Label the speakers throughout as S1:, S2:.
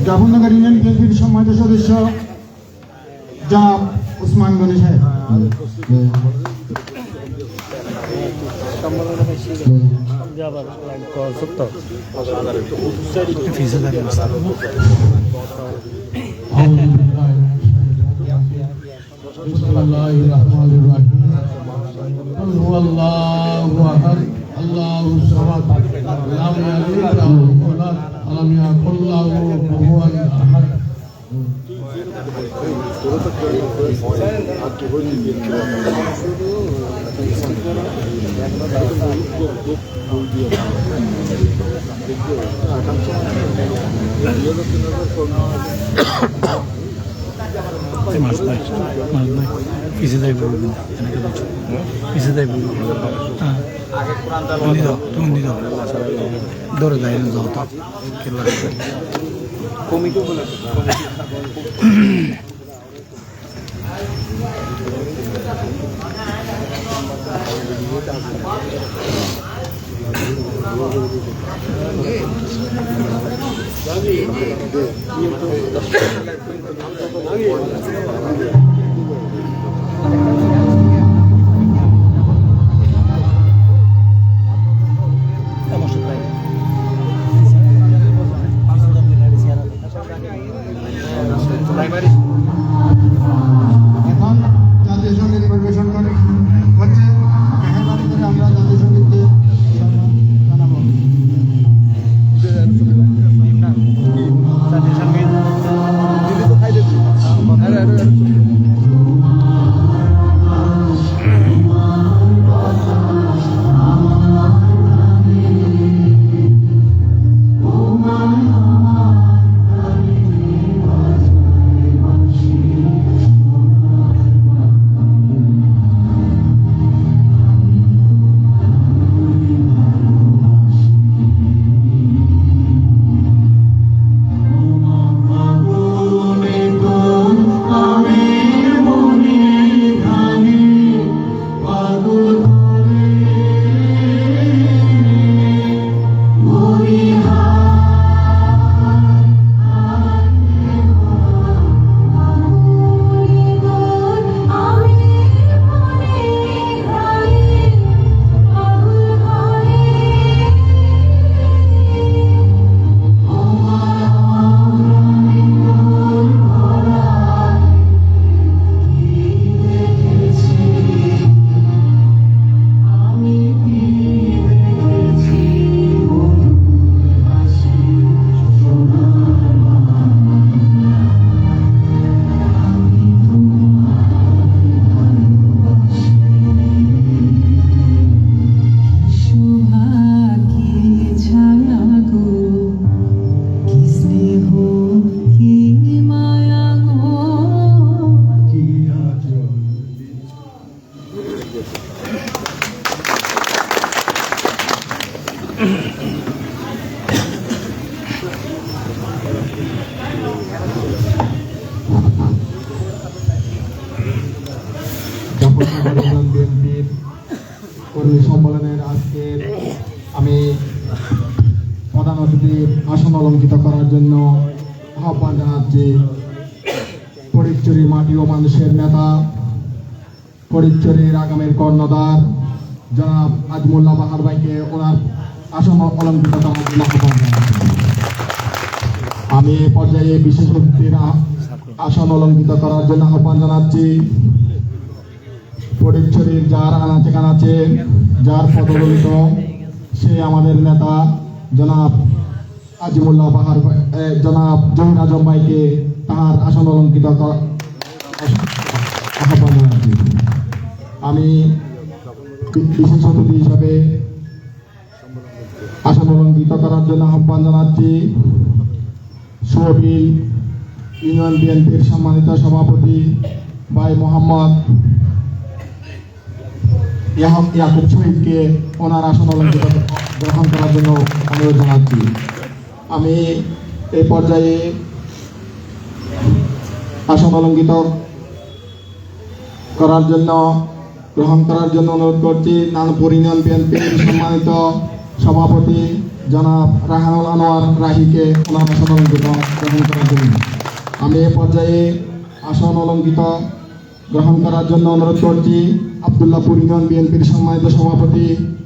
S1: Zafarnagar union বিএনপির সম্মানিত সদস্য জনাব ওসমান গনি সাহেব।
S2: Allahu samad lam yalid wa lam yulad wa lam yakul lahu kufuwan ahad.
S3: Isi day bulu, isi day bulu. Tundi do. Dore day no jauta. Kilo. Komi ko bola.
S1: এখন জাতীয় সঙ্গীত পরিবেশন করে হচ্ছে। মেহরবানি করে আমরা জাতীয় সঙ্গীতকে জানাবো। বিএনপির কর্মী সম্মেলনের আজকে আমি প্রধান অতিথির আসন অলঙ্কৃত করার জন্য আহ্বান জানাচ্ছি ফটিকছড়ি মাটি ও মানুষের নেতা, ফটিকছড়ির আগামীর কর্ণধার জনাব আজমুল্লাহ বাহার ভাইকে ওনার আসন অলঙ্কৃত করার জন্য আহ্বান জানাচ্ছি। আমি এই পর্যায়ে বিশেষ অতিথির আসন অলঙ্কৃত করার জন্য আহ্বান জানাচ্ছি ফটিকছড়ির যার আনাচে কানাচে যার পদদলিত সে আমাদের নেতা জনাব আজিমুল্লাহ বাহার জনাব জহির আজম ভাইকে তাহার আসন অলঙ্কৃত আহ্বান জানাচ্ছি। আমি বিশেষ অতিথি হিসাবে আসন অলঙ্কৃত করার জন্য আহ্বান জানাচ্ছি সোহবিল ইউনিয়ন বিএনপির সম্মানিত সভাপতি ভাই মোহাম্মদ ইয়াকুব শহীদকে ওনার আসন অলঙ্কৃত গ্রহণ করার জন্য অনুরোধ জানাচ্ছি। আমি এই পর্যায়ে আসন অলঙ্কৃত করার জন্য গ্রহণ করার জন্য অনুরোধ করছি নানপুর ইউনিয়ন বিএনপির সম্মানিত সভাপতি জনাব রাহানুল আনোয়ার রাহিকে ওনার আসন অলঙ্কিত গ্রহণ করার জন্য। আমি এ পর্যায়ে আসন অলঙ্কিত গ্রহণ করার জন্য অনুরোধ করছি আব্দুল্লাহপুর ইউনিয়ন বিএনপির সম্মানিত সভাপতি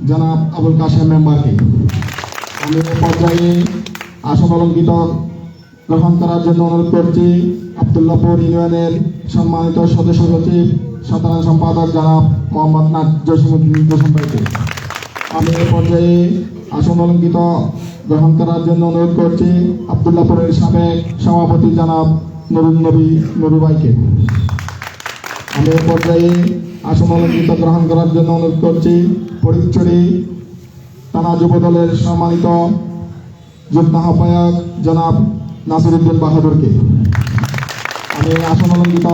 S1: জনাব আবুল কাশেম মেম্বারকে। আমি এ পর্যায়ে আসন অলঙ্কিত গ্রহণ করার জন্য অনুরোধ করছি আব্দুল্লাহপুর ইউনিয়নের সম্মানিত সদস্য সচিব সাধারণ সম্পাদক জনাব মোহাম্মদ জসিমুদ্দিন জসিম ভাইকে। আমি এ পর্যায়ে আসন অলঙ্কিত গ্রহণ করার জন্য অনুরোধ করছি আব্দুল্লাহপুরের সাবেক সভাপতি জনাব নুরুল নবী নুরু ভাইকে। আমি এ পর্যায়ে আসন অলঙ্কিত গ্রহণ করার জন্য অনুরোধ করছি ফটিকছড়ি থানা যুব দলের সম্মানিত যুগ্ম আহ্বায়ক জনাব নাসিরউদ্দিন বাহাদুরকে। আমি আসন অলঙ্কিত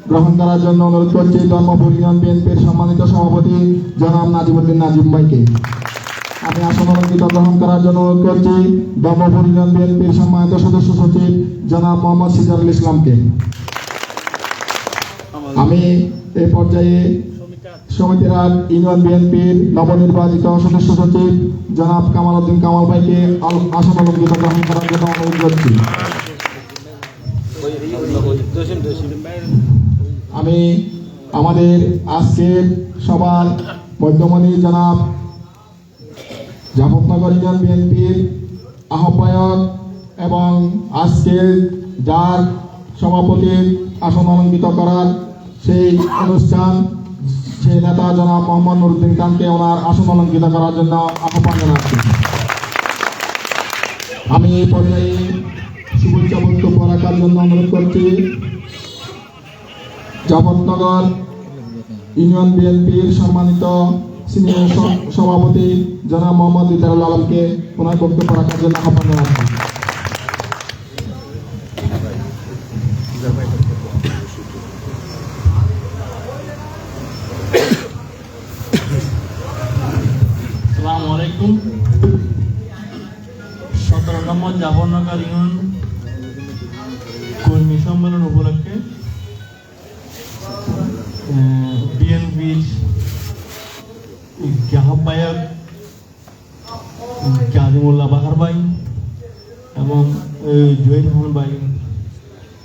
S1: গ্রহণ করার জন্য অনুরোধ করছি ধর্মপুর ইউনিয়ন বিএনপির সম্মানিত সভাপতি জনাব নাজিমুদ্দিন নাজিম ভাইকে। আমি আসন অলঙ্কিত গ্রহণ করার জন্য অনুরোধ করছি ধর্মপুর ইউনিয়ন বিএনপির সম্মানিত সদস্য সচিব জনাব মোহাম্মদ সিজারুল ইসলামকে। আমি এই পর্যায়ে সমিতিরাট ইউনিয়ন বিএনপির নবনির্বাচিত সদস্য সচিব জনাব কামাল উদ্দিন কামাল ভাইকে আসন অলঙ্কিত গ্রহণ করার জন্য অনুরোধ করছি। আমি আমাদের আজকের সবার মধ্যমণি জনাব জাফরনগর ইউনিয়ন বিএনপির আহ্বায়ক এবং আজকের যার সভাপতির আসন অলঙ্কিত করার সেই অনুষ্ঠান সেই নেতা জনাব মোহাম্মদ নুরুদ্দিন খানকে ওনার আসন অলঙ্কিত করার জন্য আহ্বান জানাচ্ছি। আমি এই পর্যায়ে শুভেচ্ছা বক্তব্য রাখার জন্য অনুরোধ করছি জাফরনগর ইউনিয়ন বিএনপির সম্মানিত সিনিয়র সভাপতি জনাব মোহাম্মদ ইদারুল আলমকে ওনার বক্তব্য রাখার জন্য আহ্বান জানাচ্ছি।
S4: আসসালামু আলাইকুম। 17 নম্বর জাফরনগর ইউনিয়ন কর্মী সম্মেলন উপলক্ষে বিএনপির আহ্বায়ক কাজিমুল্লাহ বাহার ভাই এবং জহির রহমান ভাই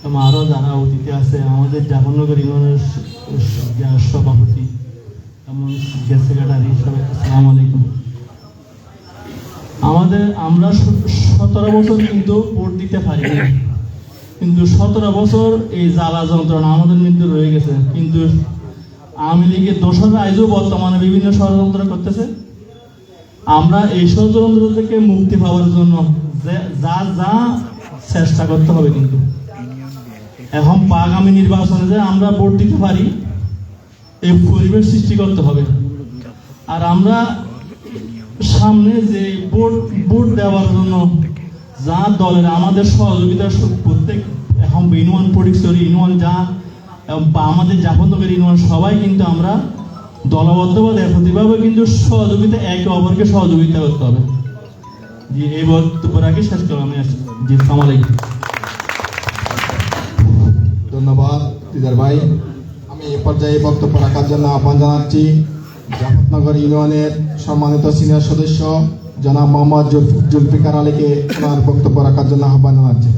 S4: এবং আরও যারা অতিথি আছে, আমাদের জাফরনগর ইউনিয়নের সভাপতি এবং সেক্রেটারি সবাই, আসসালামু আলাইকুম। আমরা 17 বছর কিন্তু ভোট দিতে পারিনি, কিন্তু 17 বছর এই জ্বালা যন্ত্রণা আমাদের মধ্যে রয়ে গেছে। কিন্তু আওয়ামী লীগের দোসররা আজও বর্তমানে বিভিন্ন ষড়যন্ত্র করতেছে। আমরা এই ষড়যন্ত্র থেকে মুক্তি পাওয়ার জন্য যা যা চেষ্টা করতে হবে, কিন্তু এখন আগামী নির্বাচনে যে আমরা ভোট দিতে পারি এই পরিবেশ সৃষ্টি করতে হবে। আর আমরা সামনে যে ভোট দেওয়ার জন্য যা দলের আমাদের সহযোগিতা প্রত্যেক এখন ইউনিয়ন ফটিকছড়ি ইউনিয়ন যা বা আমাদের জাফরনগর ইউনিয়ন সবাই কিন্তু আমরা দলবদ্ধভাবে একত্রিতভাবে কিন্তু সহযোগিতা একে অপরকে সহযোগিতা করতে হবে। জি, এই বক্তব্য রাখি শেষ করলাম। আমি জি, আসসালামু আলাইকুম।
S1: ধন্যবাদ দিদার ভাই। আমি এই পর্যায়ে বক্তব্য রাখার জন্য আহ্বান জানাচ্ছি জাফরনগর ইউনিয়নের সম্মানিত সিনিয়র সদস্য জনাব মোহাম্মদ জুলফিকার আলীকে ওনার বক্তব্য রাখার জন্য আহ্বান জানাচ্ছি।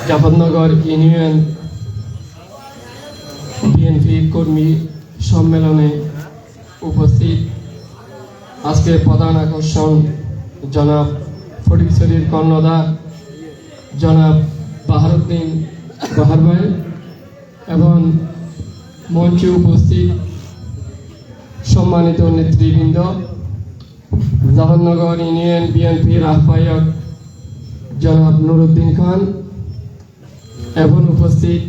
S5: জাফরনগর ইউনিয়ন বিএনপি কর্মী সম্মেলনে উপস্থিত আজকের প্রধান আকর্ষণ জনাব ফটিকছড়ির কর্ণধার জনাব বাহারুদ্দিন বাহার ভাই এবং মঞ্চে উপস্থিত সম্মানিত নেতৃবৃন্দ, জাফরনগর ইউনিয়ন বিএনপির আহ্বায়ক জনাব নুরুদ্দিন খান এবং উপস্থিত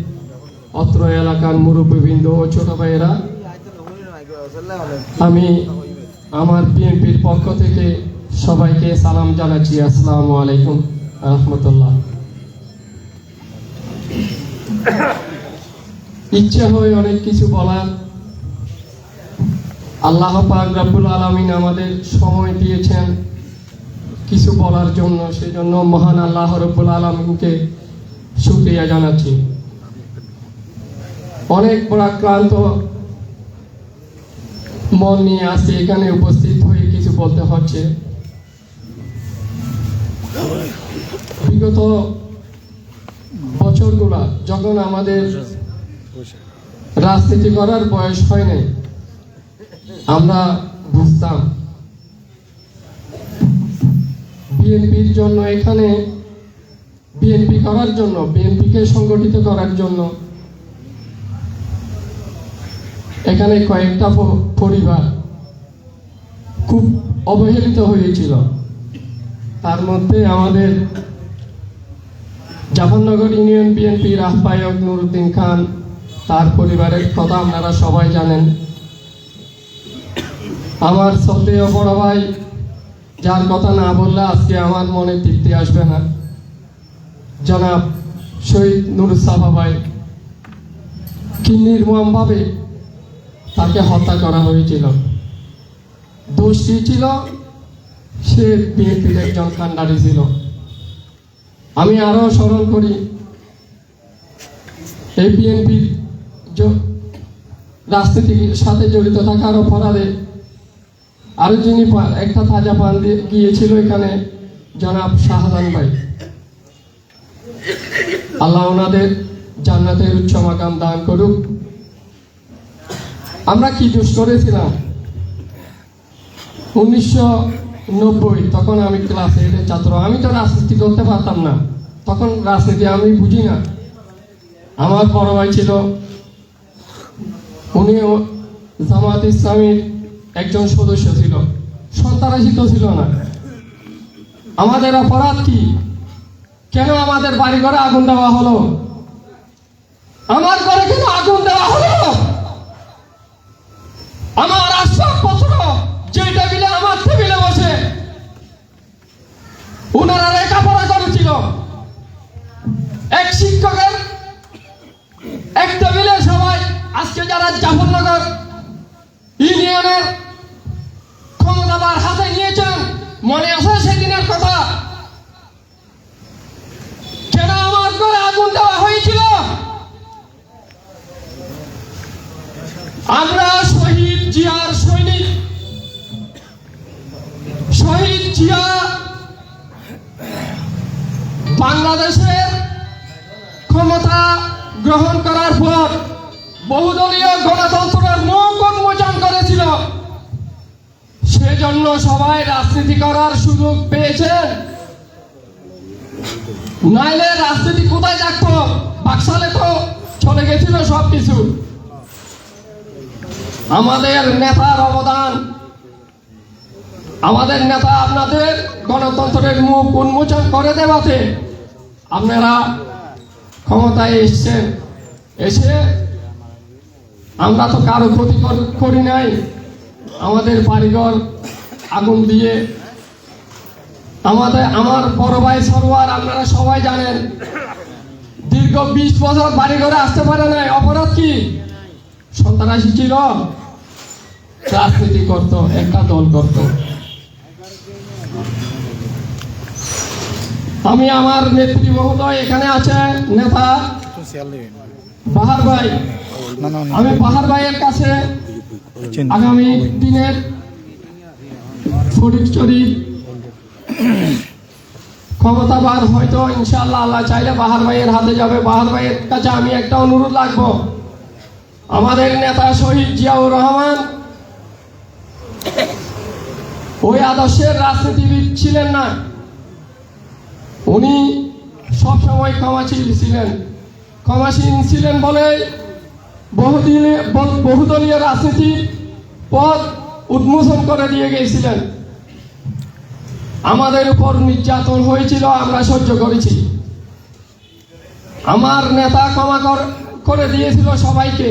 S5: অত্র এলাকার মুরব্বীবৃন্দ ও ছোট ভাইয়েরা, আমি আমার বিএনপির পক্ষ থেকে সবাইকে সালাম জানাচ্ছি। আসসালামু আলাইকুম রহমতুল্লাহ। ইচ্ছা হয় অনেক কিছু বলার, আল্লাহ পাক রব্বুল আলামিন আমাদের সময় দিয়েছেন কিছু বলার জন্য, সেজন্য মহান আল্লাহ রব্বুল আলামিনকে শুকরিয়া জানাচ্ছি। অনেক পরাক্রান্ত মন নিয়ে আজকে এখানে উপস্থিত হয়ে কিছু বলতে হচ্ছে। বিগত বছরগুলা যখন আমাদের রাজনীতি করার বয়স হয় নাই, আমরা বুঝতাম বিএনপির জন্য, এখানে বিএনপি করার জন্য, বিএনপিকে সংগঠিত করার জন্য এখানে কয়েকটা পরিবার খুব অবহেলিত হয়েছিল। তার মধ্যে আমাদের জাফরনগর ইউনিয়ন বিএনপির আহ্বায়ক নুরুদ্দিন খান, তার পরিবারের কথা আপনারা সবাই জানেন। আমার শ্রদ্ধেয় বড় ভাই, যার কথা না বললে আজকে আমার মনে তৃপ্তি আসবে না, জনাব শহীদ নুরুসাফা ভাই, কি নির্মমভাবে তাকে হত্যা করা হয়েছিল। দোষী ছিল সে বিএনপির একজন কান্ডারি ছিল। আমি আরো স্মরণ করি, এই বিএনপির রাজনীতির সাথে জড়িত থাকার অপরাধে আরো যিনি একটা তাজা পান দিয়ে গিয়েছিল এখানে, জনাব শাহজাহান ভাই, আল্লাহ ওনাদের জান্নাতের উচ্চ মাকাম দান করুক। আমরা কি দোষ করেছিলাম 1990, তখন আমি ক্লাস 8-এর ছাত্র। আমি তো রাজনীতি করতে পারতাম না, তখন রাজনীতি আমি বুঝি না। আমার বড় ভাই ছিল, উনি জামাত ইসলামীর একজন সদস্য ছিল, সন্ত্রাসিত ছিল না। আমাদের অপরাধ কি? কেন আমাদের বাড়ি ঘরে আগুন দেওয়া হলো? আমার ঘরে কেন আগুন দেওয়া হলো? আমার আসবাবপত্র যে টেবিলে, আমার টেবিলে বসে ওনারা লেখাপড়া করেছিল, এক শিক্ষকের এক টেবিলে সবাই, আজকে যারা জাফরনগর ইউনিয়নের ক্ষমতাবার হাতে নিয়েছেন, মনে আছে সেদিনের কথা? কেন আমার ঘরে আগুন দেওয়া হয়েছিল? আমরা শহীদ জিয়ার সৈনিক। শহীদ জিয়া বাংলাদেশের ক্ষমতা গ্রহণ করার পর বহুদলীয় গণতন্ত্রের মুখ উন্মোচন করেছিল। সেজন্য সবাই রাজনীতি করার সুযোগ পেয়েছে, নাইলে রাজনীতি কোথায় থাকতো? বাকশালে তো চলে গেছিল সবকিছু। আমাদের নেতার অবদান, আমাদের নেতা আপনাদের গণতন্ত্রের মুখ উন্মোচন করে দেওয়াতে আপনারা ক্ষমতায় এসছেন। এসে আমরা তো কারো ক্ষতি করি নাই, আমাদের বাড়িঘর আগুন দিয়ে, আমার বড় ভাই সরোয়ার, আপনারা সবাই জানেন, দীর্ঘ 20 বছর বাড়িঘরে আসতে পারে নাই। অপরাধ কি? সন্ত্রাসী ছিল, রাজনীতি করত, একটা দল করত। আমি আমার নেত্রী মহোদয়, এখানে আছে নেতা বাহার ভাই, আমি বাহার ভাইয়ের কাছে আগামী দিনের ফটিকছড়ি ক্ষমতাবার হয়তো ইনশাআল্লাহ আল্লাহ চাইলে বাহার ভাইয়ের হাতে যাবে। বাহার ভাইয়ের কাছে আমি একটা অনুরোধ রাখবো, আমাদের নেতা শহীদ জিয়াউর রহমান ওই আদর্শের রাজনীতিবিদ ছিলেন না, উনি সবসময় ক্ষমাশীল ছিলেন। ক্ষমাশীল ছিলেন বলে বহুদলীয় রাজনীতির পথ উন্মোচন করে দিয়ে গিয়েছিলেন। আমাদের উপর নির্যাতন হয়েছিল, আমরা সহ্য করেছি। আমার নেতা ক্ষমা করে দিয়েছিল সবাইকে,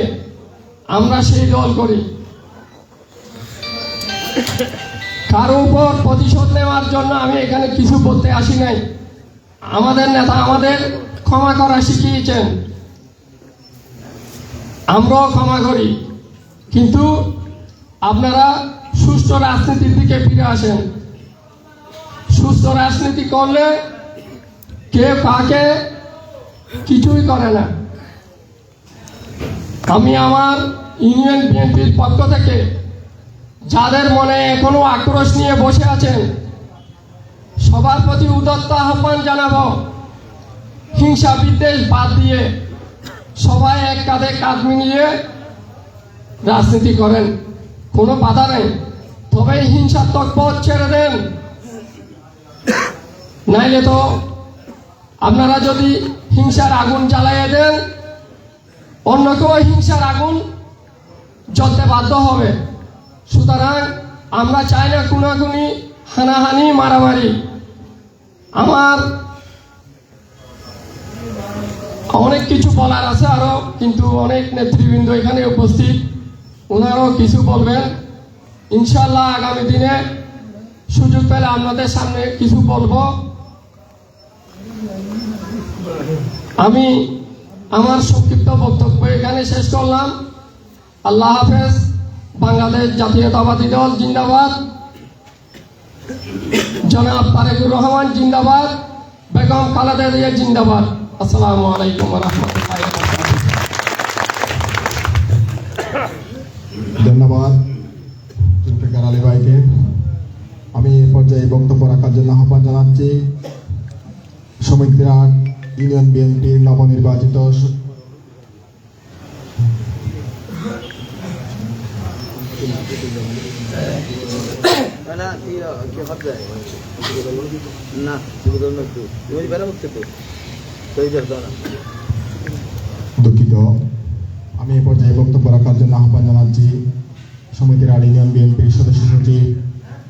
S5: আমরা সেই দল করি। কারো উপর প্রতিশোধ নেওয়ার জন্য আমি এখানে কিছু বলতে আসি নাই। আমাদের নেতা আমাদের ক্ষমা করা শিখিয়েছেন, আমরাও ক্ষমা করি। কিন্তু আপনারা সুষ্ঠু রাজনীতির দিকে ফিরে আসেন। সুস্থ রাজনীতি করলে কে কাকে কিছুই করে না। আমি আমার ইউনিয়ন বিএনপির পক্ষ থেকে যাদের মনে এখনো আক্রোশ নিয়ে বসে আছেন সবার প্রতি উদাত্ত আহ্বান জানাবো, হিংসা বিদ্বেষ বাদ দিয়ে সবাই এক কাঁধে কাঁধ মিলিয়ে রাজনীতি করেন, কোনো বাধা নেই। তবে হিংসাত্মক পথ ছেড়ে দেন, নাইলে তো আপনারা যদি হিংসার আগুন জ্বালাইয়ে দেন অন্য কেউ হিংসার আগুন জ্বলতে বাধ্য হবে। সুতরাং আমরা চাই না খুনাখুনি, হানাহানি, মারামারি। আমার অনেক কিছু বলার আছে আরো, কিন্তু অনেক নেতৃবৃন্দ এখানে উপস্থিত, ওনারাও কিছু বলবেন। ইনশাল্লাহ আগামী দিনে সুযোগ পেলে আপনাদের সামনে কিছু বলবো। আমি আমার সংক্ষিপ্ত বক্তব্য এখানে শেষ করলাম। আল্লাহ হাফেজ। বাংলাদেশ জাতীয়তাবাদী দল জিন্দাবাদ। জনাব তারেকুর রহমান জিন্দাবাদ। বেগম খালেদা জিয়া জিন্দাবাদ। আসসালামু আলাইকুম ওয়া রাহমাতুল্লাহি ওয়া বারাকাতুহু।
S1: ধন্যবাদ জুলফিকার আলী ভাইকে। আমি এই পর্যায়ে বক্তব্য রাখার জন্য আহ্বান জানাচ্ছি সমিতিরা ইউনিয়ন বিএনপির নবনির্বাচিত দুঃখিত। আমি এই পর্যায়ে বক্তব্য রাখার জন্য আহ্বান জানাচ্ছি সমিতির ইউনিয়ন বিএনপির সদস্য সচিব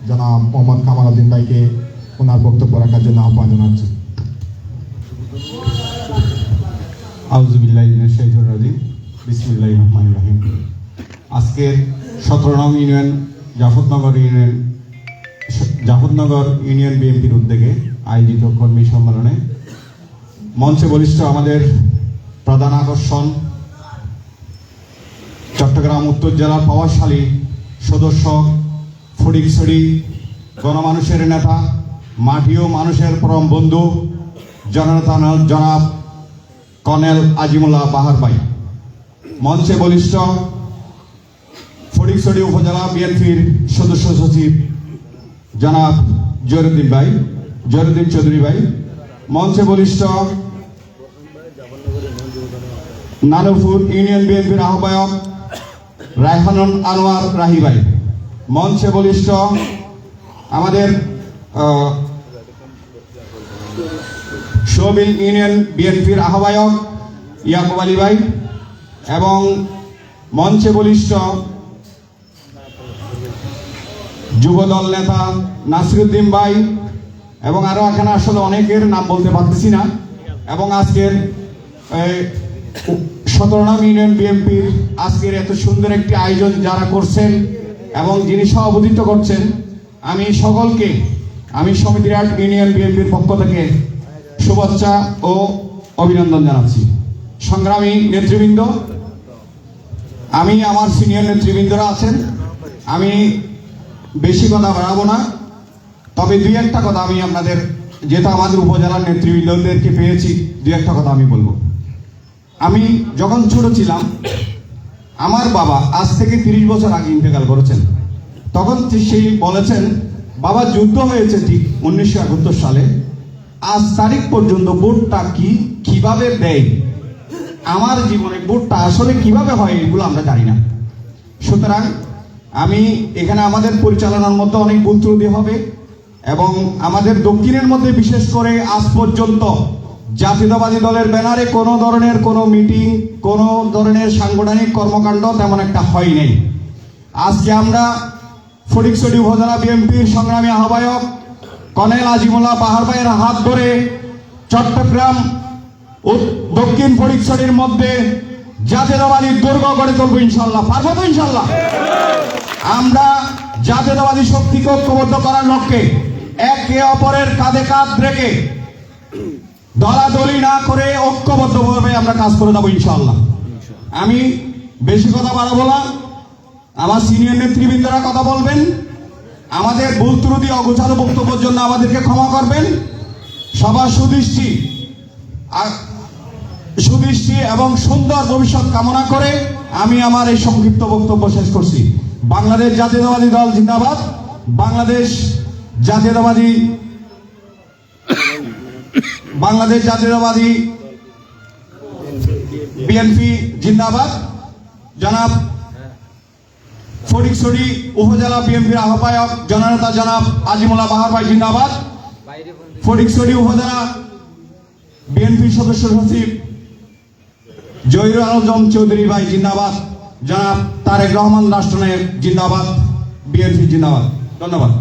S1: জনাব মোহাম্মদ কামাল উদ্দিন ভাইকে ওনার বক্তব্য রাখার জন্য আহ্বান জানাচ্ছি।
S6: আউযুবিল্লাহি মিনাশ শাইতানির রাজিম। বিসমিল্লাহির রহমানির রহিম। আজকের 17 নং ইউনিয়ন জাফরনগর ইউনিয়ন বিএনপির উদ্যোগে আয়োজিত কর্মী সম্মেলনে মঞ্চে বলিষ্ঠ আমাদের প্রধান আকর্ষণ চট্টগ্রাম উত্তর জেলার প্রভাবশালী সদস্য, ফটিকছড়ি গণমানুষের নেতা, মাটি ও মানুষের পরম বন্ধু জননেতা জনাব কর্নেল আজিমুল্লাহ বাহার ভাই। মঞ্চে বলিষ্ঠ ফটিকছড়ি উপজেলা বিএনপির সদস্য সচিব জনাব জহিরুদ্দিন চৌধুরী ভাই। মঞ্চে বলিষ্ঠ নানুপুর ইউনিয়ন বিএনপির আহ্বায়ক রায়হানুল আনোয়ার রাহি ভাই। মঞ্চে বলিষ্ঠ আমাদের শোবিল ইউনিয়ন বিএনপির আহ্বায়ক ইয়াকুব আলী ভাই এবং মঞ্চে বলিষ্ঠ যুবদল নেতা নাসিরুদ্দিন ভাই এবং আরো এখানে আসলে অনেকের নাম বলতে পারতেছি না। এবং আজকের 17 নং ইউনিয়ন বিএনপির আজকের এত সুন্দর একটি আয়োজন যারা করছেন এবং যিনি সভাপতিত্ব করছেন, আমি সকলকে আমি সমিতির ইউনিয়ন বিএনপির পক্ষ থেকে শুভেচ্ছা ও অভিনন্দন জানাচ্ছি। সংগ্রামী নেতৃবৃন্দ, আমি আমার সিনিয়র নেতৃবৃন্দরা আছেন, আমি বেশি কথা বাড়াবো না, তবে দুই একটা কথা আমি আপনাদের, যেটা আমাদের উপজেলার নেতৃবৃন্দদেরকে পেয়েছি, দুই একটা কথা আমি বলবো। আমি যখন ছোট ছিলাম, আমার বাবা আজ থেকে 30 বছর আগে ইন্তেকাল করেছেন। তখন সেই বলেছেন, বাবা যুদ্ধ হয়েছে ঠিক 1971 সালে, আজ তারিখ পর্যন্ত ভোটটা কিভাবে দেয়, আমার জীবনে ভোটটা আসলে কিভাবে হয় এগুলো আমরা জানি না। সুতরাং আমি এখানে আমাদের পরিচালনার মধ্যে অনেক ভুল ত্রুটি হবে এবং আমাদের দক্ষিণের মধ্যে বিশেষ করে আজ পর্যন্ত জাতীয়তাবাদী দলের ব্যানারে কোনো ধরনের কোনো মিটিং, কোনো ধরনের সাংগঠনিক কর্মকাণ্ড তেমন একটা হয় নাই। আজকে আমরা ফটিকছড়ি উপজেলা বিএনপির সংগ্রামী আহ্বায়ক কর্নেল আজিমুল্লাহ বাহার ভাইয়ের হাত ধরে চট্টগ্রাম দক্ষিণ ফটিকছড়ির মধ্যে জাতীয়তাবাদী দুর্গ গড়ে তুলবো ইনশাল্লাহ। পারবো তো ইনশাল্লাহ? আমরা জাতীয়তাবাদী শক্তিকে ঐক্যবদ্ধ করার লক্ষ্যে একে অপরের কাঁধে কাঁধ রেখে দলাদলি না করে ঐক্যবদ্ধভাবে আমরা কাজ করে যাবো ইনশাল্লাহ। আমি বেশি কথা বাড়াবো না, আমার সিনিয়র নেতৃবৃন্দরা কথা বলবেন, আমাদের ভুল ত্রুটি অগোছালো বক্তব্যের জন্য আমাদেরকে ক্ষমা করবেন। সবার সুদৃষ্টি এবং সুন্দর ভবিষ্যৎ কামনা করে আমি আমার এই সংক্ষিপ্ত বক্তব্য শেষ করছি। বাংলাদেশ জাতীয়তাবাদী দল জিন্দাবাদ, বাংলাদেশ জাতীয়তাবাদী বিএনপি জিন্দাবাদ। জনাব ফটিকছড়ি উপজেলা বিএনপির আহ্বায়ক জননেতা জনাব আজিমুল্লাহ বাহার ভাই জিন্দাবাদ। ফটিকছড়ি উপজেলা বিএনপি সদস্য সচিব জহিরুল আলম চৌধুরী ভাই জিন্দাবাদ। জনাব তারেক রহমান রাষ্ট্রনায়ক জিন্দাবাদ, বিএনপি জিন্দাবাদ। ধন্যবাদ।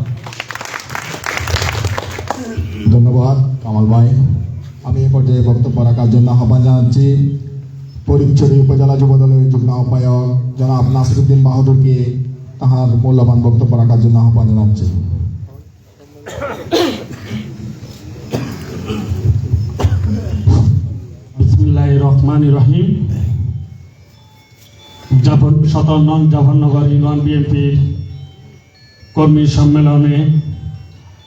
S1: ধন্যবাদ কামাল ভাই। আমি এই পর্যায়ে বক্তব্য রাখার জন্য আহ্বান জানাচ্ছি ফটিকছড়ি উপজেলা যুবদলের যুগ্ম আহ্বায়ক জনাব নাসিরউদ্দিন বাহাদুরকে তাহার মূল্যবান বক্তব্য রাখার জন্য আহ্বান জানাচ্ছি।
S7: বিসমিল্লাহির রহমানির রহিম। জাফরনগর ইউনিয়ন বিএনপির কর্মী সম্মেলনে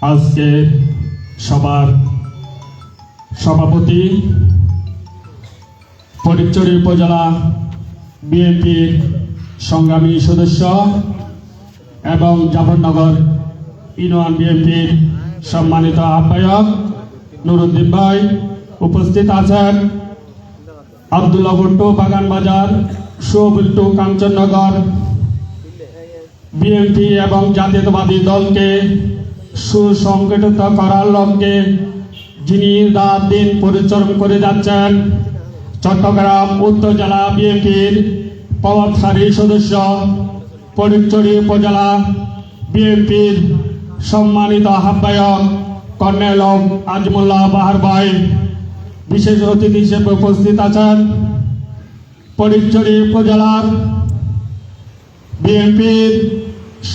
S7: আজকে সবার সভাপতি ফটিকছড়ি উপজেলা বিএনপির সংগ্রামী সদস্য এবং জাফরনগর ইউনিয়ন বিএনপির সম্মানিত আহ্বায়ক নুরুদ্দিন ভাই উপস্থিত আছেন, আব্দুল্লাহ ভুট্টো বাগানবাজার, সুবিল্টু কাঞ্চননগর বিএনপি এবং জাতীয়তাবাদী দলকে সুসংগঠিত করার লক্ষ্যে যিনি রাত দিন পরিশ্রম করে যাচ্ছেন, চট্টগ্রাম উত্তর জেলা বিএনপির প্রভাবশালী সদস্য, ফটিকছড়ি উপজেলা বিএনপির সম্মানিত আহ্বায়ক কর্নেল আজিমুল্লাহ বাহার ভাই বিশেষ অতিথি হিসেবে উপস্থিত আছেন। ফটিকছড়ি উপজেলার বিএনপির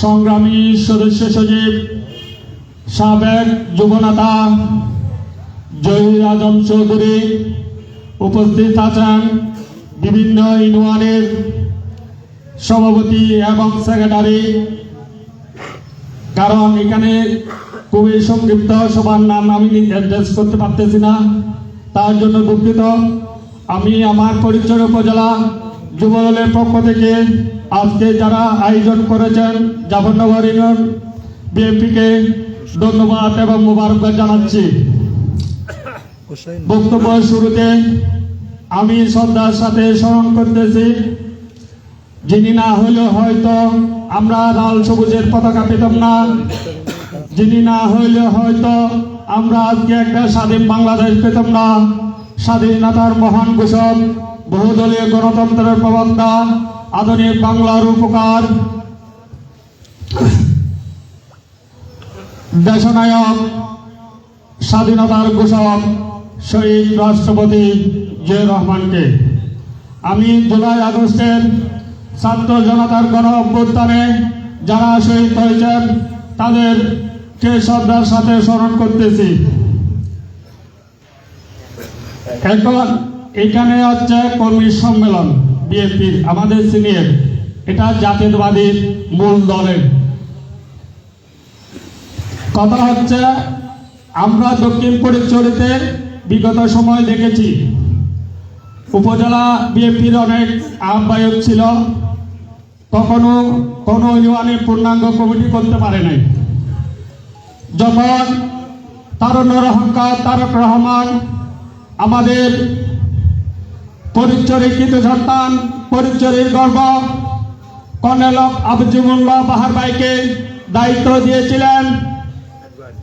S7: সংগ্রামী সদস্য সচিব সাবেক যুবনেতা জহিরুল আলম চৌধুরী উপস্থিত আছেন। বিভিন্ন ইউনিয়নের সভাপতি এবং সেক্রেটারি, কারণ এখানে খুবই সংক্ষিপ্ত, সবার নাম আমি অ্যাড্রেস করতে পারতেছি না, তার জন্য দুঃখিত। আমি আমার ফটিকছড়ি উপজেলা যুবদলের পক্ষ থেকে আজকে যারা আয়োজন করেছেন জাফরনগর ইউনিয়ন বিএনপিকে ধন্যবাদ এবং মোবারকবাদ জানাচ্ছি। বক্তব্য শুরুতে আমি শ্রদ্ধার সাথে স্মরণ করতেছি, যিনি না হলে হয়তো আমরা লাল সবুজের পতাকা পেতাম না, যিনি না হইলে হয়তো আমরা আজকে একটা স্বাধীন বাংলাদেশ পেতাম না। স্বাধীনতার মহান ঘোষক, বহুদলীয় গণতন্ত্রের প্রবক্তা, আধুনিক বাংলার উপকার, দেশনায়ক, স্বাধীনতার ঘোষক শহীদ রাষ্ট্রপতি জিয়াউর রহমানকে আমি জুলাই আগস্টের ছাত্র জনতার গণ অভ্যুত্থানে যারা শহীদ হয়েছেন তাদেরকে শ্রদ্ধার সাথে স্মরণ করতেছি। এখন এখানে হচ্ছে কর্মী সম্মেলন বিএনপির, আমাদের সিনিয়র, এটা জাতীয়তাবাদীর মূল দলের কথা হচ্ছে। আমরা দক্ষিণ ফটিকছড়িতে বিগত সময় দেখেছি উপজেলা বিএনপির অনেক আহ্বায়ক ছিল, কখনো কোনো ইউনিয়নে পূর্ণাঙ্গ কমিটি করতে পারে নাই। যখন তারুণ্যের অহংকার তারেক রহমান আমাদের ফটিকছড়ির কৃত সন্তান, ফটিকছড়ির গর্ব কর্নেল আজিমুল্লাহ বাহার ভাইকে দায়িত্ব দিয়েছিলেন,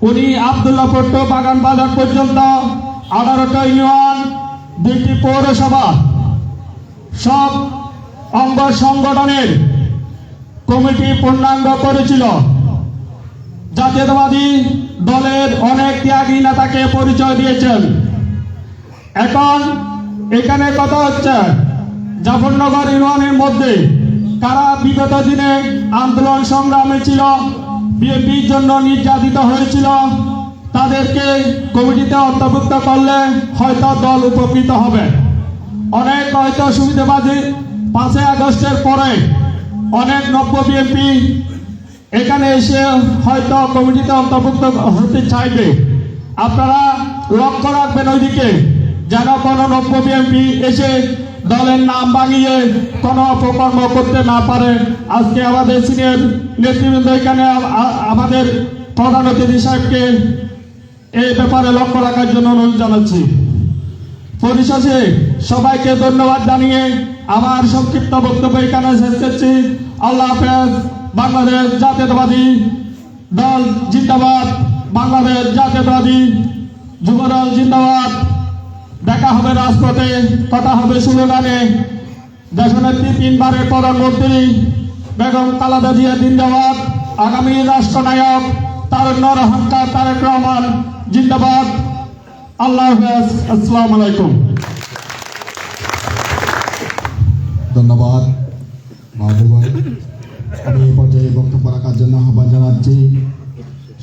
S7: উনি আব্দুল্লাহ ভুট্টো বাগানবাজার পর্যন্ত 18টা ইউনিয়ন, 2টি পৌরসভা, সব অঙ্গ সংগঠনের কমিটি পূর্ণাঙ্গ করেছিল। জাতীয়তাবাদী দলের অনেক ত্যাগী নেতাকে পরিচয় দিয়েছেন। এখন এখানে কথা হচ্ছে জাফরনগর ইউনিয়নের মধ্যে কারা বিগত দিনে আন্দোলন সংগ্রামে ছিল, বিএনপির জন্য নির্যাতিত হয়েছিল, তাদেরকে কমিটিতে অন্তর্ভুক্ত করলে হয়তো দল উপকৃত হবে। অনেক হয়তো সুবিধাবাদী 5 আগস্টের পরে অনেক নব্য বিএনপি এখানে এসে হয়তো কমিটিতে অন্তর্ভুক্ত হতে চাইবে। আপনারা লক্ষ্য রাখবেন ওইদিকে যেন কোনো নব্য বিএনপি এসে দলের নাম ভাঙিয়ে কোনো অপকর্ম করতে না পারে। আজকে আমাদের সিনিয়র নেতৃবৃন্দ এখানে আমাদের প্রধান অতিথি সাহেবকে এই ব্যাপারে লক্ষ্য রাখার জন্য অনুরোধ জানাচ্ছি। পরিশেষে সবাইকে ধন্যবাদ জানিয়ে আমার সংক্ষিপ্ত বক্তব্য এখানে শেষ করছি। আল্লাহ হাফেজ। বাংলাদেশ জাতীয়তাবাদী দল জিন্দাবাদ। বাংলাদেশ জাতীয়তাবাদী যুবদল জিন্দাবাদ। দেখা হবে রাজপথে, কথা হবে স্লোগানে। দেশনেত্রী 3 বারের প্রধানমন্ত্রী বেগম খালেদা জিয়া জিন্দাবাদ। আগামী রাষ্ট্রনায়ক তারুণ্যর অহংকার তারেক রহমান জিন্দাবাদ। আল্লাহ হাফেজ। আসসালামু আলাইকুম।
S1: ধন্যবাদ মাহবুব ভাই। আমি এই পর্যায়ে বক্তব্য রাখার জন্য আহ্বান জানাচ্ছি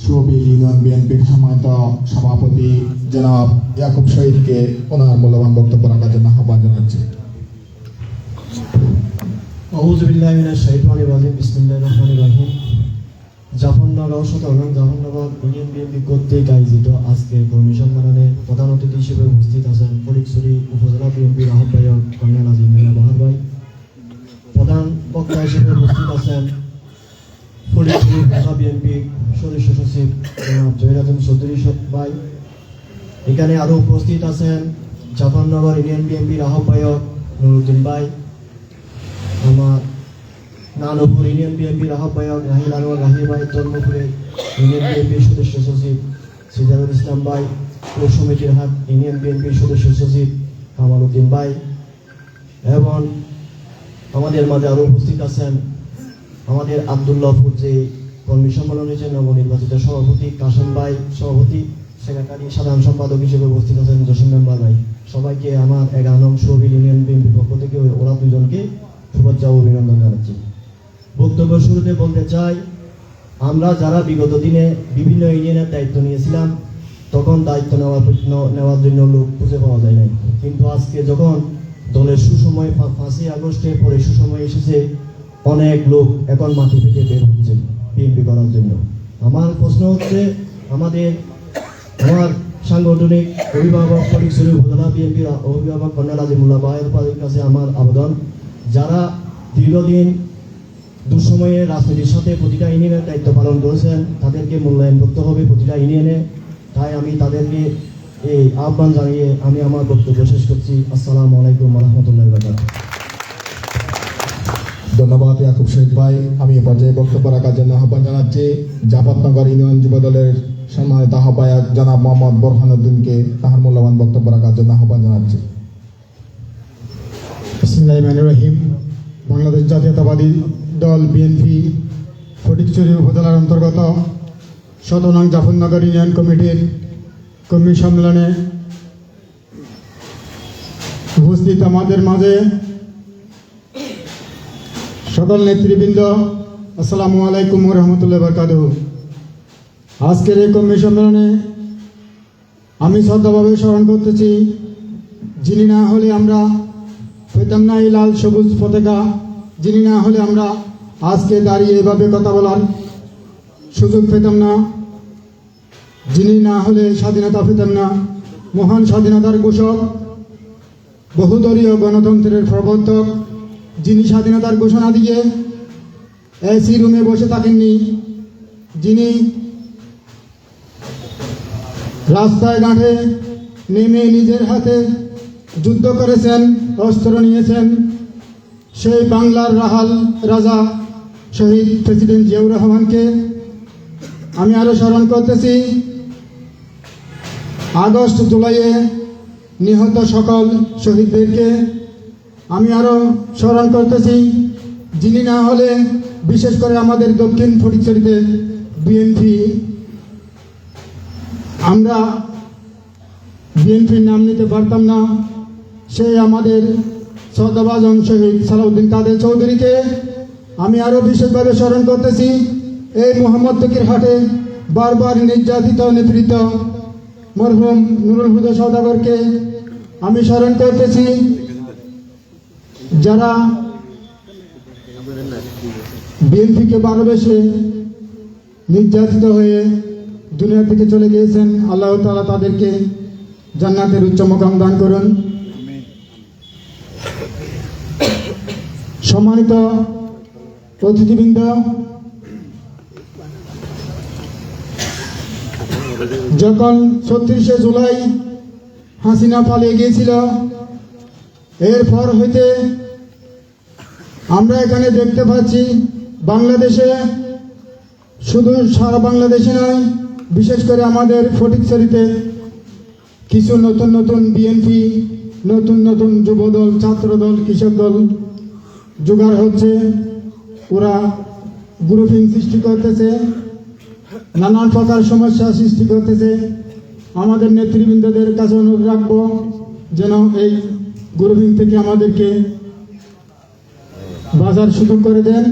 S1: শোবিল ইউনিয়ন বিএনপির সম্মানিত সভাপতি জনাব ইয়াকুব শহীদকে ওনার মূল্যবান বক্তব্য রাখার জন্য আহ্বান জানাচ্ছি।
S8: আউযু বিল্লাহি মিনাশ শাইতানির রাজিম। বিসমিল্লাহির রহমানির রহিম। জাফরনগর শতরং জাফরনগর ইউনিয়ন বিএনপি কর্তৃক আয়োজিত আজকের কর্মী সম্মেলনে প্রধান অতিথি হিসেবে উপস্থিত আছেন ফটিকছড়ি উপজেলা বিএনপির আহ্বায়ক কর্নেল আজিম বাহার ভাই। প্রধান বক্তা হিসেবে উপস্থিত আছেন ফটিকছড়ি উপজেলা বিএনপির সদস্য সচিব জনাব জহিরাতুল চৌধুরী ভাই। এখানে আরও উপস্থিত আছেন জাফরনগর ইউনিয়ন বিএনপির আহ্বায়ক নুরুদ্দিন ভাই, আমার নানপুর ইউনিয়ন বিএনপির আহ্বায়ক রাহিল আনোয়ার রাহি ভাই, ধর্মপুরে ইউনিয়ন বিএনপির সদস্য সচিব সিজারুল ইসলাম ভাই, পৌর সমিতির হাট ইউনিয়ন বিএনপির সদস্য সচিব কামাল উদ্দিন ভাই এবং আমাদের মাঝে আরও উপস্থিত আছেন আমাদের আবদুল্লাহপুর যে কর্মী সম্মেলনের জন্য নবনির্বাচিত সভাপতি কাশেম ভাই, সভাপতি সেক্রেটারি সাধারণ সম্পাদক হিসেবে উপস্থিত আছেন জসিম মেম্বার ভাই। সবাইকে আমার 11 নং শোবিল ইউনিয়ন বিএনপির পক্ষ থেকে ওরা দুজনকে শুভেচ্ছা ও অভিনন্দন জানাচ্ছি। বক্তব্য শুরুতে বলতে চাই, আমরা যারা বিগত দিনে বিভিন্ন ইউনিয়নের দায়িত্ব নিয়েছিলাম তখন দায়িত্ব নেওয়ার জন্য লোক খুঁজে পাওয়া যায় নাই, কিন্তু আজকে যখন দলের সুসময় 5ই আগস্টের পরে সুসময় এসেছে, অনেক লোক এখন মাটি থেকে বের হচ্ছে বিএনপি করার জন্য। আমার প্রশ্ন হচ্ছে, আমার সাংগঠনিক অভিভাবক ফটিকছড়ি উপজেলা বিএনপির অভিভাবক কর্নেল আজিমুল্লাহ ভাইয়ের কাছে আমার আবেদন, যারা দীর্ঘদিন দুঃসময়ে রাজনীতির সাথে প্রতিটা ইউনিয়নের দায়িত্ব পালন করেছেন তাদেরকে মূল্যায়ন করতে হবে প্রতিটা ইউনিয়নে। তাই আমি তাদেরকে এই আহ্বান জানিয়ে আমি আমার বক্তব্য শেষ করছি। আসসালামু আলাইকুম ওয়া রাহমাতুল্লাহি ওয়া বারাকাতুহু।
S1: ধন্যবাদ ইয়াকুব শহীদ ভাই। আমি এ পর্যায়ে বক্তব্য রাখার জন্য আহ্বান জানাচ্ছি জাফরনগর ইউনিয়ন যুবদলের সম্মানিত আহ্বায়ক জনাব মোহাম্মদ বোরহানুদ্দিনকে তাহার মূল্যবান বক্তব্য রাখার জন্য আহ্বান জানাচ্ছি।
S9: বিসমিল্লাহির রহমানির রহিম। বাংলাদেশ জাতীয়তাবাদী দল বিএনপি ফটিকছড়ি উপজেলার অন্তর্গত 17 নং জাফরনগর ইউনিয়ন কমিটির কর্মী সম্মেলনে উপস্থিত আমাদের মাঝে সকল নেতৃবৃন্দ, আসসালামু আলাইকুম ওয়া রাহমাতুল্লাহি ওয়া বারাকাতুহু। আজকের এই কর্মী সম্মেলনে আমি শ্রদ্ধাভাবে স্মরণ করতেছি, যিনি না হলে আমরা পেতাম না এই লাল সবুজ পতাকা, যিনি না হলে আমরা আজকে দাঁড়িয়ে এভাবে কথা বলার সুযোগ পেতাম না, যিনি না হলে স্বাধীনতা পেতাম না। মহান স্বাধীনতার ঘোষক, বহুদলীয় গণতন্ত্রের প্রবর্তক, যিনি স্বাধীনতার ঘোষণা দিয়ে এসি রুমে বসে থাকেননি, যিনি রাস্তায় ঘাটে নেমে নিজের হাতে যুদ্ধ করেছেন, অস্ত্র নিয়েছেন, সেই বাংলার রাহাল রাজা শহীদ প্রেসিডেন্ট জিয়াউর রহমানকে আমি আরও স্মরণ করতেছি। আগস্ট জুলাইয়ে নিহত সকল শহীদদেরকে আমি আরও স্মরণ করতেছি, যিনি না হলে বিশেষ করে আমাদের দক্ষিণ ফটিকছড়িতে বিএনপি, আমরা বিএনপির নাম নিতে পারতাম না। সেই আমাদের শ্রদ্ধাভাজন শহীদ সালাউদ্দিন কাদের চৌধুরীকে আমি আরও বিশেষভাবে স্মরণ করতেছি। এই মোহাম্মদ তকির হাটে বারবার নির্যাতিত নিপীড়িত মরহুম নুরুল হুদা সওদাগরকে আমি স্মরণ করতেছি, যারা বিএনপিকে ভালোবেসে নির্যাতিত হয়ে দুনিয়া থেকে চলে গিয়েছেন। আল্লাহ তাআলা তাদেরকে জান্নাতের উচ্চ মুকাম দান করুন। সম্মানিত অতিথিবৃন্দ, যখন ৩৬শে জুলাই হাসিনা পালিয়ে গিয়েছিল, এরপর হইতে আমরা এখানে দেখতে পাচ্ছি বাংলাদেশে, শুধু সারা বাংলাদেশে নয়, বিশেষ করে আমাদের ফটিকছড়িতে কিছু নতুন নতুন বিএনপি, নতুন নতুন যুবদল, ছাত্রদল, কৃষক দল জোগাড় হচ্ছে। ওরা গ্রুপিং সৃষ্টি করতেছে, নানান প্রকার সমস্যা সৃষ্টি করতেছে। আমাদের নেতৃবৃন্দদের কাছে অনুরোধ রাখবো যেন এই গ্রুপিং থেকে আমাদেরকে বাজার সুযোগ করে দেন।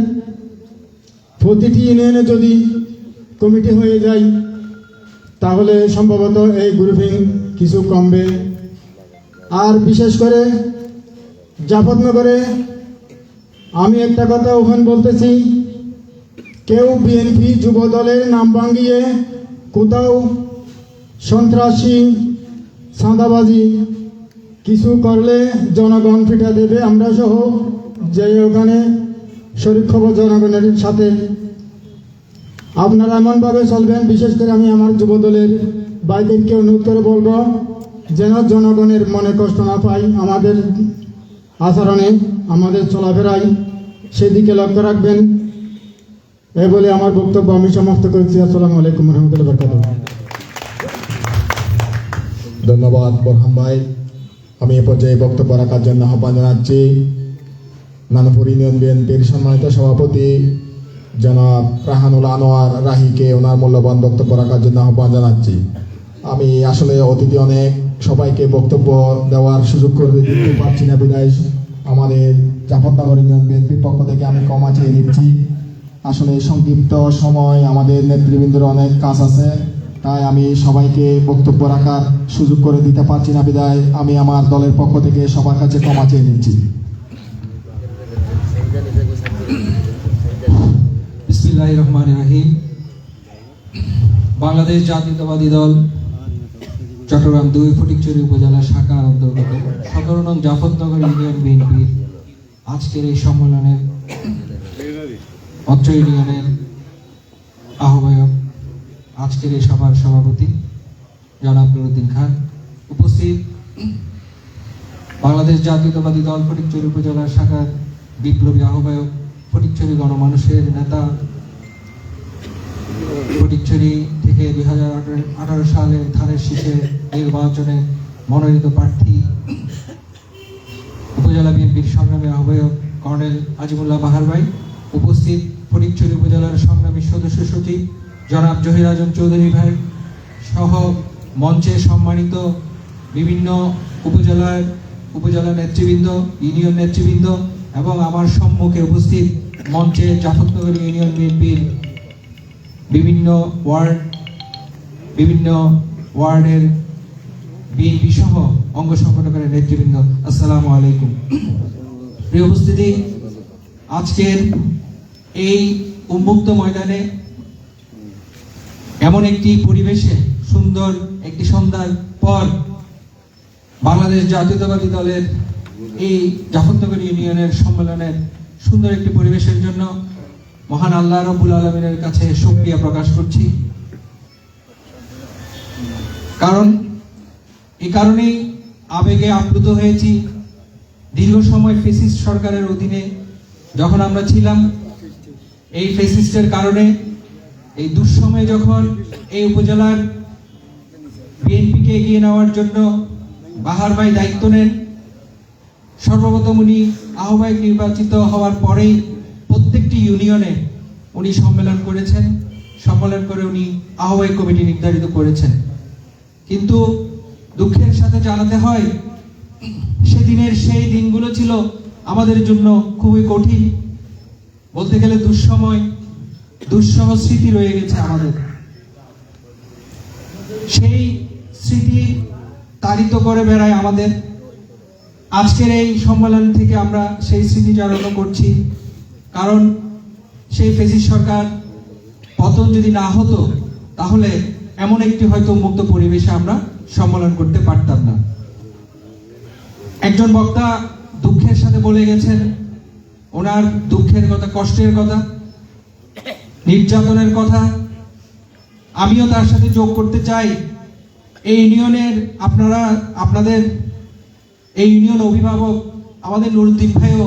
S9: প্রতিটি ইউনিয়নে যদি কমিটি হয়ে যায় তাহলে সম্ভবত এই গ্রুপিং কিছু কমবে। আর বিশেষ করে জাফরনগরে আমি একটা কথা ওখানে বলতেছি, কেউ বিএনপি যুব দলের নাম ভাঙিয়ে কোথাও সন্ত্রাসী চাঁদাবাজি কিছু করলে জনগণ পিঠা দেবে। আমরা সহ যে ওখানে শরীর খবর জনগণের সাথে আপনারা এমনভাবে চলবেন। বিশেষ করে আমি আমার যুব দলের ভাইদেরকে অনুরোধ করে বলবো যেন জনগণের মনে কষ্ট না পাই, আমাদের আচরণে, আমাদের চলাফেরায় সেদিকে লক্ষ্য রাখবেন। এ বলে আমার বক্তব্য আমি সমাপ্ত করছি। আসসালামু আলাইকুম রহমতুল্লাহ বরকাতুহু।
S1: ধন্যবাদ বোরহান ভাই। আমি এ পর্যায়ে বক্তব্য রাখার জন্য আহ্বান জানাচ্ছি নানুপুর ইউনিয়ন বিএনপির সম্মানিত সভাপতি জনাব রাহানুল আনোয়ার রাহিকে ওনার মূল্যবান বক্তব্য রাখার জন্য আহ্বান জানাচ্ছি। আমি আসলে অতিথি অনেক, সবাইকে বক্তব্য দেওয়ার সুযোগ করে দিতে পারছি না বিদায় আমাদের জাফরনগর ইউনিয়ন বিএনপির পক্ষ থেকে আমি ক্ষমা চেয়ে নিচ্ছি। আসলে সংক্ষিপ্ত সময় আমাদের নেতৃবৃন্দের অনেক কাজ আছে, তাই আমি সবাইকে বক্তব্য রাখার সুযোগ করে দিতে পারছি না বিদায় আমি আমার দলের পক্ষ থেকে সবার কাছে ক্ষমা চেয়ে নিচ্ছি।
S10: বিসমিল্লাহির রহমানির রহিম। বাংলাদেশ জাতীয়তাবাদী দল চট্টগ্রাম ২ ফটিকছড়ি উপজেলা শাখার অন্তর্গত ১৭ নং জাফরনগর ইউনিয়ন বিএনপির আজকের এই সম্মেলনের অত্র ইউনিয়নের আহ্বায়ক, আজকের এই সভার সভাপতি জনাব নুরুদ্দিন খান, উপস্থিত বাংলাদেশ জাতীয়তাবাদী দল ফটিকছড়ি উপজেলা শাখার বিপ্লবী আহ্বায়ক, ফটিকছড়ি গণমানুষের নেতা, ফটিকছড়ি থেকে ২০১৮ সালের ধানের শীষের নির্বাচনে মনোনীত প্রার্থী, উপজেলা বিএনপির সংগ্রামী আহ্বায়ক কর্নেল আজিমুল্লাহ বাহার ভাই, উপস্থিত ফটিকছড়ি উপজেলার সংগ্রামী সদস্য সচিব জনাব জহির আজম চৌধুরী ভাই সহ মঞ্চে সম্মানিত বিভিন্ন উপজেলা নেতৃবৃন্দ, ইউনিয়ন নেতৃবৃন্দ এবং আমার সম্মুখে উপস্থিত মঞ্চে জাফরনগর ইউনিয়ন বিএনপির বিভিন্ন ওয়ার্ডের বিএনপি সহ অঙ্গ সংগঠনের নেতৃবৃন্দ, আসসালামু আলাইকুম। প্রিয় উপস্থিতি, আজকের এই উন্মুক্ত ময়দানে এমন একটি পরিবেশে সুন্দর একটি সন্ধ্যার পর বাংলাদেশ জাতীয়তাবাদী দলের এই জাফরনগর ইউনিয়নের সম্মেলনের সুন্দর একটি পরিবেশের জন্য মহান আল্লাহ রাব্বুল আলামিনের কাছে শুকরিয়া প্রকাশ করছি। কারণ এই কারণেই আবেগে আপ্লুত হয়েছি। দীর্ঘ সময় ফ্যাসিস্ট সরকারের অধীনে যখন আমরা ছিলাম, এই ফ্যাসিস্টের কারণে এই দুঃসময়ে যখন এই উপজেলার বিএনপিকে এগিয়ে নেওয়ার জন্য বাহার ভাই দায়িত্ব নেন, সর্বপ্রথম উনি আহ্বায়ক নির্বাচিত হওয়ার পরেই প্রত্যেকটি ইউনিয়নে উনি সম্মেলন করেছেন। সম্মেলন করে উনি আহ্বায়ক কমিটি নির্ধারিত করেছেন। কিন্তু দুঃখের সাথে জানাতে হয়, সেদিনের সেই দিনগুলো ছিল আমাদের জন্য খুবই কঠিন, বলতে গেলে দুঃসময়, দুঃসহ স্মৃতি রয়ে গেছে আমাদের। সেই স্মৃতি তাড়িত করে বেড়ায় আমাদের। আজকের এই সম্মেলন থেকে আমরা সেই স্মৃতি চারণ করছি কারণ সেই ফেসিস্ট সরকার পতন যদি না হতো তাহলে এমন একটি হয়তো মুক্ত পরিবেশে আমরা সম্মেলন করতে পারতাম না। একজন বক্তা দুঃখের সাথে বলে গেছেন ওনার দুঃখের কথা, কষ্টের কথা, নির্যাতনের কথা। আমিও তার সাথে যোগ করতে চাই। এই ইউনিয়নের আপনাদের এই ইউনিয়ন অভিভাবক আমাদের নুরুদ্দিন ভাইও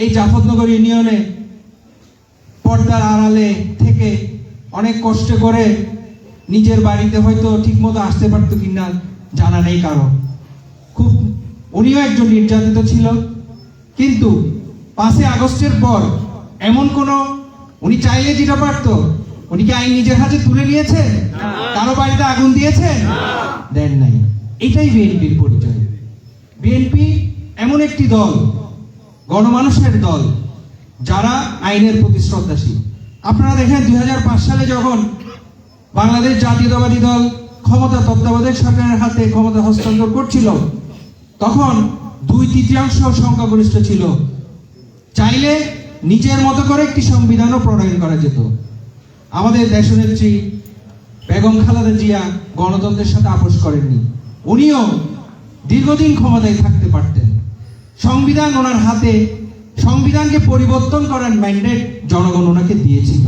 S10: এই জাফরনগর ইউনিয়নে পর্দার আড়ালে থেকে অনেক কষ্ট করে নিজের বাড়িতে হয়তো ঠিকমতো আসতে পারতো কিনা জানা নেই কারো। খুব উনিও একজন নির্যাতিত ছিল, কিন্তু 5 আগস্টের পর এমন কোনো উনি চাইলে যেটা পারতো, উনি কি আইন নিজের হাতে তুলে নিয়েছে? কারো বাড়িতে আগুন দিয়েছে? দেন নাই। এটাই বিএনপির পরিচয়। বিএনপি এমন একটি দল, গণমানুষের দল, যারা আইনের প্রতি শ্রদ্ধাশীল। আপনারা দেখেন 2005 সালে যখন বাংলাদেশ জাতীয়তাবাদী দল ক্ষমতা তত্ত্বাবধায়ক সরকারের হাতে ক্ষমতা হস্তান্তর করছিল, তখন 2/3 সংখ্যাগরিষ্ঠ ছিল। চাইলে নিজের মতো করে একটি সংবিধানও প্রণয়ন করা যেত। আমাদের দেশনেত্রী বেগম খালেদা জিয়া গণতন্ত্রের সাথে আপোষ করেননি। উনিও দীর্ঘদিন ক্ষমতায় থাকতে পারতেন। সংবিধান ওনার হাতে, সংবিধানকে পরিবর্তন করার ম্যান্ডেট জনগণ ওনাকে দিয়েছিল।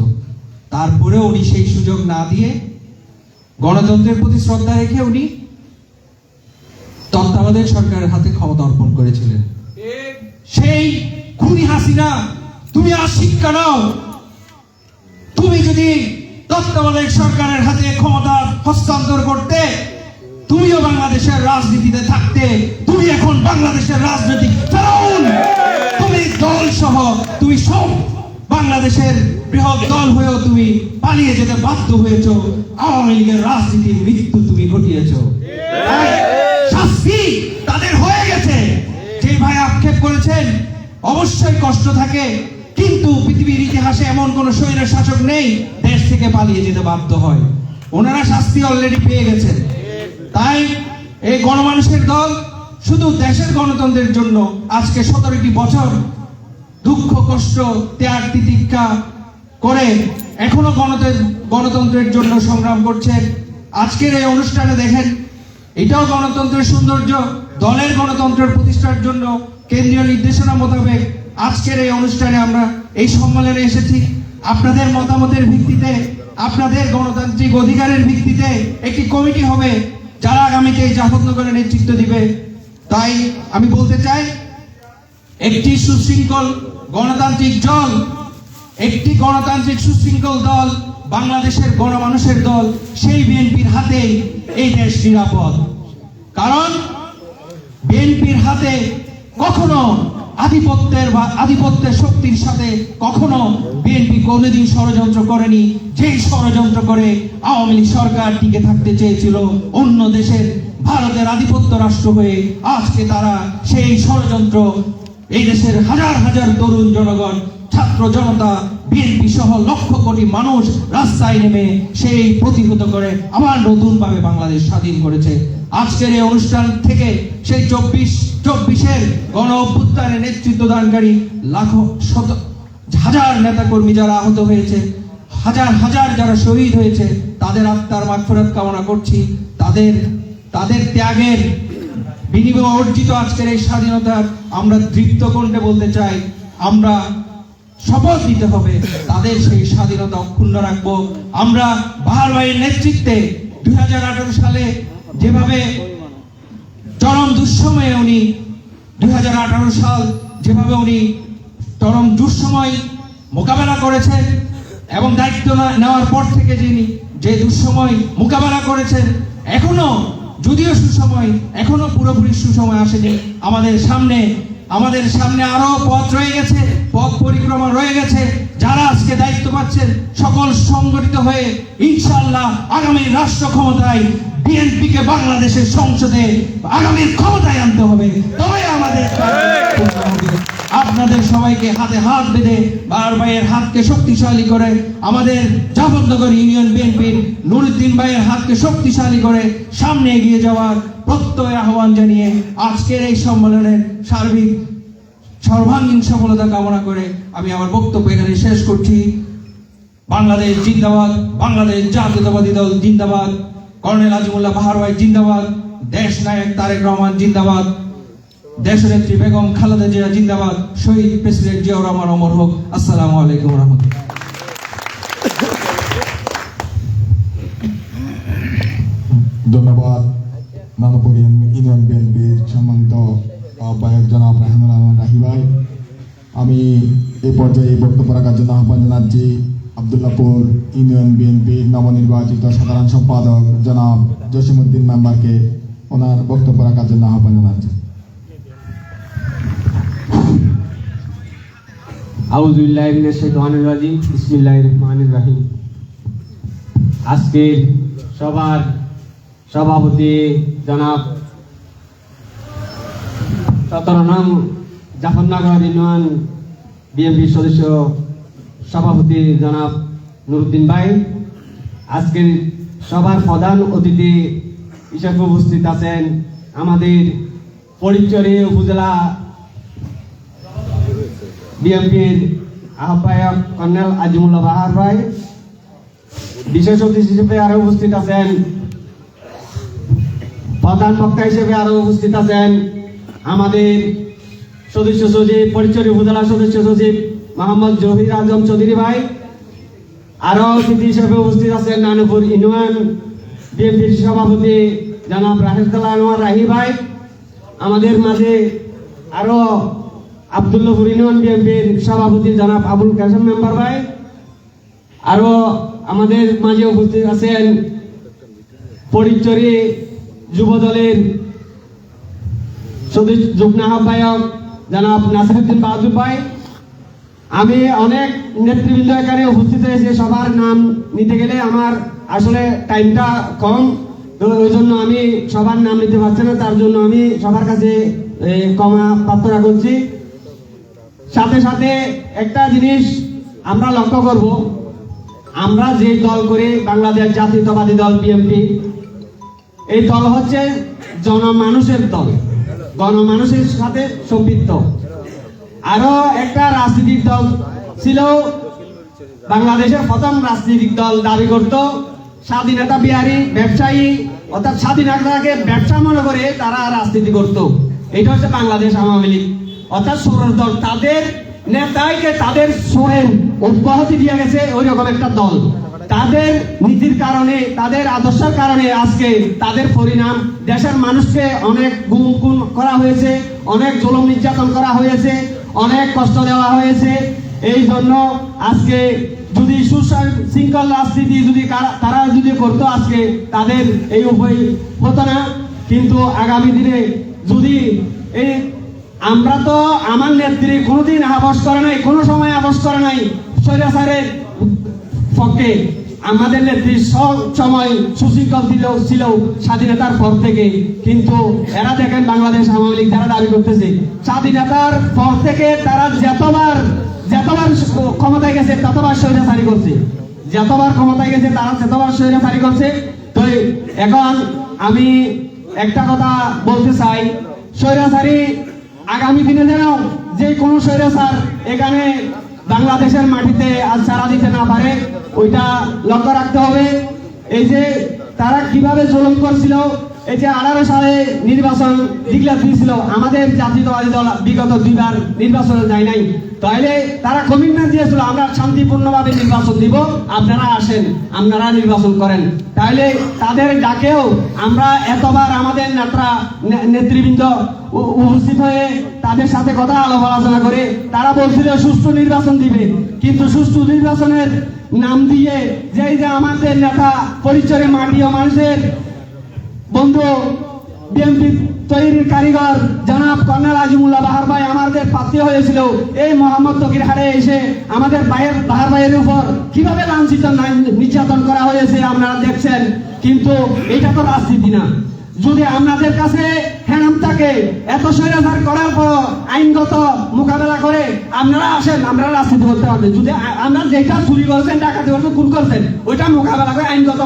S10: তারপরেও উনি সেই সুযোগ না দিয়ে গণতন্ত্রের প্রতি শ্রদ্ধা রেখে উনি তত্ত্বাবধায়ক সরকারের হাতে ক্ষমতা অর্পণ করেছিলেন। সেই খুনি হাসিনা, তুমি আর শিক্ষা নাও। তুমি যদি তত্ত্বাবধায়ক সরকারের হাতে ক্ষমতা হস্তান্তর করতে, তুমিও বাংলাদেশের রাজনীতিতে থাকতে। তুমি এখন বাংলাদেশের রাজনৈতিক ফেরাউন। তুমি দল সহ তুমি সব বাংলাদেশের বৃহৎ দল হয়েও তুমি পালিয়ে যেতে বাধ্য হয়েছো। আওয়ামী লীগের রাজনীতির মৃত্যু তুমি ঘটিয়েছো। শাস্তি তাদের হয়ে গেছে। যে ভাই আক্ষেপ করেছেন, অবশ্যই কষ্ট থাকে, কিন্তু পৃথিবীর ইতিহাসে এমন কোন স্বৈর শাসক নেই দেশ থেকে পালিয়ে যেতে বাধ্য হয়। ওনারা শাস্তি অলরেডি পেয়ে গেছেন। তাই এই গণমানুষের দল শুধু দেশের গণতন্ত্রের জন্য আজকে 17টি বছর দুঃখ কষ্ট ত্যাগ তিতিক্ষা করে এখনো গণতন্ত্রের জন্য সংগ্রাম করছেন। আজকের এই অনুষ্ঠানে দেখেন, এটাও গণতন্ত্রের সৌন্দর্য। দলের গণতন্ত্রের প্রতিষ্ঠার জন্য কেন্দ্রীয় নির্দেশনা মোতাবেক আজকের এই অনুষ্ঠানে আমরা এই সম্মেলনে এসেছি। আপনাদের মতামতের ভিত্তিতে, আপনাদের গণতান্ত্রিক অধিকারের ভিত্তিতে একটি কমিটি হবে যারা আগামীতে এই জাফরনগরে নেতৃত্ব দিবে। তাই আমি বলতে চাই, একটি সুশৃঙ্খল গণতান্ত্রিক দল, একটি গণতান্ত্রিক সুশৃঙ্খল দল, বাংলাদেশের গণমানুষের দল, সেই বিএনপির হাতে এই দেশ নিরাপদ। কারণ বিএনপির হাতে কখনো আধিপত্যের শক্তির সাথে কখনো বিএনপি কোনোদিন ষড়যন্ত্র করেনি। যেই ষড়যন্ত্র করে আওয়ামী লীগ সরকার টিকে থাকতে চেয়েছিল অন্য দেশের ভারতের আধিপত্য রাষ্ট্র হয়ে, আজকে তারা সেই ষড়যন্ত্র এই দেশের হাজার হাজার তরুণ জনগণ, ছাত্র জনতা, বিএনপি সহ লক্ষ কোটি মানুষ রাস্তায় নেমে সেই প্রতিহত করে আবার নতুন ভাবে বাংলাদেশ স্বাধীন করেছে। আজকের এই অনুষ্ঠান থেকে সেই 24-এর গণ অভ্যুত্থানের নেতৃত্ব দানকারী লাখো হাজার নেতা কর্মী যারা আহত হয়েছে, হাজার হাজার যারা শহীদ হয়েছে, তাদের আত্মার মাগফিরাত কামনা করছি। তাদের ত্যাগের বিনিময়ে অর্জিত আজকের এই স্বাধীনতার আমরা দৃপ্ত কণ্ঠে বলতে চাই, আমরা শপথ নিতে হবে তাদের সেই স্বাধীনতা অক্ষুণ্ণ রাখবো। আমরা বাহার ভাইয়ের নেতৃত্বে 2018 সালে যেভাবে চরম দুঃসময়ে উনি 2018 সাল যেভাবে উনি চরম দুঃসময় মোকাবেলা করেছেন এবং দায়িত্ব নেওয়ার পর থেকে যিনি যে দুঃসময় মোকাবেলা করেছেন, এখনো যদিও সুসময়, এখনো পুরোপুরি সুসময় আসেনি। আমাদের সামনে আরো পথ রয়ে গেছে, পথ পরিক্রমা রয়ে গেছে। যারা আজকে দায়িত্ব পাচ্ছেন সকল সংগঠিত হয়ে ইনশাআল্লাহ আগামী রাষ্ট্র ক্ষমতায় বিএনপিকে বাংলাদেশের সংসদে আগামীর ক্ষমতায় আনতে হবে। তবে আমাদের আপনাদের সবাইকে হাতে হাত বেঁধে বাহার ভাইয়ের হাতকে শক্তিশালী করে, আমাদের জাফরনগর ইউনিয়ন বিএনপির নুরুদ্দিন ভাইয়ের হাতকে শক্তিশালী করে সামনে এগিয়ে যাওয়ার প্রত্যয় আহ্বান জানিয়ে আজকের এই সম্মেলনের সার্বিক সর্বাঙ্গীন সফলতা কামনা করে আমি আমার বক্তব্য এখানে শেষ করছি। বাংলাদেশ জিন্দাবাদ, বাংলাদেশ জাতীয়তাবাদী দল জিন্দাবাদ, কর্নেল আজিমুল্লাহ বাহার ভাই জিন্দাবাদ, দেশ নায়ক তারেক রহমান জিন্দাবাদ, দেশনেত্রী বেগম খালেদা জিয়া জিন্দাবাদ, শহীদ প্রেসিডেন্ট জিয়াউর রহমান অমর হোক। আসসালামু আলাইকুম রহমতুল্লাহ।
S1: ধন্যবাদ মানবপুর ইউনিয়ন বিএনপির সম্মানিত আহ্বায়ক জনাব রাহিমুল আলম রাহি ভাই। আমি এই পর্যায়ে বক্তব্য রাখার জন্য আহ্বান জানাচ্ছি আবদুল্লাপুর ইউনিয়ন বিএনপির নবনির্বাচিত সাধারণ সম্পাদক জনাব জসিমউদ্দিন মেম্বারকে ওনার বক্তব্য রাখার জন্য আহ্বান জানাচ্ছি।
S11: আউযু বিল্লাহি মিনাশ শাইতানির রাজিম, বিসমিল্লাহির রহমানির রহিম। আজকের সবার সভাপতি জনাব 17 নং জাফরনগর ইউনিয়ন বিএনপির সদস্য সভাপতি জনাব নুরুদ্দিন ভাই, আজকের সবার প্রধান অতিথি হিসেবে উপস্থিত আছেন আমাদের ফটিকছড়ি উপজেলা বিএনপির আহ্বায়ক কর্নেল আজিমুল্লাহ বাহার ভাই, বিশেষ অতিথি হিসেবে আরো উপস্থিত আছেন, প্রধান বক্তা হিসেবে আরো উপস্থিত আছেন আমাদের সদস্য সচিব, ফটিকছড়ি উপজেলা সদস্য সচিব মোহাম্মদ জহির আজম চৌধুরী ভাই, আরো অতিথি হিসেবে উপস্থিত আছেন নানুপুর ইউনিয়ন বিএনপির সভাপতি জনাব রাহেদুল্লাহ আনোয়ার রাহি ভাই, আমাদের মাঝে আরো আবদুল্লাপুর ইউনিয়ন বিএনপির সভাপতি জনাব আবুল কাসেম মেম্বার ভাই, আরো আমাদের মাঝে উপস্থিত আছেন ফটিকছড়ি যুব দলের যুগ্ম আহ্বায়ক জনাব নাসিরউদ্দিন বাহাদুর ভাই। আমি অনেক নেতৃবৃন্দ এখানে উপস্থিত হয়েছে, সবার নাম নিতে গেলে আমার আসলে টাইমটা কম, তো ওই জন্য আমি সবার নাম নিতে পারছি না, তার জন্য আমি সবার কাছে ক্ষমা প্রার্থনা করছি। সাথে সাথে একটা জিনিস আমরা লক্ষ্য করব, আমরা যে দল করি বাংলাদেশ জাতীয়তাবাদী দল বিএনপি, এই দল হচ্ছে জনমানুষের দল, গণমানুষের সাথে সম্পৃক্ত। আরো একটা রাজনৈতিক দল ছিল, বাংলাদেশের প্রথম রাজনৈতিক দল দাবি করত স্বাধীনতা বিহারী ব্যবসায়ী, অর্থাৎ স্বাধীনতাকে ব্যবসা মনে করে তারা রাজনীতি করত। এটা হচ্ছে বাংলাদেশ আওয়ামী লীগ, অর্থাৎ ষোড়শ দল, তাদের নেতাকে তাদের সোহেন অব্যাহতি দিয়ে গেছে ওই রকম একটা দল। তাদের নীতির কারণে, তাদের আদর্শের কারণে আজকে তাদের পরিণাম, দেশের মানুষকে অনেক গুম খুন করা হয়েছে, অনেক জুলুম নির্যাতন করা হয়েছে, অনেক কষ্ট দেওয়া হয়েছে। এই জন্য আজকে যদি সুশৃঙ্খল রাজনীতি যদি তারা যদি করতো, আজকে তাদের এই উপায় হতো না। কিন্তু আগামী দিনে যদি এই আমরা তো আমার নেত্রী কোনোদিন আপোষ করে নাই, কোনো সময় আপোষ করে নাই স্বৈরাচারের পক্ষে। আমাদের নেত্রী সব সময় সুশৃঙ্খল ছিল স্বাধীনতার পর থেকে। কিন্তু এরা দেখেন বাংলাদেশ আওয়ামী লীগ যারা দাবি করতেছে, স্বাধীনতার পর থেকে তারা যতবার ক্ষমতায় গেছে ততবার স্বৈরাচারী করছে, যতবার ক্ষমতায় গেছে তারা ততবার স্বৈরাচারী করছে। তো এখন আমি একটা কথা বলতে চাই, স্বৈরাচারী আগামী দিনে যেন যে কোনো স্বৈরাচার এখানে বাংলাদেশের মাটিতে আজ সারা দিতে না পারে, ওইটা লক্ষ্য রাখতে হবে। এই যে তারা কিভাবে জুলুম করছিল, এই যে 18 সালে নির্বাচন ডিক্লেয়ার দিয়েছিল, আমাদের জাতীয়তাবাদী দল বিগত 2বার নির্বাচনে যায় নাই, তাইলে তারা কমিটমেন্ট দিয়েছিল আমরা শান্তিপূর্ণভাবে নির্বাচন দিব, আপনারা আসেন, আপনারা নির্বাচন করেন। তাইলে তাদের ডাকেও আমরা এতবার আমাদের নেতৃবৃন্দ উপস্থিত হয়ে তাদের সাথে কথা আলাপ আলোচনা করে তারা বলছিল সুষ্ঠু নির্বাচন দিবে, কিন্তু সুষ্ঠু নির্বাচনের নাম দিয়ে যে আমাদের নেতা পরিচয়ের মাটি ও মানুষের বন্ধু বিএনপি তৈরির কারিগর জনাব কর্নেল আজিমুল্লাহ বাহার ভাই আমাদের প্রার্থী হয়েছিল, এই মোহাম্মদ তকির হারে এসে আমাদের বাহার ভাইয়ের উপর কিভাবে লাঞ্ছিত নির্যাতন করা হয়েছে আপনারা দেখছেন। কিন্তু এটা তো রাজনীতি না। যদি আপনাদের কাছে হেরাম থাকে, এত স্বৈরাচার করার পর আইনগত মোকাবেলা করে আপনারা আসেন, আমরা রাজনীতি করতে পারবেন। যদি আমরা যেটা চুরি করছেন, ডাকাতি করছেন, খুন করছেন, ওইটা মোকাবেলা করে আইনগত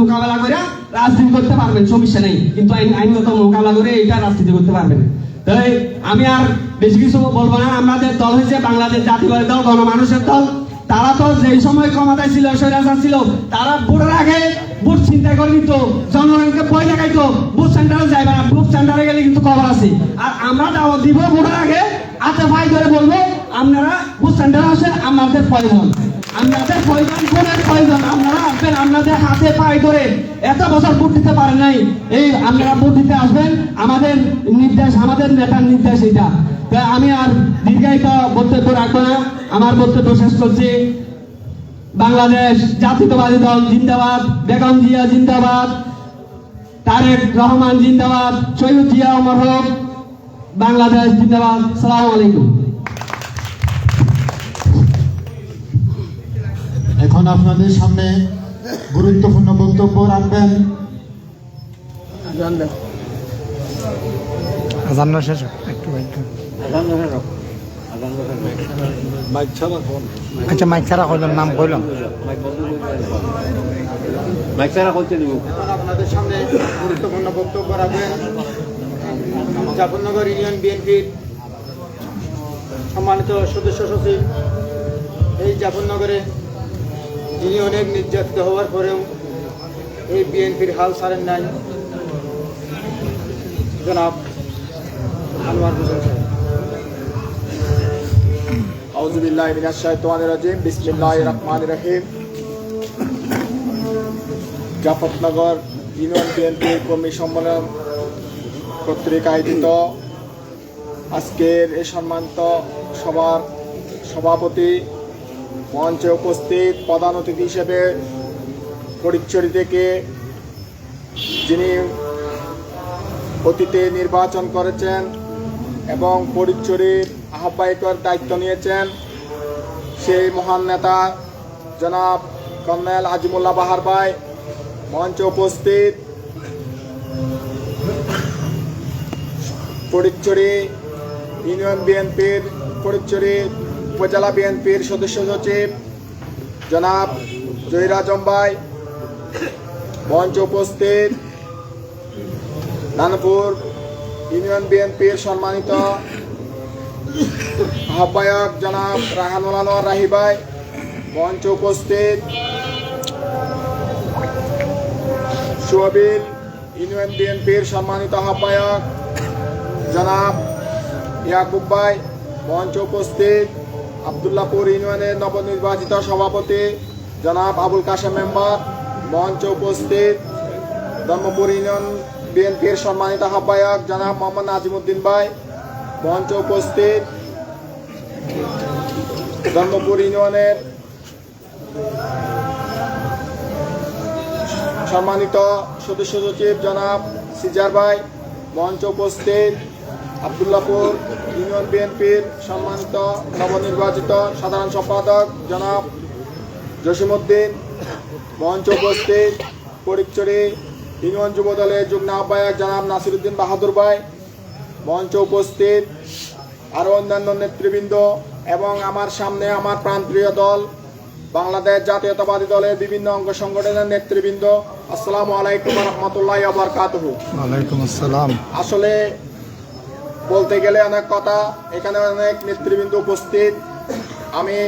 S11: মোকাবেলা করে রাজনীতি করতে পারবেন, সমস্যা নেই। কিন্তু আইনগত মোকাবেলা করে এটা রাজনীতি করতে পারবেন। তাই আমি আর বেশি কিছু বলবো না। আমাদের দল হয়েছে বাংলাদেশ জাতীয়তাবাদী দল, গণমানুষের দল। তারা তো যেই সময় ক্ষমতায় ছিল, স্বৈরাচার ছিল, তারা ভোটের আগে বুথ ছিনতাই করে দিত, জনগণকে ভয় দেখাইতো, বুথ সেন্টারে যাইবে না, বুথ সেন্টারে গেলে কিন্তু খবর আছে। আর আমরা দাওয়াত দিব ভোটের আগে, হাতে পাই ধরে বলবো আপনারা বুথ সেন্টারে আসেন, আমাদের প্রয়োজন, আপনাদের প্রয়োজন, কোনের প্রয়োজন, আপনারা আসবেন, আপনাদের হাতে পায়ে ধরে। এত বছর ভোট দিতে পারেন নাই, এই আপনারা ভোট দিতে আসবেন, আমাদের নির্দেশ, আমাদের নেতার নির্দেশ এটা। তাই আমি আর দীর্ঘায়িত বক্তব্য রাখবো না, আমার বক্তব্য শেষ করছি। বাংলাদেশ জাতীয়তাবাদী দল জিন্দাবাদ, বেগম জিয়া জিন্দাবাদ, তারেক রহমান জিন্দাবাদ, সৈয়দ জিয়া ওমর হক, বাংলাদেশ জিন্দাবাদ। সালাম আলাইকুম।
S9: এখন আপনাদের সামনে গুরুত্বপূর্ণ বক্তব্য রাখবেন
S3: আজান শেষ হোক, একটু আচ্ছা মাইক ছাড়া কইলাম, নাম কইলাম।
S9: আপনাদের সামনে গুরুত্বপূর্ণ বক্তব্য রাখবেন জাফরনগর ইউনিয়ন বিএনপির সম্মানিত সদস্য সচিব। এই জাফরনগরে যিনি অনেক নির্যাতিত হওয়ার পরেও এই বিএনপির হাল ছাড়েন নাই, জনাব আনোয়ার হোসেন সাহেব।
S1: আউযু বিল্লাহি মিনাশ শাইতানির রাজিম, বিসমিল্লাহির রহমানির রহিম। জাফরনগর ইউনিয়ন বিএনপির কর্মী সম্মেলন কর্তৃক আয়োজিত আজকের এই সম্মানিত সভার সভাপতি, মঞ্চে উপস্থিত প্রধান অতিথি হিসেবে ফটিকছড়ি থেকে যিনি অতীতে নির্বাচন করেছেন এবং ফটিকছড়ির আহ্বায়কের দায়িত্ব নিয়েছেন, সেই মহান নেতা জনাব কর্নেল আজিমুল্লাহ বাহার ভাই, মঞ্চে উপস্থিত ফটিকছড়ি ইউনিয়ন বিএনপির, ফটিকছড়ি উপজেলা বিএনপির সদস্য সচিব জনাব জহির আজম ভাই, মঞ্চে উপস্থিত নানপুর ইউনিয়ন বিএনপির সম্মানিত আহ্বায়ক জনাব রাহানুল আনোয়ার রাহি ভাই, মঞ্চে উপস্থিত সুবিল ইউনিয়ন বিএনপির সম্মানিত আহ্বায়ক জনাব ইয়াকুব ভাই, মঞ্চে উপস্থিত আবদুল্লাহপুর ইউনিয়নের নবনির্বাচিত সভাপতি জনাব আবুল কাশেম মেম্বার, মঞ্চে উপস্থিত ধর্মপুর ইউনিয়ন বিএনপির সম্মানিত আহ্বায়ক জনাব মোহাম্মদ নাজিমুদ্দিন ভাই, মঞ্চে উপস্থিত ধর্মপুর ইউনিয়নের সম্মানিত সদস্য সচিব জনাব সিজার ভাই, মঞ্চে উপস্থিত আবদুল্লাহপুর ইউনিয়ন বিএনপির সম্মানিত নবনির্বাচিত সাধারণ সম্পাদক জনাব জসিমউদ্দিন, মঞ্চে উপস্থিত ফটিকছড়ি ইউনিয়ন যুব দলের যুগ্ম আহ্বায়ক জনাব নাসিরউদ্দিন বাহাদুর ভাই, মঞ্চে উপস্থিত আরও অন্যান্য নেতৃবৃন্দ এবং আমার সামনে আমার প্রাণপ্রিয় দল বাংলাদেশ জাতীয়তাবাদী দলের বিভিন্ন অঙ্গ সংগঠনের নেতৃবৃন্দ, আসসালামু আলাইকুম ওয়া রাহমাতুল্লাহি ওয়া বারাকাতুহু।
S3: ওয়ালাইকুম আসসালাম।
S1: আসলে বলতে গেলে অনেক কথা, এখানে অনেক নেতৃবৃন্দ উপস্থিত, আমি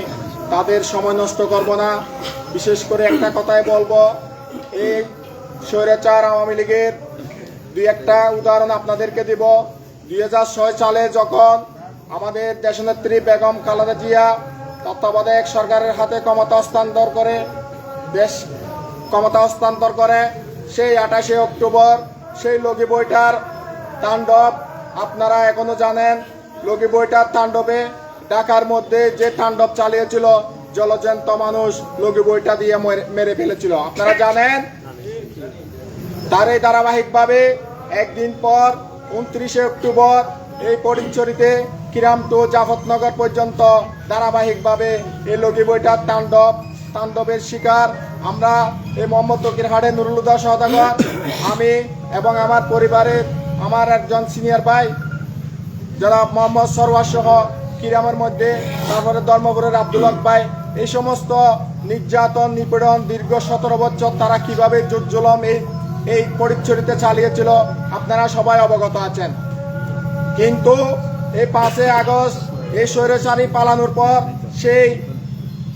S1: তাদের সময় নষ্ট করব না। বিশেষ করে একটা কথাই বলবো, এই স্বৈরাচার আওয়ামী লীগের দুই একটা উদাহরণ আপনাদেরকে দিব। 2006 সালে যখন আমাদের দেশনেত্রী বেগম খালেদা জিয়া তত্ত্বাবধায়ক সরকারের হাতে ক্ষমতা হস্তান্তর করে সেই 28 অক্টোবর সেই লগি বইটার তাণ্ডব আপনারা এখনো জানেন। লগি বইটার তাণ্ডবে ঢাকার মধ্যে যে তাণ্ডব চালিয়েছিল, জলজন্ত মানুষ লগি বইটা দিয়ে মেরে ফেলেছিল, আপনারা জানেন। তার এই ধারাবাহিকভাবে একদিন পর 29 অক্টোবর এই ফটিকছড়িতে কিরাম টু জাফরনগর পর্যন্ত ধারাবাহিকভাবে এই লগি বইটার তাণ্ডবের শিকার আমরা এই মোহাম্মদ তকিরহাটে নুরুল হুদা সওদাগর, আমি এবং আমার পরিবারের আমার একজন সিনিয়র ভাই জনাব মোহাম্মদ সরওয়ার সহ কিরামের মধ্যে, তারপরে ধর্মপুরের আব্দুল হক ভাই, এই সমস্ত নির্যাতন নিপীড়ন দীর্ঘ 17 বছর তারা কিভাবে জুলুম এই ফটিকছড়িতে চালিয়েছিল আপনারা সবাই অবগত আছেন। কিন্তু এই 5 আগস্ট এই স্বৈরাচারী পালানোর পর সেই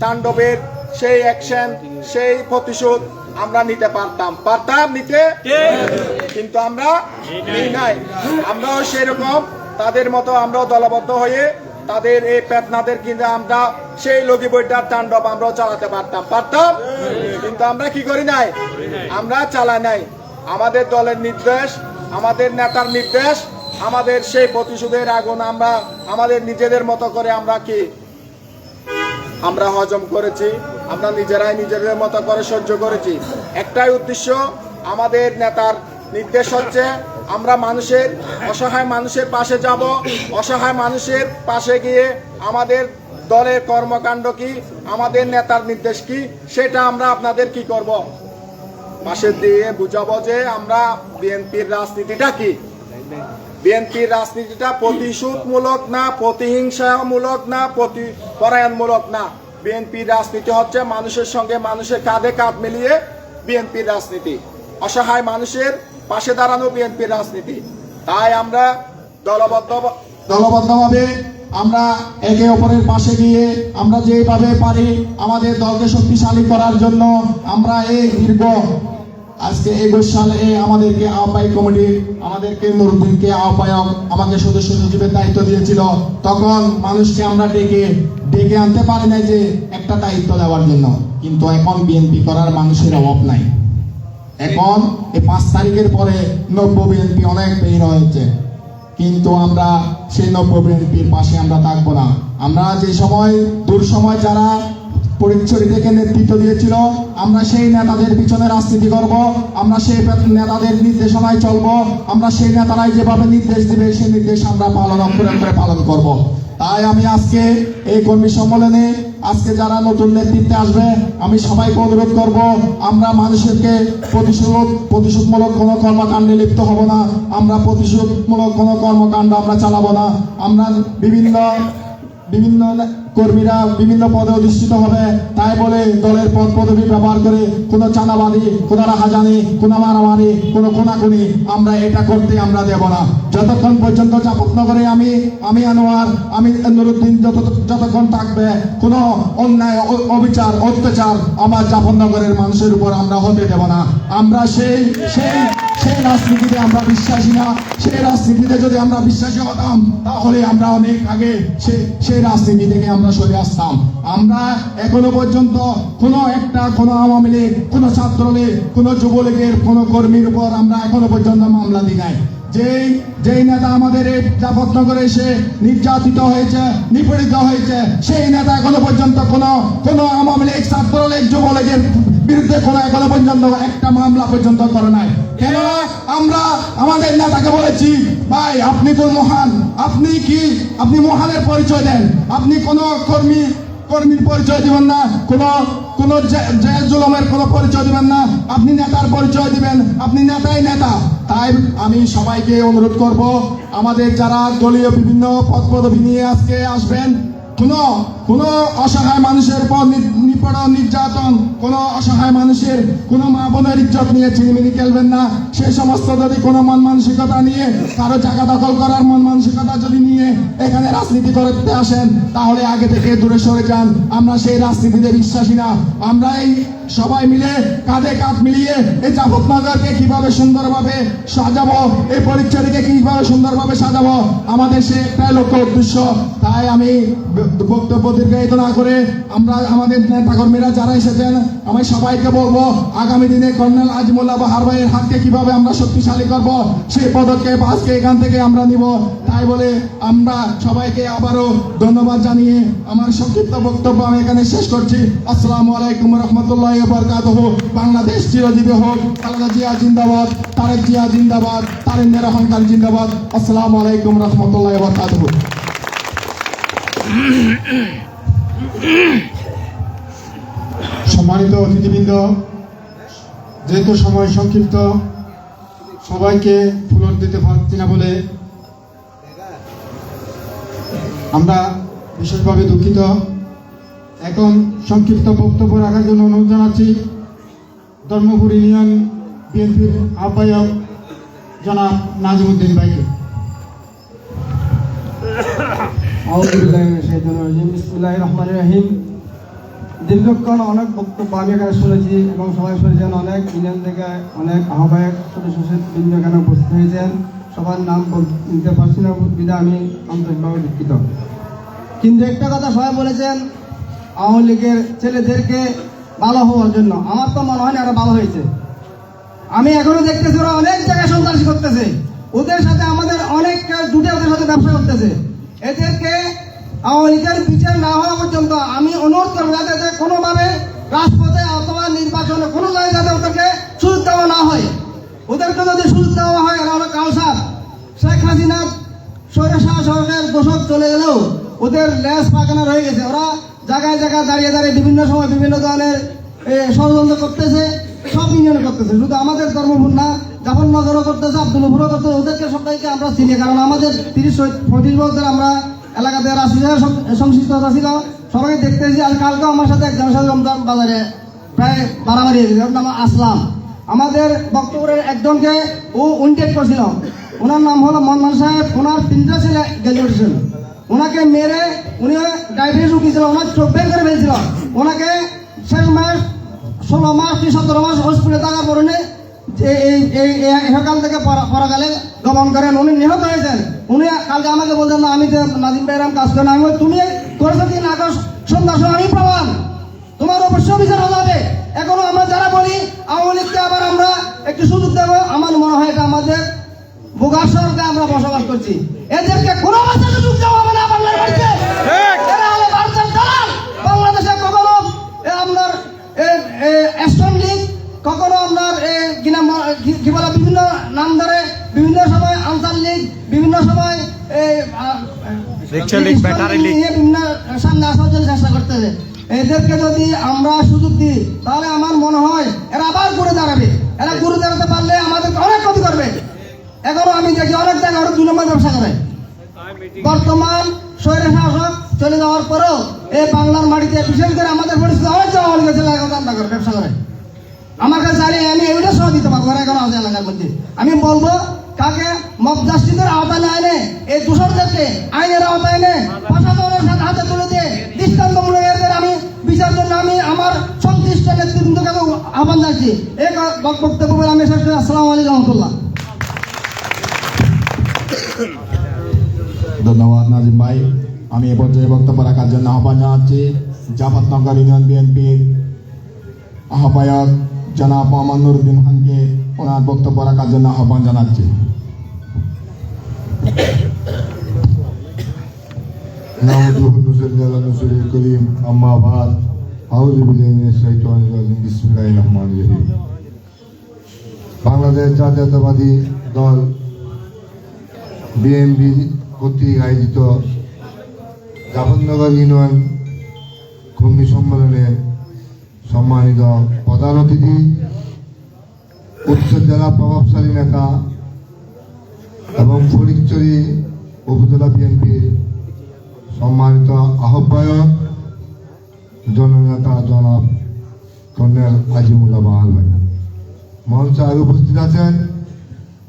S1: তাণ্ডবের সেই অ্যাকশন সেই প্রতিশোধ আমরা নিতে পারতাম নিতে, কিন্তু আমরা নিই নাই। আমরাও সেরকম তাদের মতো আমরাও দলবদ্ধ হয়ে তাদের এই পেতনাদের কিন্তু আমরা সেই লগি বইটার তাণ্ডব আমরাও চালাতে পারতাম, কিন্তু আমরা কি করি নাই, আমরা চালাই নাই। আমাদের দলের নির্দেশ, আমাদের নেতার নির্দেশ, আমাদের সেই প্রতিশোধের আগুন আমরা আমাদের নিজেদের মতো করে আমরা হজম করেছি, আমরা নিজেরাই নিজেদের মতো করে সহ্য করেছি। একটাই উদ্দেশ্য, আমাদের নেতার নির্দেশ হচ্ছে আমরা অসহায় মানুষের পাশে যাব, অসহায় মানুষের পাশে গিয়ে আমাদের দলের কর্মকাণ্ড কি, আমাদের নেতার নির্দেশ কি, সেটা আমরা আপনাদের কি করব, পাশে দিয়ে বুঝাবো যে আমরা বিএনপির রাজনীতিটা কি। বিএনপির রাজনীতিটা প্রতিশোধমূলক না, প্রতিহিংসামূলক না, পরায়ণমূলক না। বিএনপির রাজনীতি হচ্ছে মানুষের সঙ্গে মানুষের কাঁধে কাঁধ মিলিয়ে বিএনপির রাজনীতি, অসহায় মানুষের পাশে দাঁড়ানো বিএনপির রাজনীতি। তাই আমরা দলবদ্ধভাবে আমরা একে অপরের পাশে গিয়ে আমরা যেভাবে পারি আমাদের দলকে শক্তিশালী করার জন্য আমরা এই দীর্ঘ আজকে 21 সালে আমাদেরকে আহ্বায়ক কমিটি আমাদেরকে নুরুদ্দিনকে আহ্বায়ক আমাকে সদস্য সচিবের দায়িত্ব দিয়েছিল, তখন মানুষকে আমরা ডেকে আনতে পারি না যে একটা দায়িত্ব দেওয়ার জন্য। কিন্তু এখন বিএনপি করার মানুষের অভাব নাই। এখন এই 5 তারিখের পরে নব্য বিএনপি অনেক বের হয়েছে, কিন্তু আমরা সেই নব্য বিএনপির পাশে আমরা থাকবো না। আমরা যে সময় দুঃসময় যারা পরিচয় থেকে নেতৃত্ব দিয়েছিল, আমরা সেই নেতাদের পিছনে রাজনীতি করব, আমরা সেই নেতাদের নির্দেশনায় চলবো, আমরা সেই নেতারাই যেভাবে নির্দেশ দিবে সেই নির্দেশ আমরা পালন করব। তাই আমি আজকে এই কর্মী সম্মেলনে আজকে যারা নতুন নেতৃত্বে আসবে আমি সবাইকে অনুরোধ করব, আমরা মানুষকে প্রতিশোধমূলক কোনো কর্মকাণ্ডে লিপ্ত হব না, আমরা প্রতিশোধমূলক কোনো কর্মকাণ্ড আমরা চালাবো না। আমরা বিভিন্ন কর্মীরা বিভিন্ন পদে অধিষ্ঠিত হবে, তাই বলে দলের পদ পদবি ব্যবহার করে কোনো চাঁদাবাদী, কোনো রাহাজানি, কোনো মারামারি, কোনো কোনাকুনি আমরা এটা করতে আমরা দেব না। যতক্ষণ পর্যন্ত চাঁপাইনগরে আমি আনোয়ার, আমি নুরুদ্দিন যতক্ষণ থাকবে কোনো অন্যায় অবিচার অত্যাচার আমার চাঁপাইনগরের মানুষের উপর আমরা হতে দেব না। আমরা সেই রাজনীতিতে আমরা বিশ্বাসী না। সেই রাজনীতিতে যদি আমরা বিশ্বাসী হতাম তাহলে আমরা অনেক আগে সেই রাজনীতি থেকে আমরা সরে আসতাম। আমরা এখনো পর্যন্ত কোনো আওয়ামী লীগ, কোনো ছাত্রলীগ, কোনো যুবলীগের কোনো কর্মীর উপর আমরা এখনো পর্যন্ত মামলা দিই নাই। যেই নেতা আমাদের এই চাঁপাইনগরে এসে নির্যাতিত হয়েছে, নিপীড়িত হয়েছে, সেই নেতা এখনো পর্যন্ত কোনো আওয়ামী লীগ, ছাত্রলীগ, যুবলীগের বিরুদ্ধে এখনো পর্যন্ত একটা মামলা পর্যন্ত করে নাই। কেন? আমরা আমাদের নেতাকে বলেছি, ভাই আপনি তো মহান, আপনি মহানের পরিচয় দেন, আপনি কোনো কর্মীর পরিচয় দিবেন না, কোনো জেল জুলুমের কোনো পরিচয় দিবেন না, আপনি নেতার পরিচয় দিবেন, আপনি নেতাই নেতা। তাই আমি সবাইকে অনুরোধ করব, আমাদের যারা দলীয় বিভিন্ন পদ পদবি নিয়ে আজকে আসবেন, কোনো অসহায় মানুষের উপর নিপীড়ন নির্যাতন, কোনো অসহায় মানুষের কোনো মা বোনের ইজ্জত নিয়ে ছিনিমিনি খেলবেন না। সেই সমস্ত যদি কোনো মন মানসিকতা নিয়ে কারো জায়গা দখল করার মন মানসিকতা যদি নিয়ে এখানে রাজনীতি করতে আসেন তাহলে আগে থেকে দূরে সরে যান। আমরা সেই রাজনীতিতে বিশ্বাসী না। আমরা এই সবাই মিলে কাঁধে কাঁধ মিলিয়ে এই চাঁপাইনগরকে কিভাবে সুন্দরভাবে সাজাবো, এই পরিচয়কে কিভাবে সুন্দরভাবে সাজাবো, আমাদের সে একটাই লক্ষ্য উদ্দেশ্য। তাই আমি বক্তব্য দীর্ঘায়িত না করে আমরা আমাদের নেতা কর্মীরা যারা এসেছেন আমি সবাইকে বলবো, আগামী দিনে কর্নেল আজিমুল্লাহ বাহার ভাইয়ের হাতকে কিভাবে আমরা শক্তিশালী করব সেই পদক্ষেপ আজকে এখান থেকে আমরা নিব। তাই বলে আমরা সবাইকে আবারও ধন্যবাদ জানিয়ে আমার সংক্ষিপ্ত বক্তব্য আমি এখানে শেষ করছি। আসসালামু আলাইকুম রহমতুল্লাহ বারাকাতুহু। বাংলাদেশ চিরজীবী হোক। খালেদা জিয়া জিন্দাবাদ, তারেক জিয়া জিন্দাবাদ, তারিনের অহংকার জিন্দাবাদ। আসসালামু আলাইকুম রহমতুল্লাহ বারাকাতুহু।
S9: সম্মানিত অতিথিবৃন্দ, যেহেতু সময় সংক্ষিপ্ত সবাইকে ফুলর দিতে পারছি না বলে আমরা বিশেষভাবে দুঃখিত। এখন সংক্ষিপ্ত বক্তব্য রাখার জন্য অনুরোধ জানাচ্ছি ধর্মপুর ইউনিয়ন বিএনপির আহ্বায়ক জনাব নাজিমউদ্দিন ভাইকে।
S11: বিসমিল্লাহির রহমানির রহিম। দীর্ঘক্ষণ অনেক বক্তব্য আমি এখানে শুনেছি এবং সবাই শুনেছেন। অনেক ইউনিয়ন থেকে অনেক আহ্বায়ক সদস্যবৃন্দ এখানে উপস্থিত হয়েছেন। সবার নাম নিতে পারছি না বিধা আমি আন্তরিকভাবে দুঃখিত। কিন্তু একটা কথা সবাই বলেছেন আওয়ামী লীগের ছেলেদেরকে ভালো হওয়ার জন্য। আমার তো মনে হয় না ওরা ভালো হয়েছে। আমি এখনো দেখতেছি ওরা অনেক জায়গায় সন্ত্রাসী করতেছে, ওদের সাথে আমাদের অনেক জুটে ওদের সাথে ব্যবসা করতেছে। এদেরকে আওয়ামী লীগের বিচার না হওয়া পর্যন্ত আমি অনুরোধ করবো যাতে কোনোভাবে রাজপথে অথবা নির্বাচনে কোনো জায়গায় যাতে ওদেরকে সুযোগ দেওয়া না হয়। ওদেরকে যদি সুযোগ দেওয়া হয় এরা হলো কালসার। শেখ হাসিনা স্বৈরাচার সরকারের দোষক চলে গেলেও ওদের লেজ পাকানা রয়ে গেছে। ওরা জায়গায় জায়গায় দাঁড়িয়ে দাঁড়িয়ে বিভিন্ন সময় বিভিন্ন ধরনের ষড়যন্ত্র করতেছে, সব ইউনিয়নে করতেছে। শুধু আমাদের ধর্মপুর না, জাফরনগরও করতেছে, আব্দুলপুরও করতেছে। ওদেরকে সবাইকে আমরা চিনি, কারণ আমাদের 30-35 বছর আমরা এলাকাতে সংশ্লিষ্টতা ছিল, সবাই দেখতেছি। আর কালকেও আমার সাথে একজনের সাথে রমজান বাজারে প্রায় বাড়াবাড়ি হয়েছে। ওর নাম আসলাম। আমাদের বক্তব্যের একজনকে ও ইনটেক করছিল, ওনার নাম হলো মন্নান সাহেব। ওনার 3টা ছেলে গ্রাজুয়েশন, ওনাকে মেরে উনি ডায়াবেটিস উঠেছিল, ওনার চোখ বের করে ফেলছিল। ওনাকে শেষ মাস 16 মাস কি 17 মাস হসপিটালে থাকার পরে সকাল থেকে পরাকালে গমন করেন। উনি নিহত হয়েছেন। উনি কালকে আমাকে বলছেন না আমি নাজিম ভাইরাম কাজ করেন। আমি তুমি করেছো কি না সন্ধ্যার সময় আমি প্রমাণ, তোমার অবশ্যই বিচার হবে। এখনো আমরা যারা বলি আওয়ামী লীগকে আবার আমরা একটু সুযোগ দেবো, আমার মনে হয় এটা আমাদের বোগার সরকার আমরা বসবাস করছি। এদেরকে কোনো অবস্থায় সুযোগ দেওয়া হবে না বাংলার বাড়িতে। এরা হলো ভারতের দালাল। বাংলাদেশে কখনো আপনার অ্যাস্টন লীগ, কখনো আপনার কি বলে বিভিন্ন নাম ধরে বিভিন্ন সময় আনসার লীগ, বিভিন্ন সময় বিভিন্ন সামনে আসার জন্য চেষ্টা করতেছে। এদেরকে যদি আমরা সুযোগ দিই তাহলে আমার মনে হয় এরা আবার ঘুরে দাঁড়াবে। এরা ঘুরে দাঁড়াতে পারলে আমাদের অনেক ক্ষতি করবে। এখনো আমি দেখি অনেক জায়গায় ওরা 2 নম্বর ব্যবসা করে। বর্তমান শহরের শাসক চলে যাওয়ার পরেও এই বাংলার মাটিতে বিশেষ করে আমাদের পরিস্থিতি অনেক জায়গা অনেক ধান্দা করে, ব্যবসা করে। আমার কাছে জানিয়ে আমি এগুলো সহ দিতে পারবো। এখনো আছে এলাকার মধ্যে। আমি বলবো কাকে মব জাস্টিসের আওতায় না এনে এই দূষণদেরকে আইনের আওতায় এনে প্রশাসনের সাথে হাতে তুলে দিয়ে দৃষ্টান্তমূলক এদের আমি বিচার জন্য আমি আমার সংশ্লিষ্ট নেতৃবৃন্দকে আহ্বান জানাচ্ছি। এই বক্তব্য বলে আমি শেষ করি। আসসালামু আলাইকুম রহমতুল্লাহ।
S1: ধন্যবাদ নাজিম ভাই। আমি এ পর্যায়ে বক্তব্য রাখার জন্য আহ্বান জানাচ্ছি জাফরনগর ইউনিয়ন বিএনপির আহ্বায়ক জনাব মোহাম্মদ নুরুদ্দিন খানকে ওনার বক্তব্য রাখার জন্য আহ্বান জানাচ্ছি।
S9: বাংলাদেশ জাতীয়তাবাদী দল বিএনপি কর্তৃক আয়োজিত জাফরনগর ইউনিয়ন কর্মী সম্মেলনে সম্মানিত প্রধান অতিথি, উত্তর জেলা প্রভাবশালী নেতা এবং ফটিকছড়ি উপজেলা বিএনপির সম্মানিত আহ্বায়ক জননেতা জনাব কর্নেল আজিমুল্লাহ বাহার ভাই, মঞ্চে আরো উপস্থিত আছেন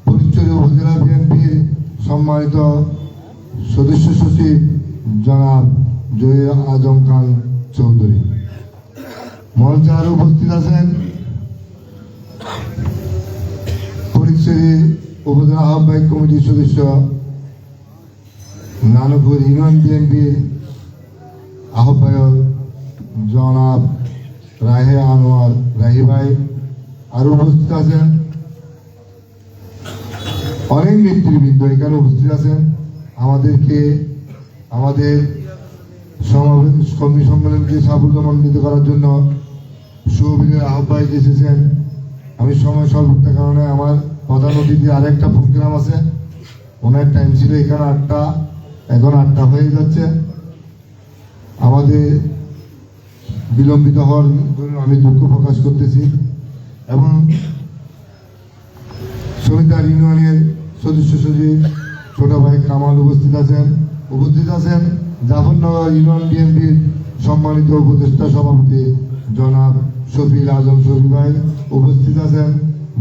S9: ফটিকছড়ি উপজেলা বিএনপির সম্মানিত সদস্য সচিব জনাব জহির আজম খান চৌধুরী, মঞ্চে আরো উপস্থিত আছেন ফটিকছড়ি উপজেলা আহ্বায়ক কমিটির সদস্য নানপুর ইউনিয়ন বিএনপির আহ্বায়ক জনাব রাহে আনোয়ার রাহি ভাই, আরো উপস্থিত আছেন অনেক নেতৃবৃন্দ এখানে উপস্থিত আছেন। আমাদেরকে আমাদের কর্মী সম্মেলনকে সাফল্যমণ্ডিত করার জন্য সুবিধের আহ্বায়ক এসেছেন। আমি সময় স্বল্পতার কারণে আমার প্রধান অতিথি আরেকটা প্রোগ্রাম আছে, ওনার টাইম ছিল এখানে 8টা, এখন 8টা হয়ে যাচ্ছে। আমাদের বিলম্বিত হওয়ার জন্য আমি দুঃখ প্রকাশ করতেছি। এবং সমিতার ইউনিয়নের সদস্য সচিব ছোট ভাই কামাল উপস্থিত আছেন জাফরনগর ইউনিয়ন বিএনপির সম্মানিত উপদেষ্টা সভাপতি জনাব শফিল আজম শফি ভাই উপস্থিত আছেন,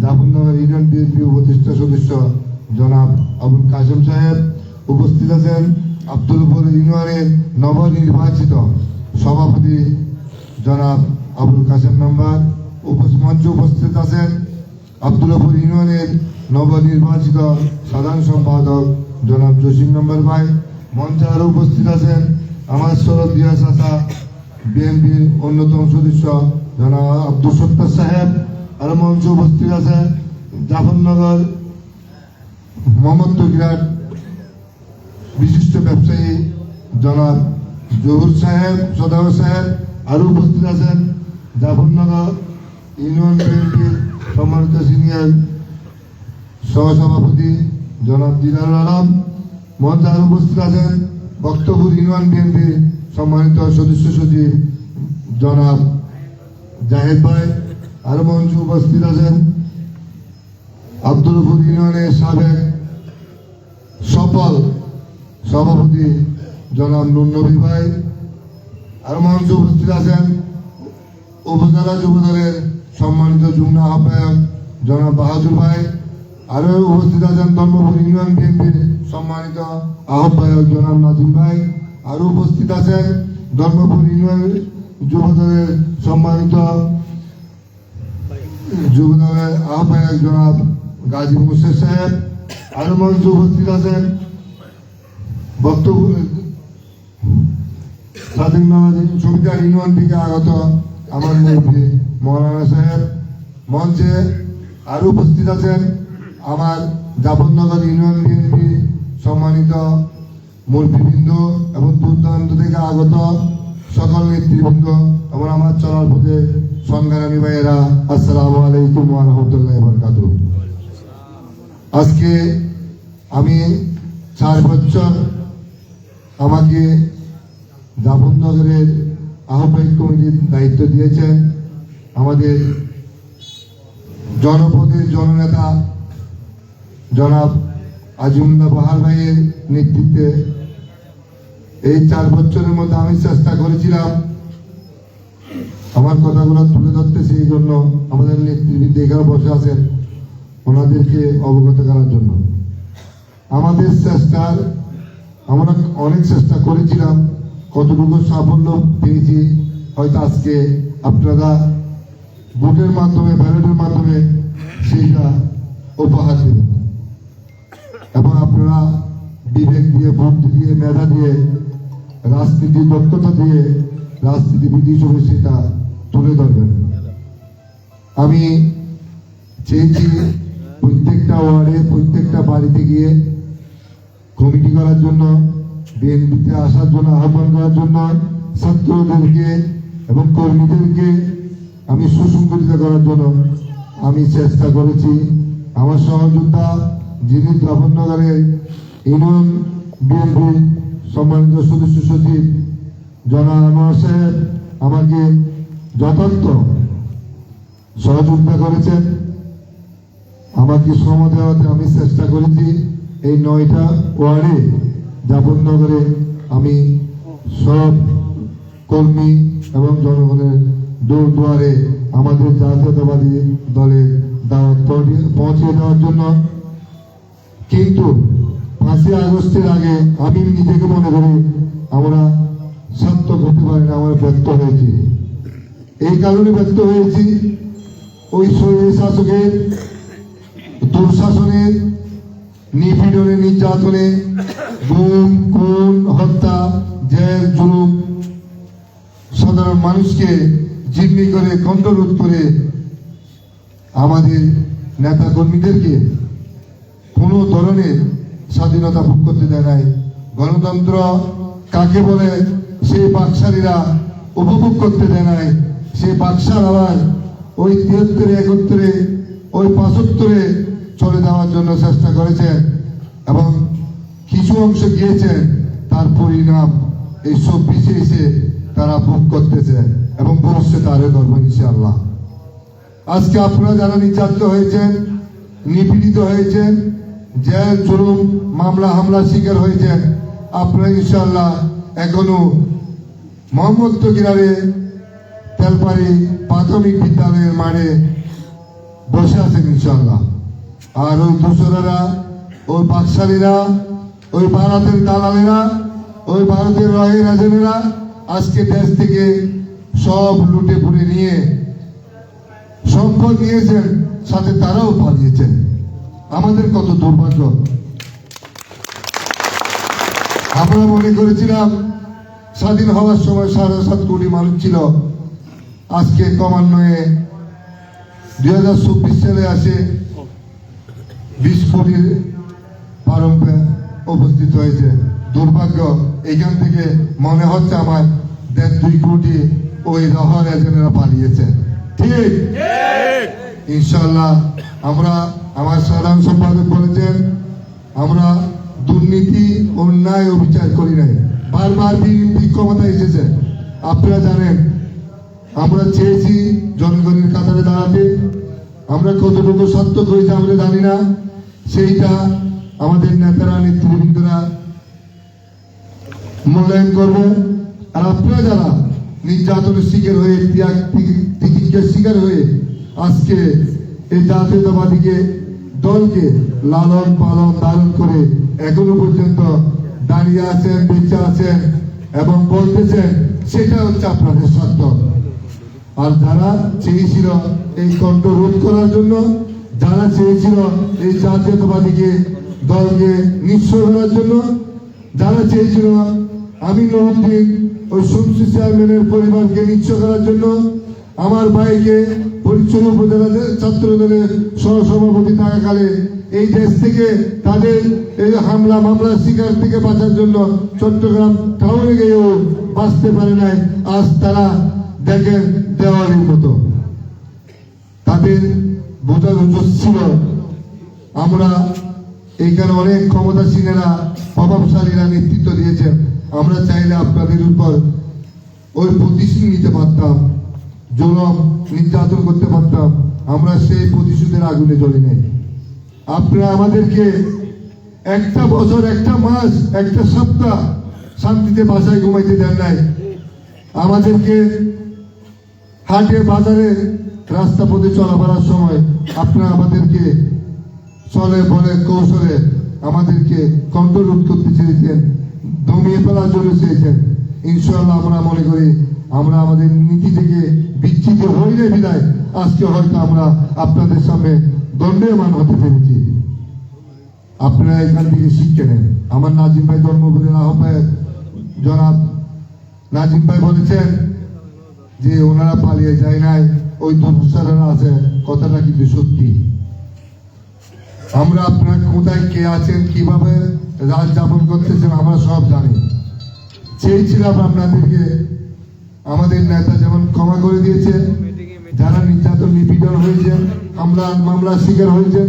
S9: জাফরনগর ইউনিয়ন বিএনপি উপদেষ্টা সদস্য জনাব আবুল কাসেম সাহেব উপস্থিত আছেন,
S1: আব্দুলপুর ইউনিয়নের নবনির্বাচিত সভাপতি জনাব আবুল কাসেম মেম্বার মঞ্চে উপস্থিত আছেন। আব্দুলপুর ইউনিয়নের নবনির্বাচিত সাধারণ সম্পাদক জনাব জসিম মেম্বার ভাই মঞ্চে আরো উপস্থিত আছেন। আমার শরদিয়া চাচা বিএনপির অন্যতম সদস্য জনাব আব্দুল সত্তার সাহেব আরো মঞ্চে উপস্থিত আছেন। জাফরনগর মোহাম্মদ তকিরাট বিশিষ্ট ব্যবসায়ী জনাব জহুর সাহেব সদাগর সাহেব আরো উপস্থিত আছেন। জাফরনগর ইউনিয়ন বিএনপির সম্মানিত সিনিয়র সহসভাপতি জনাব দিদারুল আলম মঞ্চে আরো উপস্থিত আছেন। বক্তব্য ইউনিয়ন বিএনপির সম্মানিত সদস্য সচিব জনাব জাহেদ ভাই আরো মঞ্চে উপস্থিত আছেন। আব্দুলপুর ইউনিয়নের সাবেক সফল সভাপতি জনাব নুর নবী ভাই আরো মঞ্চে উপস্থিত আছেন। উপজেলা যুবদলের সম্মানিত যুগ্ম আহ্বায়ক জনাব বাহাদুর ভাই আরো উপস্থিত আছেন। ধর্মপুর ইউনিয়ন বিএনপির সম্মানিত আহ্বায়ক জনাব নাজিম ভাই আরো উপস্থিত আছেন। ধর্মপুর ইউনিয়ন যুবদলের সম্মানিত যুবদলের আহ্বায়ক জনাব গাজী মুর্শেদ সাহেব আরো মঞ্চে উপস্থিত আছেন। বক্তব্য স্বাধীন বাংলাদেশ সুবিধা ইউনিয়ন থেকে আগত আমার মুরব্বী মৌলানা সাহেব মঞ্চে আরো উপস্থিত আছেন। আমার জাফরনগর ইউনিয়ন বিএনপি সম্মানিত মুরব্বীবৃন্দ এবং দূর দূরান্ত থেকে আগত সকল নেতৃবৃন্দ এবং আমার চলার পথে সংগ্রামী ভাইয়েরা, আসসালামু আলাইকুম ওয়া রাহমাতুল্লাহি ওয়া বারাকাতুহু। আজকে আমি 4 বছর আমাকে জাফরনগরের আহ্বায়ক কমিটির দায়িত্ব দিয়েছেন আমাদের জনপদের জননেতা জনাব আজিমুল্লাহ বাহার ভাইয়ের নেতৃত্বে। এই 4 বছরের মধ্যে আমি চেষ্টা করেছিলাম আমার কথাগুলো তুলে ধরতেছি, এই জন্য আমাদের নেতৃবৃন্দ এখানে বসে আছেন ওনাদেরকে অবগত করার জন্য। আমাদের চেষ্টার আমরা অনেক চেষ্টা করেছিলাম, কতটুকু সাফল্য পেয়েছি হয়তো আজকে আপনারা ভোটের মাধ্যমে ব্যালটের মাধ্যমে সেইটা উপহার দেবেন এবং আপনারা বিবেক দিয়ে বুদ্ধি দিয়ে মেধা দিয়ে রাজনীতির দক্ষতা দিয়ে রাজনীতিবিদ হিসেবে সেটা তুলে ধরবেন। আমি চেয়েছি প্রত্যেকটা ওয়ার্ডে প্রত্যেকটা বাড়িতে গিয়ে কমিটি করার জন্য, বিএনপিতে আসার জন্য আহ্বান করার জন্য ছাত্রদেরকে এবং কর্মীদেরকে আমি সুসংগঠিত করার জন্য আমি চেষ্টা করেছি। আমার সহযোদ্ধা যিনি জাফরনগরের ইউনিয়ন বিএনপি সম্মানিত সদস্য সচিব জনাব আনোয়ার সাহেব আমাকে যথার্থ সহযোগিতা করেছেন। আমাকে শ্রম দেওয়াতে আমি চেষ্টা করেছি এই 9টা ওয়ার্ডে জাফরনগরে আমি সব কর্মী এবং জনগণের দৌড় দুয়ারে আমাদের জাতীয়তাবাদী দলের দাওয়াত পৌঁছে দেওয়ার জন্য। কিন্তু 5ই আগস্টের আগে আমি নিজেকে মনে করি আমরা সার্থক হতে পারি না, আমরা ব্যর্থ হয়েছি। এই কারণে ব্যর্থ হয়েছি ওই শহীদ শাসকের দুঃশাসনের নিপীড়নে নির্যাতনে গুম খুন হত্যা জেল জুলুম সাধারণ মানুষকে জিম্মি করে কণ্ঠরোধ করে আমাদের নেতা কর্মীদেরকে কোনো ধরনের স্বাধীনতা ভোগ করতে দেয় নাই। গণতন্ত্র কাকে বলে সেই বাকশালীরা উপভোগ করতে দেয় নাই। সেই বাকশাল আবার ওই 73 71 ওই 75 চলে যাওয়ার জন্য চেষ্টা করেছেন এবং কিছু অংশ গিয়েছেন, তার পরিণাম এই 24-এ এসে তারা ভোগ করতেছে এবং ভবিষ্যতে আরো ধর্ম ইনশাআল্লাহ। আজকে আপনারা যারা নির্যাতিত হয়েছেন, নিপীড়িত হয়েছেন, জেল জুলুম মামলা হামলার শিকার হয়েছেন, আপনারা ইনশাআল্লাহ এখনো মোহাম্মদ তকিরারে তেলপাড়ি প্রাথমিক বিদ্যালয়ের মাঠে বসে আছেন ইনশাআল্লাহ। আর ওই দোসরেরা, ওই বাকশালীরা, ওই ভারতের দালালেরা ওই ভারতের রয়ের এজেন্টরা আজকে দেশ থেকে সব লুটে পুড়ে নিয়ে সম্পদ নিয়েছেন, সাথে তারাও পালিয়েছেন। আমাদের কত দুর্ভাগ্য। আমরা মনে করেছিলাম স্বাধীন হওয়ার সময় 7.5 কোটি মানুষ ছিল, আজকে ক্রমান্বয়ে 2024 সালে আসে 20 কোটির প্রারম্ভে উপস্থিত হয়েছে। দুর্ভাগ্য, এখান থেকে মনে হচ্ছে আমার 1.5-2 কোটি ওই রহর এজেন্টরা পালিয়েছে। ঠিক ইনশাল্লাহ আমরা, আমার সাধারণ সম্পাদক বলেছেন, আমরা দুর্নীতি অন্যায় ও বিচার করি নাই। বারবার বিএনপি ক্ষমতা এসেছে, আপনারা জানেন। আমরা চেয়েছি জনগণের কাতারে দাঁড়াতে, আমরা কতটুকু সত্য করেছি আমরা জানি না, সেইটা আমাদের নেতারা নেতৃবৃন্দরা মূল্যায়ন করবে। আর আপনারা যারা নির্যাতনের শিকার হয়ে, তিতিক্ষার শিকার হয়ে আজকে এই জাতীয়তাবাদীকে দলকে লালন পালন ধারণ করে এখনো পর্যন্ত দাঁড়িয়ে আছেন, বেঁচে আছেন এবং বলতেছেন, সেটা হচ্ছে আপনাদের সত্য। আর যারা চেয়েছিল এই কণ্ঠ রোধ করার জন্য, যারা চেয়েছিল এই জাতীয়তাবাদীকে দলকে নিঃস্ব করার জন্য, যারা চেয়েছিল আমি নুরুদ্দিন ওই শমসি চেয়ারম্যানের পরিবারকে নিঃস্ব করার জন্য, আমার ভাইকে পরিচ্ছন্ন উপজেলা ছাত্র দলের সহসভাপতি থাকাকালে এই দেশ থেকে তাদের এই হামলা মামলার শিকার থেকে বাঁচার জন্য চট্টগ্রাম টাউনে গিয়েও বাঁচতে পারে নাই। আজ তারা দেখেন দেওয়ালির মতো। তাদের বোঝার উচিত ছিল আমরা এইখানে অনেক ক্ষমতাসীনেরা, প্রভাবশালীরা নেতৃত্ব দিয়েছেন, আমরা চাইলে আপনাদের উপর ওই প্রতিশোধ নিতে পারতাম, জুলুম নির্যাতন করতে পারতাম। আমরা সেই প্রতিশোধের আগুনে জ্বলি নাই। আপনারা আমাদেরকে একটা বছর, একটা মাস, একটা সপ্তাহ শান্তিতে বাসায় ঘুমাইতে দেন নাই। আমাদেরকে হাটে বাজারে রাস্তা পথে চলাফেরার সময় আপনারা আমাদেরকে চলে বলে কৌশলে আমাদেরকে কন্ট্রোল করতে চেয়েছেন, দমিয়ে ফেলার জন্য চেয়েছেন। ইনশাআল্লাহ আমরা মনে করি আমরা আমাদের নীতি থেকে বিচ্ছিন্ন হইলে বিদায় আজকে হয়তো আমরা আপনাদের সামনে দণ্ডায়মান হতে পেরেছি। আপনারা এখান থেকে শিক্ষা নেন। আমার নাজিম ভাই ধর্মপুরের আহ্বায়ক জনাব নাজিম ভাই বলেছেন যে ওনারা পালিয়ে যায় নাই, ওই দুর্বৃত্তরা আছে, কথাটা কিন্তু সত্যি। আমরা আপনার কোথায় কে আছেন, কিভাবে রাত যাপন করতেছেন আমরা সব জানি। চেয়েছিলাম আপনাদেরকে, আমাদের নেতা যেমন ক্ষমা করে দিয়েছে, যারা নির্যাতন নিপীড়ন হয়েছেন, মামলার শিকার হয়েছেন,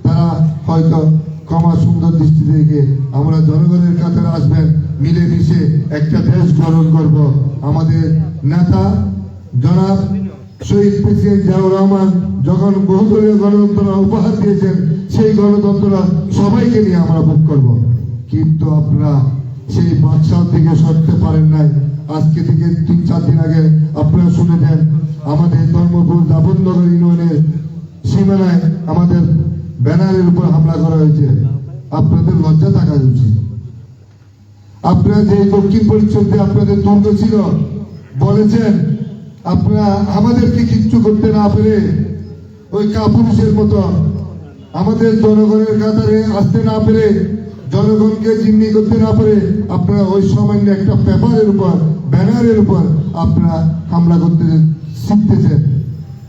S1: তারা হয়তো ক্ষমা সুন্দর দৃষ্টি দেখে আমরা জনগণের কাতারে আসবেন, মিলেমিশে একটা দেশ গঠন করব। আমাদের নেতা জনাব শহীদ প্রেসিডেন্ট জিয়াউর রহমান যখন বহুদলীয় গণতন্ত্র উপহার দিয়েছেন, সেই গণতন্ত্র সবাইকে নিয়ে আমরা ভোগ করব। কিন্তু আপনারা সেই বাদশাহ থেকে সরতে পারেন নাই। আজকে থেকে 3-4 দিন আগে আপনারা শুনেছেন আমাদের ধর্মপুর দাবননগর ইউনিয়নের সীমানায় আমাদের ব্যানারের উপর হামলা করা হয়েছে। আপনাদের লজ্জা থাকা উচিত। আপনারা যে দক্ষিণ পরিচ্ছদে আপনাদের দুর্গ ছিল, বলেছেন আপনারা আমাদেরকে কিচ্ছু করতে না পেরে ওই কাপুরুষের মতো আমাদের জনগণের কাতারে আসতে না পেরে, জনগণকে জিম্মি করতে না পারে, আপনারা ওই সামান্য একটা পেপারের উপর, ব্যানারের উপর আপনারা হামলা করতে শিখতেছেন।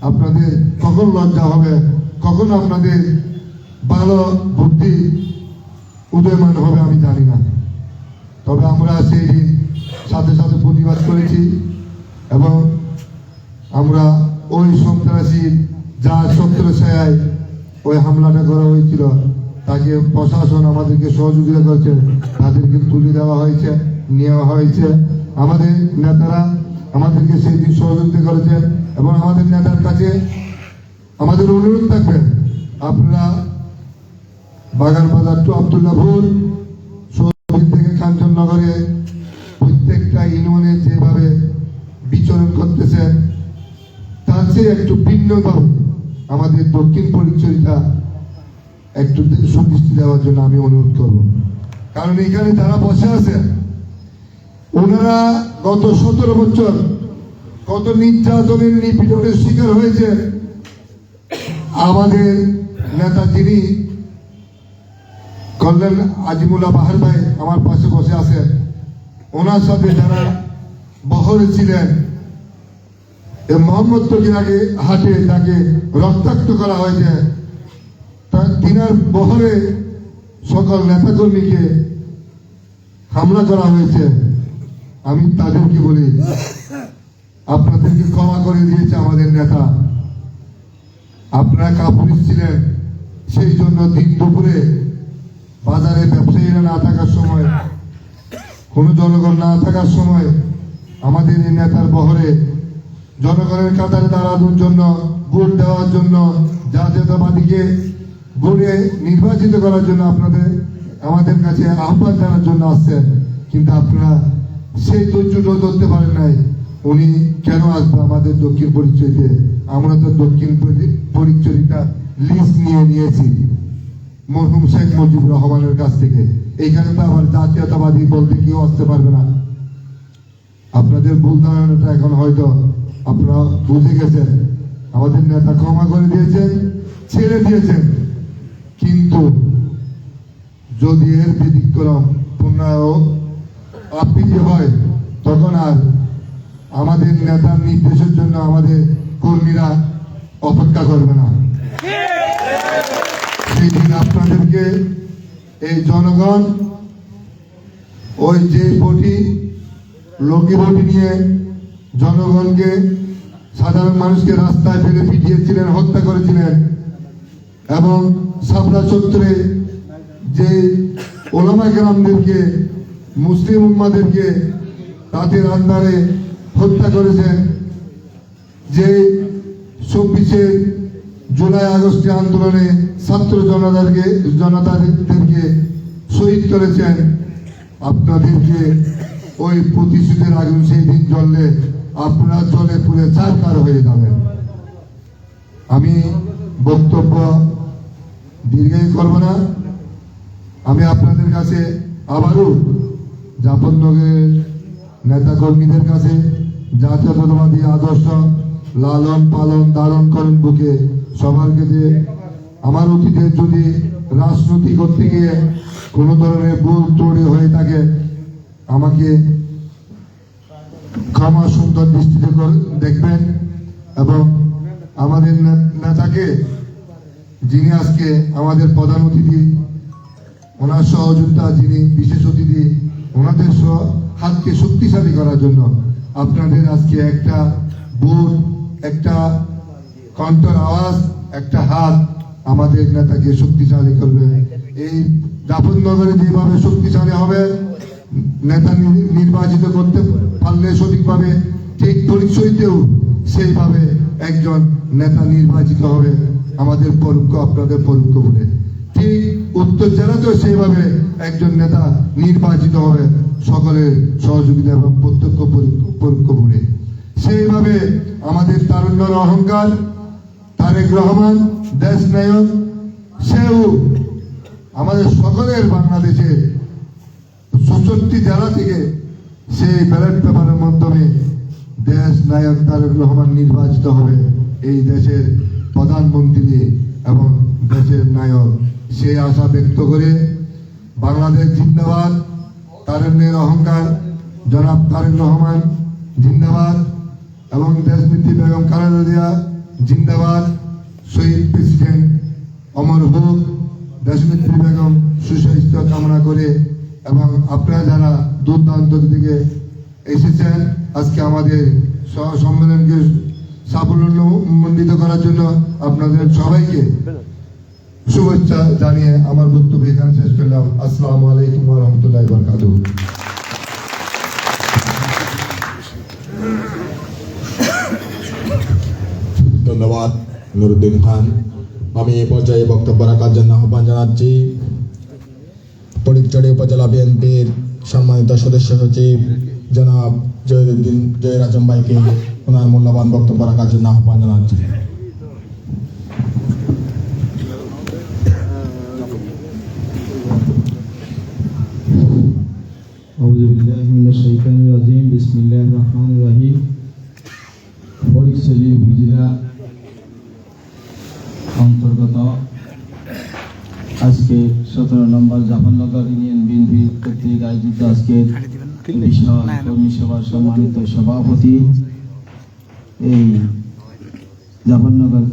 S1: আপনাদের কখন লজ্জা হবে, কখন আপনাদের ভালো বুদ্ধি উদয়মান হবে আমি জানি না। তবে আমরা সেই সাথে সাথে প্রতিবাদ করেছি এবং আমরা ওই সন্ত্রাসী যা ছত্রছায়ায় ওই হামলাটা করা হয়েছিল তাকে প্রশাসন আমাদেরকে সহযোগিতা করছে, তাদেরকে তুলে দেওয়া হয়েছে, নেওয়া হয়েছে। আমাদের নেতারা আমাদেরকে সেই দিন সহযোগিতা করেছেন এবং আমাদের নেতার কাছে আমাদের অনুরোধ থাকবেন, আপনারা বাগানবাজার টু আব্দুল্লাহপুর, শহীদ থেকে কাঞ্চননগরে প্রত্যেকটা ইউনিয়নে যেভাবে বিচরণ করতেছেন তার চেয়ে একটু ভিন্নভাবে আমাদের দক্ষিণ পরিচয়টা একটু সুদৃষ্টি দেওয়ার জন্য আমি অনুরোধ করব। কারণ এখানে যারা বসে আছে
S9: ওনারা গত 17 বছর কত নির্যাতনের নিপীড়নের শিকার হয়েছে। আমাদের নেতা যিনি কল্যাণ আজিমুল্লাহ বাহার ভাই আমার পাশে বসে আছেন, ওনার সাথে যারা বহরে ছিলেন, মোহাম্মদ তকির আগে হাটে তাকে রক্তাক্ত করা হয়েছে, তিনার বহরে সকল নেতাকর্মীকে হামলা করা হয়েছে। আমি তাদেরকে বলি, আপনাদেরকে ক্ষমা করে দিয়েছে আমাদের নেতা। আপনারা কাপুরুষ ছিলেন, সেই জন্য দিন দুপুরে বাজারে ব্যবসায়ীরা না থাকার সময়, কোনো জনগণ না থাকার সময় আমাদের এই নেতার বহরে জনগণের কাতারে দাঁড়ানোর জন্য, ভোট দেওয়ার জন্য, জাতীয়তাবাদীকে ভোটে নির্বাচিত করার জন্য আমাদের কাছে আহ্বান জানার জন্য আসছেন। কিন্তু আপনারা সেই ধৈর্যটাও ধরতে পারেন নাই। উনি কেন আসবে আমাদের দক্ষিণ পরিচয়তে? আমরা তো দক্ষিণ পরিচয়টা লিস্ট নিয়েছি মরহুম শেখ মুজিবুর রহমানের কাছ থেকে। এইখানে তো আবার জাতীয়তাবাদী বলতে কেউ আসতে পারবে না। আপনাদের ভুল ধারণাটা এখন হয়তো আপনারা বুঝে গেছেন। আমাদের নেতা ক্ষমা করে দিয়েছেন, ছেড়ে দিয়েছেন, কিন্তু যদি এর ব্যতিক্রম পুনরাবৃত্তি হয় তখন আর আমাদের নেতার নির্দেশের জন্য আমাদের কর্মীরা অপেক্ষা করবে না। সেই দিন আপনাদেরকে এই জনগণ ওই যে বটি লোকি বটি নিয়ে জনগণকে, সাধারণ মানুষকে রাস্তায় ফেলে পিটিয়েছিলেন, হত্যা করেছিলেন, এবং সাবরা চত্বরে যে ওলামা কেরামদেরকে, মুসলিম উম্মাদেরকে রাতের আন্ধারে হত্যা করেছেন, যে 24শে জুলাই আগস্টে আন্দোলনে ছাত্র জনতাদেরকে শহীদ করেছেন, আপনাদেরকে ওই প্রতিশোধের আগুন সেই দিন জ্বললে আপনারা জলে পুড়ে ছারখার হয়ে যাবেন। আমি বক্তব্য দীর্ঘায়ু করব না। আমি আপনাদের কাছে আবারও জাফরনগরের নেতাকর্মীদের কাছে জাতীয়তাবাদী আদর্শ লালন পালন ধারণ করেন বুকে সবার কাছে। আমার অতীতে যদি রাজনীতি করতে গিয়ে কোনো ধরনের ভুল ত্রুটি হয়ে থাকে, আমাকে ক্ষমা সুন্দর দৃষ্টিতে দেখবেন। এবং আমাদের নেতাকে, যিনি আজকে আমাদের প্রধান অতিথি, ওনার সহযোগিতা, যিনি বিশেষ অতিথি, ওনাদের হাতকে শক্তিশালী করার জন্য আপনাদের আজকে একটা বুট, একটা কণ্ঠের আওয়াজ, একটা হাত আমাদের নেতাকে শক্তিশালী করবে। এই জাফরনগরে যেভাবে শক্তিশালী হবে, নেতা নির্বাচিত করতে পারলে সঠিকভাবে, ঠিক পরিচয়তেও সেইভাবে একজন নেতা নির্বাচিত হবে আমাদের পরোক্ষ, আপনাদের পরোক্ষ বলে। ঠিক উত্তর জেলাতেও সেইভাবে একজন নেতা নির্বাচিত হবে সকলের সহযোগিতা এবং প্রত্যক্ষ পরোক্ষ বলে। সেইভাবে আমাদের তারুণ্যের অহংকার তারেক রহমান, দেশ নায়ক, সেও আমাদের সকলের বাংলাদেশে 64 জেলা থেকে সেই ব্যালট পেপারের মাধ্যমে দেশ নায়ক তারেক রহমান নির্বাচিত হবে এই দেশের প্রধানমন্ত্রী এবং দেশের নায়ক। সেই আশা ব্যক্ত করে বাংলাদেশ জিন্দাবাদ, তারুণ্যের অহংকার জনাব তারেক রহমান জিন্দাবাদ, এবং দেশনেত্রী বেগম খালেদা জিয়া জিন্দাবাদ, শহীদ প্রেসিডেন্ট অমর হোক, দেশনেত্রী বেগম সুস্বাস্থ্য কামনা করে, এবং আপনারা যারা দূর দূরান্ত থেকে এসেছেন আজকে আমাদের সম্মেলনকে সাফল্যমণ্ডিত করার জন্য, আপনাদের সবাইকে শুভেচ্ছা জানিয়ে আমার বক্তব্য এখানে শেষ করলাম। আসসালামু আলাইকুম ওয়া রাহমাতুল্লাহি ওয়া বারাকাতুহু।
S1: ধন্যবাদ নুরুদ্দিন খান। আমি এই পর্যায়ে বক্তব্য রাখার জন্য আহ্বান জানাচ্ছি ফটিকছড়ি উপজেলা বিএনপির সম্মানিত সদস্য সচিব জনাব জহির আজম ভাইকে ওনার মূল্যবান বক্তব্য রাখার জন্য আহ্বান জানাচ্ছি।
S8: আউযু বিল্লাহি মিনাশ শাইতানির
S2: রহমানির রহিম। ফটিকছড়ি উপজেলা অন্তর্গত আজকে 17 নম্বর জাফরনগর ইউনিয়ন বিএনপি কর্তৃক আয়োজিত আজকের বিশাল কর্মী সভার সম্মানিত সভাপতি এই জাফরনগর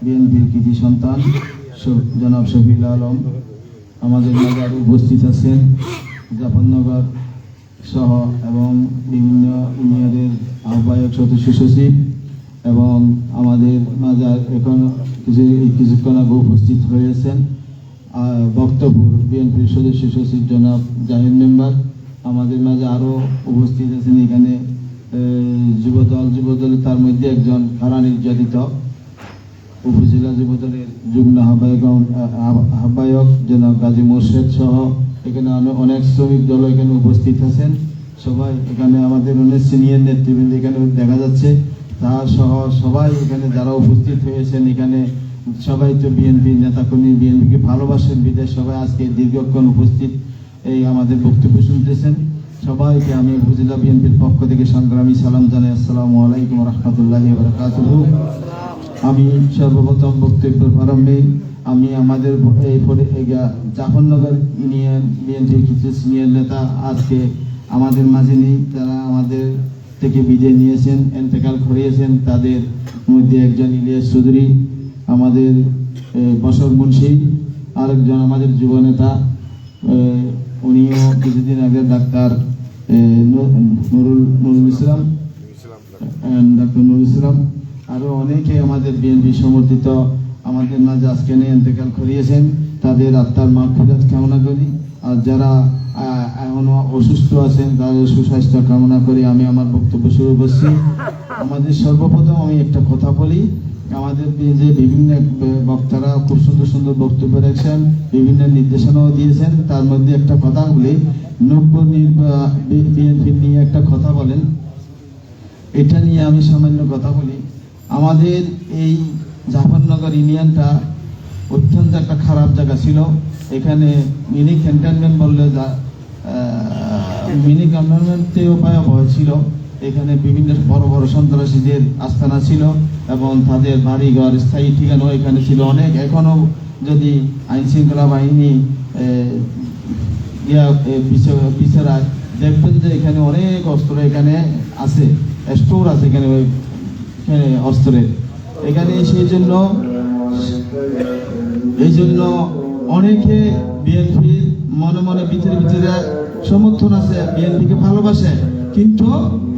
S2: বিএনপির কৃতি সন্তান জনাব শফিউল আলম আমাদের মাঝে আরও উপস্থিত আছেন। জাফরনগর সহ এবং বিভিন্ন ইউনিয়নের আহ্বায়ক সদস্য সচিব এবং আমাদের মাঝে এখন কিছুক্ষণ আগে উপস্থিত হয়েছেন বক্তব্য বিএনপির সদস্য সচিব জনাব জাহির মেম্বার। আমাদের মাঝে আরও উপস্থিত আছেন এখানে যুবদল তার মধ্যে একজন কারা নির্যাতিত উপজেলা যুবদলের যুগ্ম আহ্বায়ক জনাব গাজী মোর্শেদ সহ এখানে অনেক শ্রমিক দল এখানে উপস্থিত আছেন। সবাই এখানে আমাদের অনেক সিনিয়র নেতৃবৃন্দ এখানে দেখা যাচ্ছে, তার সহ সবাই এখানে যারা উপস্থিত হয়েছেন এখানে সবাই তো বিএনপি নেতাকর্মী, বিএনপিকে ভালোবাসেন বিদেশ সবাই আজকে দীর্ঘক্ষণ উপস্থিত এই আমাদের বক্তব্য শুনতেছেন। সবাইকে আমি উপজেলা বিএনপির পক্ষ থেকে সংগ্রামী সালাম জানাই। আসসালামু আলাইকুম রহমতুল্লাহি ওয়া বারাকাতুহু। আমি সর্বপ্রথম বক্তব্যের প্রারম্ভে আমি আমাদের এই জাফরনগর ইউনিয়ন বিএনপির কিছু সিনিয়র নেতা আজকে আমাদের মাঝে নেই, তারা আমাদের থেকে বিদায় নিয়েছেন, এন্তেকাল করিয়েছেন। তাদের মধ্যে একজন ইলিয়াস চৌধুরী, আমাদের বসর মুন্সি, আরেকজন আমাদের যুব নেতা, উনিও কিছুদিন আগে ডাক্তার নুরুল ইসলাম, ডাক্তার নুরুল ইসলাম, আরও অনেকে আমাদের বিএনপি সমর্থিত আমাদের মাঝে আজকে নিয়ে ইন্তেকাল করিয়েছেন। তাদের আত্মার মাগফিরাত কামনা করি, আর যারা এখনো অসুস্থ আছেন তাদের সুস্বাস্থ্য কামনা করি আমি আমার বক্তব্য শুরু করছি। আমাদের সর্বপ্রথম আমি একটা কথা বলি, আমাদের যে বিভিন্ন বক্তারা খুব সুন্দর সুন্দর বক্তব্য রেখেছেন, বিভিন্ন নির্দেশনাও দিয়েছেন, তার মধ্যে একটা কথা বলি, নব্য বিএনপি নিয়ে একটা কথা বলেন, এটা নিয়ে আমি সামান্য কথা বলি। আমাদের এই জাফরনগর ইউনিয়নটা অত্যন্ত একটা খারাপ জায়গা ছিল। এখানে মিনি ক্যান্টনমেন্ট বললে মিনি ক্যান্টনমেন্টেও ভয়াবহ ছিল। এখানে বিভিন্ন বড় বড় সন্ত্রাসীদের আস্তানা ছিল এবং তাদের বাড়িঘর স্থায়ী ঠিকানাও এখানে ছিল অনেক। এখনও যদি আইন শৃঙ্খলা বাহিনী বিচারায় দেখবেন যে এখানে অনেক অস্ত্র এখানে আছে, স্টোর আছে এখানে অস্ত্রের এখানে। এই জন্য অনেকে বিএনপির মনে মনে ভিতরে ভিতরে সমর্থন আছে, বিএনপিকে ভালোবাসে, কিন্তু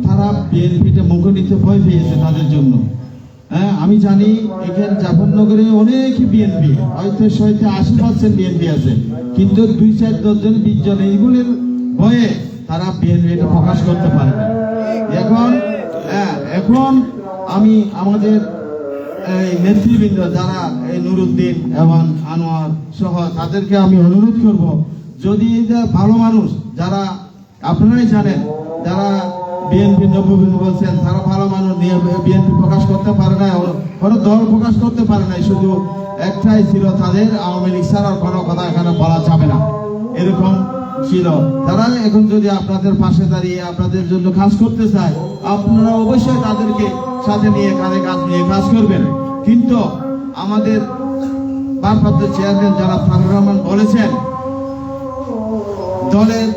S2: তারা বিএনপিতে মুখ নিতে ভয় পেয়েছে তাদের জন্য। হ্যাঁ, আমি জানি এখানে জাফরনগরে অনেক বিএনপি, হয়তো 80% বিএনপি আছে, কিন্তু 2, 4, 10 জন 20 জন এইগুলির ভয়ে তারা বিএনপি এটা প্রকাশ করতে পারে না। এখন আমি আমাদের এই নেতৃবৃন্দ যারা এই নুরুদ্দিন এবং আনোয়ার সহ তাদেরকে আমি অনুরোধ করব, যদি ভালো মানুষ যারা আপনারাই জানেন, যারা বিএনপি নব্যবিন্দু বলছেন, তারা ভালো মানুষ নিয়ে বিএনপি প্রকাশ করতে পারে না, কোনো দল প্রকাশ করতে পারে নাই, শুধু একটাই ছিল তাদের আওয়ামী লীগ ছাড়া কোনো কথা এখানে বলা যাবে না, এরকম ছিল। তারা এখন যদি আপনাদের পাশে দাঁড়িয়ে আপনাদের জন্য কাজ করতে চায়, আপনারা অবশ্যই তাদেরকে সাথে নিয়ে কাঁধে কাজ নিয়ে কাজ করবেন। কিন্তু আমাদের ভারপ্রাপ্ত চেয়ারম্যান জনাব তারেক রহমান বলেছেন, দলের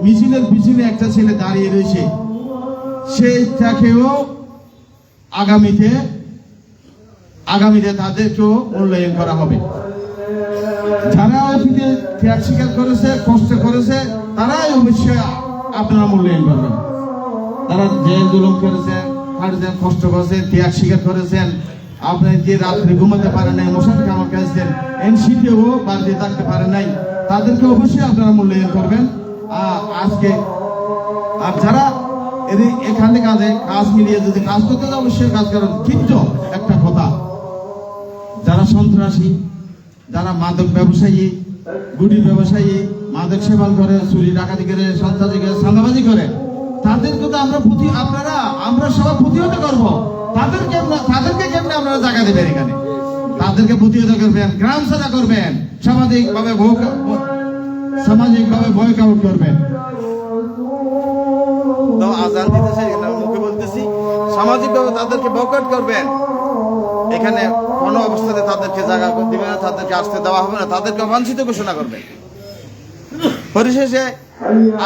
S2: মিছিলের পিছনে একটা ছেলে দাঁড়িয়ে রয়েছে, সেইটাকেও আগামীতে তাদেরকেও মূল্যায়ন করা হবে। যারা অতীতে ত্যাগ স্বীকার করেছে, কষ্ট করেছে, তারাই অবশ্যই আপনারা মূল্যায়ন করবেন। তারা জেল জুলুম করেছেন, কষ্ট করেছেন, ত্যাগ স্বীকার করেছেন, আপনি যে রাত্রে ঘুমাতে পারেন নাই, মশার কামড় খেয়েছেন, এনসিতেও বাড়িতে থাকতে পারেন নাই, তাদেরকে অবশ্যই আপনারা মূল্যায়ন করবেন। আর যারা এখানে কাজ মিলিয়ে যদি কাজ করতে চান, অবশ্যই কাজ করেন। কিন্তু একটা কথা, যারা সন্ত্রাসী, যারা মাদক ব্যবসায়ী, গুড়ি ব্যবসায়ী, মাদক সেবন করে, চুরি ডাকাতি করে, সন্ত্রাসী করে, চাঁদাবাজি করে, তাদেরকে তো আমরা সবাই প্রতিহত করবো। তাদেরকে কেমনে আপনারা জায়গা দেবেন? এখানে তাদেরকে প্রতিহত করবেন, গ্রাম সাজা করবেন, সামাজিকভাবে বয়কট করবেন। আজান দিতেছে সামাজিকভাবে তাদেরকে বয়কট করবেন, এখানে কোনো অবস্থাতে তাদেরকে জায়গা দিবে না, তাদেরকে আসতে দেওয়া হবে না, তাদেরকে অবাঞ্ছিত ঘোষণা করবেন। পরিশেষে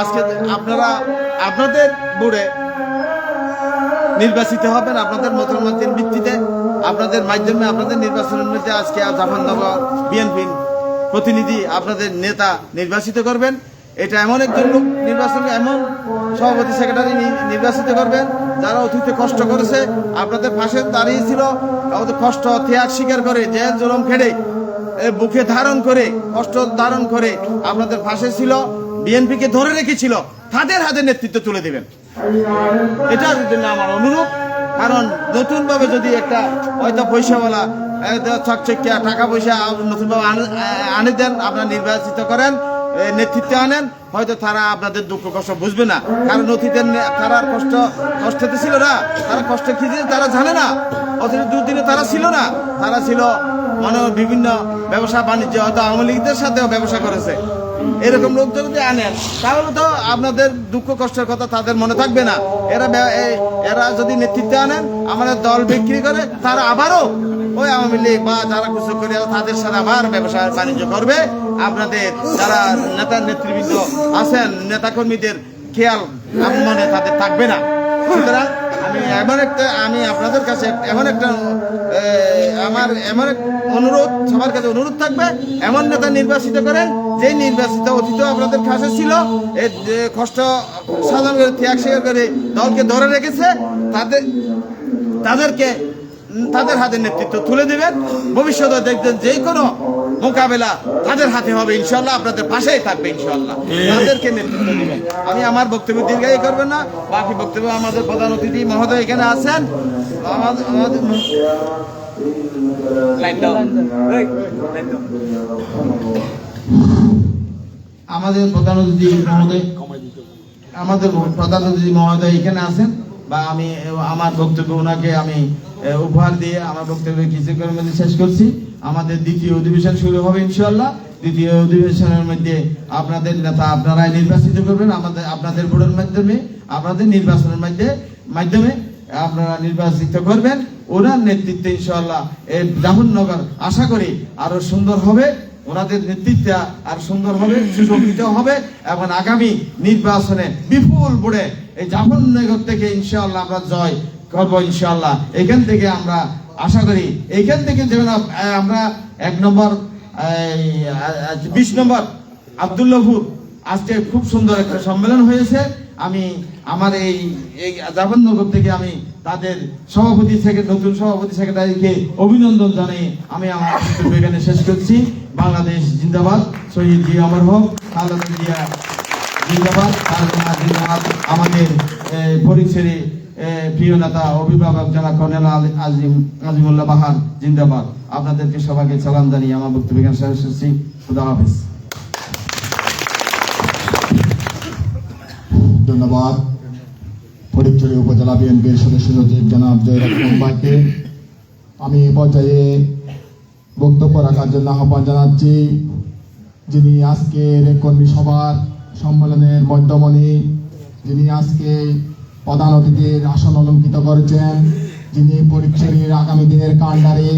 S2: আজকে আপনারা আপনাদের বোর্ডে নির্বাচিত হবেন, আপনাদের মতামতের ভিত্তিতে, আপনাদের মাধ্যমে, আপনাদের নির্বাচনের মধ্যে আজকে জাফরনগর বিএনপি প্রতিনিধি, আপনাদের নেতা নির্বাচিত করবেন। এটা এমন একজন লোক নির্বাচন, এমন সভাপতি সেক্রেটারি নির্বাচিত করবেন যারা অতীতে কষ্ট করেছে, আপনাদের পাশে দাঁড়িয়েছিল, আমাদের কষ্ট ত্যাগ স্বীকার করে, যে জুলুম খেড়ে বুকে ধারণ করে, কষ্ট ধারণ করে আপনাদের পাশে ছিল, বিএনপিকে ধরে রেখেছিল, তাদের হাতে নেতৃত্ব তুলে দেবেন। এটার জন্য আমার অনুরোধ। কারণ নতুন ভাবে যদি একটা হয়তো পয়সাওয়ালা চকচকিয়া টাকা পয়সা নতুন ভাবে আনে দেন, আপনারা নির্বাচিত করেন, নেতৃত্বে আনেন, হয়তো তারা আপনাদের দুঃখ কষ্ট বুঝবে না। কারণ অতীতের তারা কষ্টতে ছিল না, তারা কষ্ট কি তারা জানে না। অতীত দুদিনে তারা ছিল না, তারা ছিল মানে বিভিন্ন ব্যবসা বাণিজ্য, হয়তো আওয়ামী লীগদের সাথেও ব্যবসা করেছে। এরকম লোক যদি আনেন তাহলে তো আপনাদের দুঃখ কষ্টের কথা তাদের মনে থাকবে না। এরা যদি নেতৃত্বে আনেন, আমাদের দল বিক্রি করে, তারা আবারও ওই আওয়ামী লীগ বা যারা কিছু করে তাদের সাথে আবার ব্যবসা বাণিজ্য করবে। আপনাদের যারা নেতা নেতৃবৃন্দ আছেন, নেতাকর্মীদের খেয়াল মনে তাদের থাকবে না। সুতরাং আমি আপনাদের কাছে এমন একটা অনুরোধ, সবার কাছে অনুরোধ থাকবে, এমন নেতা নির্বাচিত করেন যে নির্বাচিত অতীত আপনাদের কাছে ছিল, কষ্ট সাধন করে ত্যাগ স্বীকার করে দলকে ধরে রেখেছে, তাদের হাতে নেতৃত্ব তুলে দিবেন। ভবিষ্যতে দেখবেন যে কোনো মোকাবেলা তাদের হাতে হবে ইনশাল্লাহ, আপনাদের পাশেই থাকবে ইনশাল্লাহ, তাদেরকে নেতৃত্ব দিবেন। আমি আমার বক্তব্য দীর্ঘায়ী করবেন না, বাকি বক্তব্য আমাদের প্রধান অতিথি মহোদয় এখানে আছেন। আমাদের প্রধান অতিথি মহোদয় এখানে আছেন, বা আমি আমার বক্তব্য ওনাকে আমি উপহার দিয়ে আমার বক্তব্য কিছুক্ষণের মধ্যে শেষ করছি। আমাদের দ্বিতীয় অধিবেশন শুরু হবে ইনশাআল্লাহ। দ্বিতীয় অধিবেশনের মধ্যে আপনাদের নেতা আপনারাই নির্বাচিত করবেন, আপনাদের বোর্ডের মাধ্যমে, আপনাদের নির্বাচনের মাধ্যমে আপনারা নির্বাচিত করবেন। ওনার নেতৃত্বে ইনশাআল্লাহ এই জাফরনগর আশা করি আরো সুন্দর হবে, ওনাদের নেতৃত্বে আর সুন্দর হবে, সুশোভিত হবে, এবং আগামী নির্বাচনে বিপুল ভোটে এই জাফরনগর থেকে ইনশাআল্লাহ আমরা জয় করবো ইনশাআল্লাহ। এখান থেকে আমরা আশা করি, এইখান থেকে যেমন আমরা 1 নম্বর 20 নম্বর আব্দুল্লাহপুর আজকে খুব সুন্দর একটা সম্মেলন হয়েছে। আমি আমার এই জাফরনগর থেকে আমি তাদের নতুন সভাপতি সেক্রেটারিকে অভিনন্দন জানিয়ে আমি আমার বক্তব্য এখানে শেষ করছি। বাংলাদেশ জিন্দাবাদ, শহীদ জিয়া অমর হোক, খালেদা জিয়া জিন্দাবাদ, আমাদের পরিচয়ে প্রিয় নেতা অভিভাবক যারা কর্নেল আজিমুল্লাহ বাহার জিন্দাবাদ। আপনাদেরকে সবাইকে সালাম জানিয়ে আমার বক্তব্য এখানে শেষ করছি। খুদা হাফেজ।
S1: ধন্যবাদ ফটিকছড়ি উপজেলা বিএনপির সদস্য সচিব জনাব জয়রাম ভাইকে। আমি এই পর্যায়ে বক্তব্য রাখার জন্য আহ্বান জানাচ্ছি যিনি আজকের কর্মী সভার সম্মেলনের মধ্যমণি, যিনি আজকে প্রধান অতিথির আসন অলঙ্কৃত করেছেন, যিনি ফটিকছড়ির আগামী দিনের কাণ্ডারে,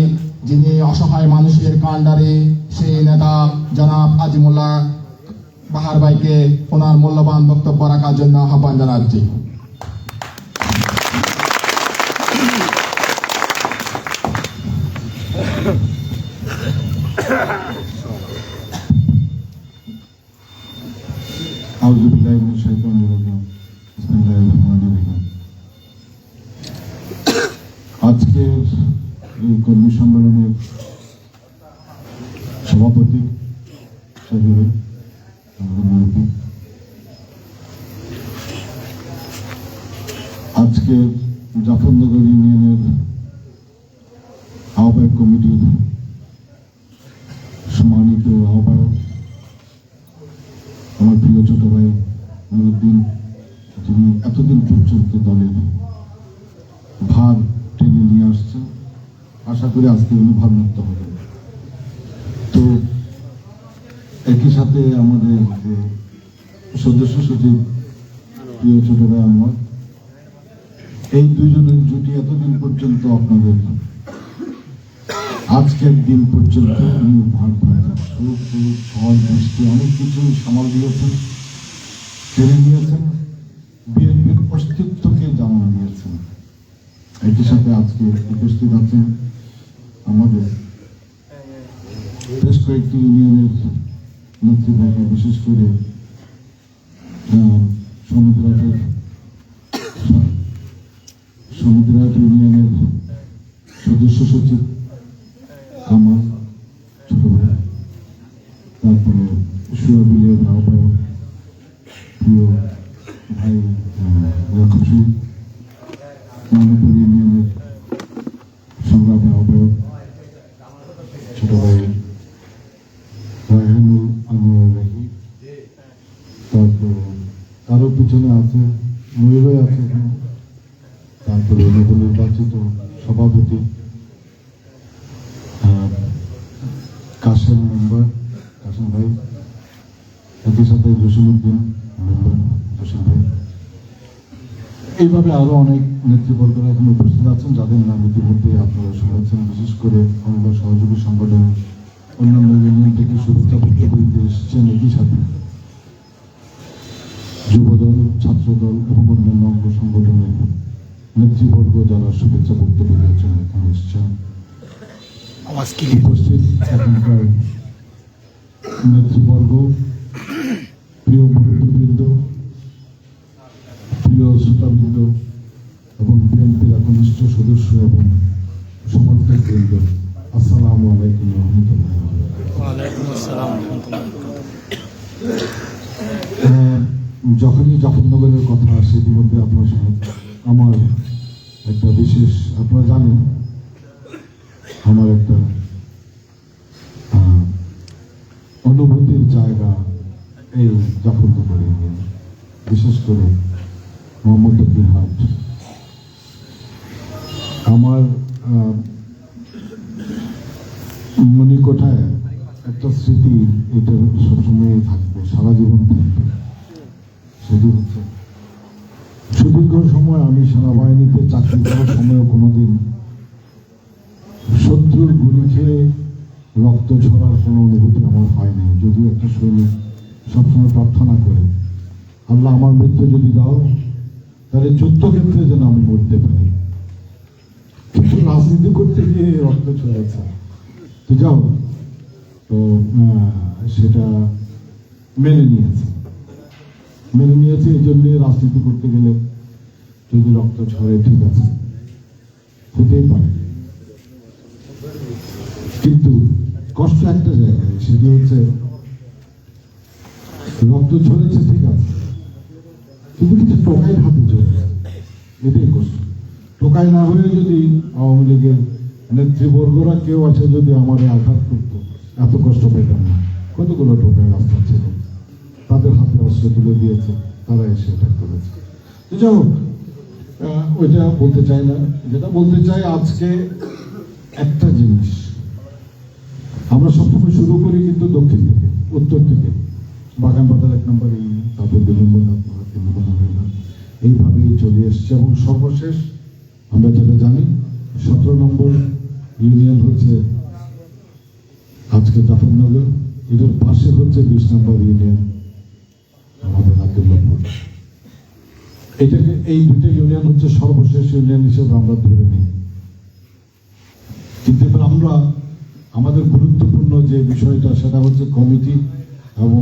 S1: যিনি অসহায় মানুষের কাণ্ডারে, সেই নেতা জনাব আজিমুল্লাহ বাহার ভাইকে ওনার মূল্যবান বক্তব্য রাখার জন্য আহ্বান জানাচ্ছি।
S2: আজকের এই কর্মী সম্মেলনের সভাপতি আজকে জাফরনগর ইউনিয়নের আহ্বায়ক কমিটির সম্মানিত আহ্বায়ক আমার প্রিয় ছোট ভাই নুরুদ্দিন, যিনি এতদিন পর্যন্ত দলের ভার টেনে নিয়ে আসছে, আশা করি আজকে উনি ভারমুক্ত হবেন। তো একই সাথে আমাদের সদস্য সচিব প্রিয় ছোট ভাই আমার, এই দুজনের জুটি এতদিন পর্যন্ত আপনাদের আজকের দিন পর্যন্ত উনি ভাগ সুখ দুঃখ ঝড় বৃষ্টি অনেক কিছু সামাল দিয়েছেন, কেড়ে নিয়েছেন, বিএনপির অস্তিত্বকে জানানো দিয়েছেন। একই সাথে আজকে উপস্থিত আছেন আমাদের বেশ কয়েকটি ইউনিয়নের নেতৃবৃন্দ, বিশেষ করে সমুদ্রহাট ইউনিয়নের সদস্য সচিব কামাল ছোট ভাই, তারপরে সুয়াবিলের আহ্বায়ক প্রিয় ভাই রক্ষী, মানপুর ইউনিয়নের সংগ্রামী আহ্বায়ক ছোট ভাই রায়হানুল আনোয়ার রাহি, তারপরে কারো পিছনে আছে ময়ূরই আছে এখানে, তারপরে নবনির্বাচিত সভাপতি কাশেম মেম্বার, কাশেম ভাই, একই সাথে জসিমউদ্দিন মেম্বার, জসিম ভাই, এইভাবে আরো অনেক নেতৃবর্গরা এখানে উপস্থিত আছেন, যাদের নাম ইতিমধ্যে আপনারা শুনেছেন। বিশেষ করে অঙ্গ সহযোগী সংগঠনের অন্যান্য ইউনিয়ন থেকে শুভেচ্ছা বক্তব্য দিতে এসেছেন। একই সাথে যুবদল, ছাত্রদল এবং অন্যান্য অঙ্গ সংগঠনের নেতৃবর্গ যারা শুভেচ্ছা বক্তব্য দিয়েছেন এখানে এসেছেন। উপস্থিত এখানকার নেতৃবর্গ, প্রিয় মুরব্বীবৃন্দ, প্রিয় শ্রোতাবৃন্দ এবং বিএনপির একনিষ্ঠ সদস্য এবং সমর্থকবৃন্দ, আসসালামু আলাইকুম ওয়া রাহমাতুল্লাহি ওয়া বারাকাতুহু।
S3: ওয়ালাইকুম আসসালাম ওয়া রাহমাতুল্লাহি ওয়া বারাকাতুহু।
S2: যখনই জাফরনগরের কথা আসে, ইতিমধ্যে আপনার সাথে আমার একটা বিশেষ, আপনারা জানেন আমার একটা অনুভূতির জায়গা এই জাফরনগরে, বিশেষ করে মোহাম্মদপুর হাট। আমার মণিকোঠায় একটা স্মৃতি, এটা সবসময় থাকবে, সারা জীবন থাকবে। সেটি হচ্ছে সুদীর্ঘ সময় আমি সেনাবাহিনীতে চাকরি করার সময়ও কোনোদিন শত্রুর গুলি খেয়ে রক্ত ঝরার কোনো অনুভূতি আমার হয়নি। যদিও একটা সৈনিক সবসময় প্রার্থনা করে, আল্লাহ আমার মৃত্যু যদি দাও তাহলে যুদ্ধক্ষেত্রে যেন আমি মরতে পারি, কিন্তু রাজনীতি করতে গিয়ে রক্ত ঝরেছে। তো যাও, তো সেটা মেনে নিয়েছে এই জন্যে রাজনীতি করতে গেলে যদি রক্ত ঝরে, ঠিক আছে, হতেই পারে, কিন্তু কষ্ট একটা জায়গায়, সেটি হচ্ছে রক্ত ঝরেছে ঠিক আছে, কিন্তু কিছু টোকাইয়ের হাতে ঝরেছে, এটাই কষ্ট। টোকাই না হয়ে যদি আওয়ামী লীগের নেতৃবর্গরা কেউ আছে যদি আমার আঘাত করতো, এত কষ্ট পেতাম না। কতগুলো টোকাই রাস্তা ছিল, তাদের হাতে অস্ত্র তুলে দিয়েছে, তারা এসে এটা করেছে। তো যাই হোক, ওইটা বলতে চাই না। যেটা বলতে চাই, আজকে একটা জিনিস আমরা সবসময় শুরু করি কিন্তু দক্ষিণ থেকে, উত্তর থেকে, বাগানবাজার 1 নম্বর ইউনিয়ন, তারপর 2 নম্বর আপনারা 3 নম্বর, এইভাবেই চলে এসছে। এবং সর্বশেষ আমরা যেটা জানি 17 নম্বর ইউনিয়ন হচ্ছে আজকে জাফরনগর, এটার পাশে হচ্ছে 20 নম্বর ইউনিয়ন আমাদের আব্দুল্লাহপুর। এটাকে, এই দুটো ইউনিয়ন হচ্ছে সর্বশেষ ইউনিয়ন হিসেবে আমরা ধরে নিই। কিন্তু এবার আমরা আমাদের গুরুত্বপূর্ণ যে বিষয়টা, সেটা হচ্ছে কমিটি এবং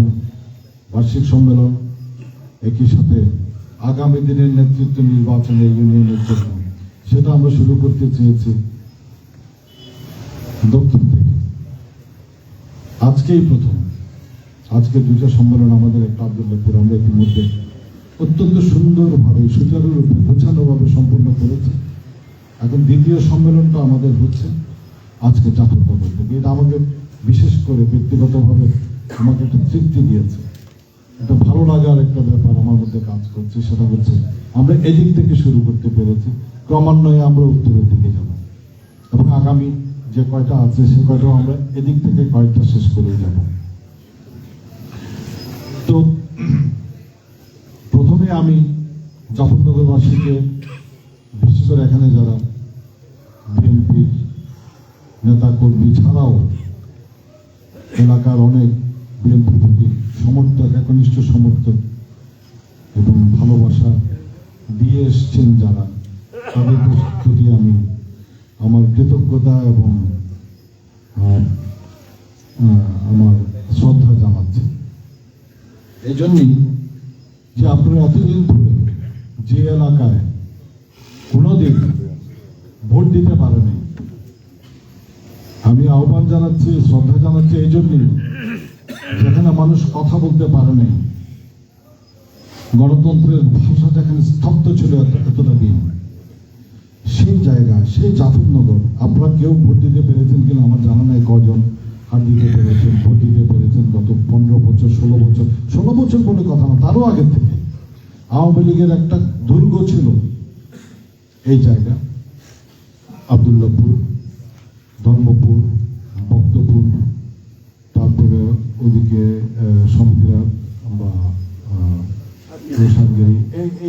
S2: বার্ষিক সম্মেলন, একই সাথে আগামী দিনের নেতৃত্ব নির্বাচনে ইউনিয়নের জন্য, সেটা আমরা শুরু করতে চেয়েছি দক্ষিণ থেকে। আজকেই প্রথম, আজকে 2টা সম্মেলন আমাদের একটা আব্দুল্লাহপুর আমরা ইতিমধ্যে অত্যন্ত সুন্দরভাবে, সুচারুরূপে, গোছানোভাবে সম্পূর্ণ করেছি। এখন দ্বিতীয় সম্মেলনটা আমাদের হচ্ছে আজকে জাফরনগর থেকে। এটা আমাকে বিশেষ করে ব্যক্তিগতভাবে আমাকে একটা তৃপ্তি দিয়েছে, একটা ভালো লাগার একটা ব্যাপার আমার মধ্যে কাজ করছে। সেটা হচ্ছে আমরা এদিক থেকে শুরু করতে পেরেছি, ক্রমান্বয়ে আমরা উত্তরের দিকে যাব এবং আগামী যে কয়টা আছে সে কয়টাও আমরা এদিক থেকে কয়েকটা শেষ করে যাব। তো প্রথমে আমি জাফরনগরবাসীকে
S1: ছাড়াও এলাকার অনেক বিএনপি প্রতি সমর্থক, একনিষ্ঠ সমর্থক এবং ভালোবাসা দিয়ে এসছেন যারা, তাদের প্রতি আমি আমার কৃতজ্ঞতা এবং আমার শ্রদ্ধা জানাচ্ছি। এই জন্যই যে আপনারা এতদিন ধরে যে এলাকায় কোনোদিন ভোট দিতে পারেনি, আমি আহ্বান জানাচ্ছি, শ্রদ্ধা জানাচ্ছি এই জন্যই যেখানে মানুষ কথা বলতে পারেনি, গণতন্ত্রের ভাষা যেখানে স্তব্ধ ছিল এতটা দিন, সেই জায়গায়, সেই জাফরনগর আপনারা কেউ ভোট দিতে পেরেছেন কিনা আমার জানা নাই, কজন হাত দিতে পেরেছেন, ভোট দিতে পেরেছেন গত 15 বছর 16 বছর বলে কথা না, তারও আগের থেকে আওয়ামী লীগের একটা দুর্গ ছিল এই জায়গা, আব্দুল্লাহপুর, ধর্মপুর, ভক্তপুর, তারপরে ওদিকে সমিতিরা বা রোশানগিরি,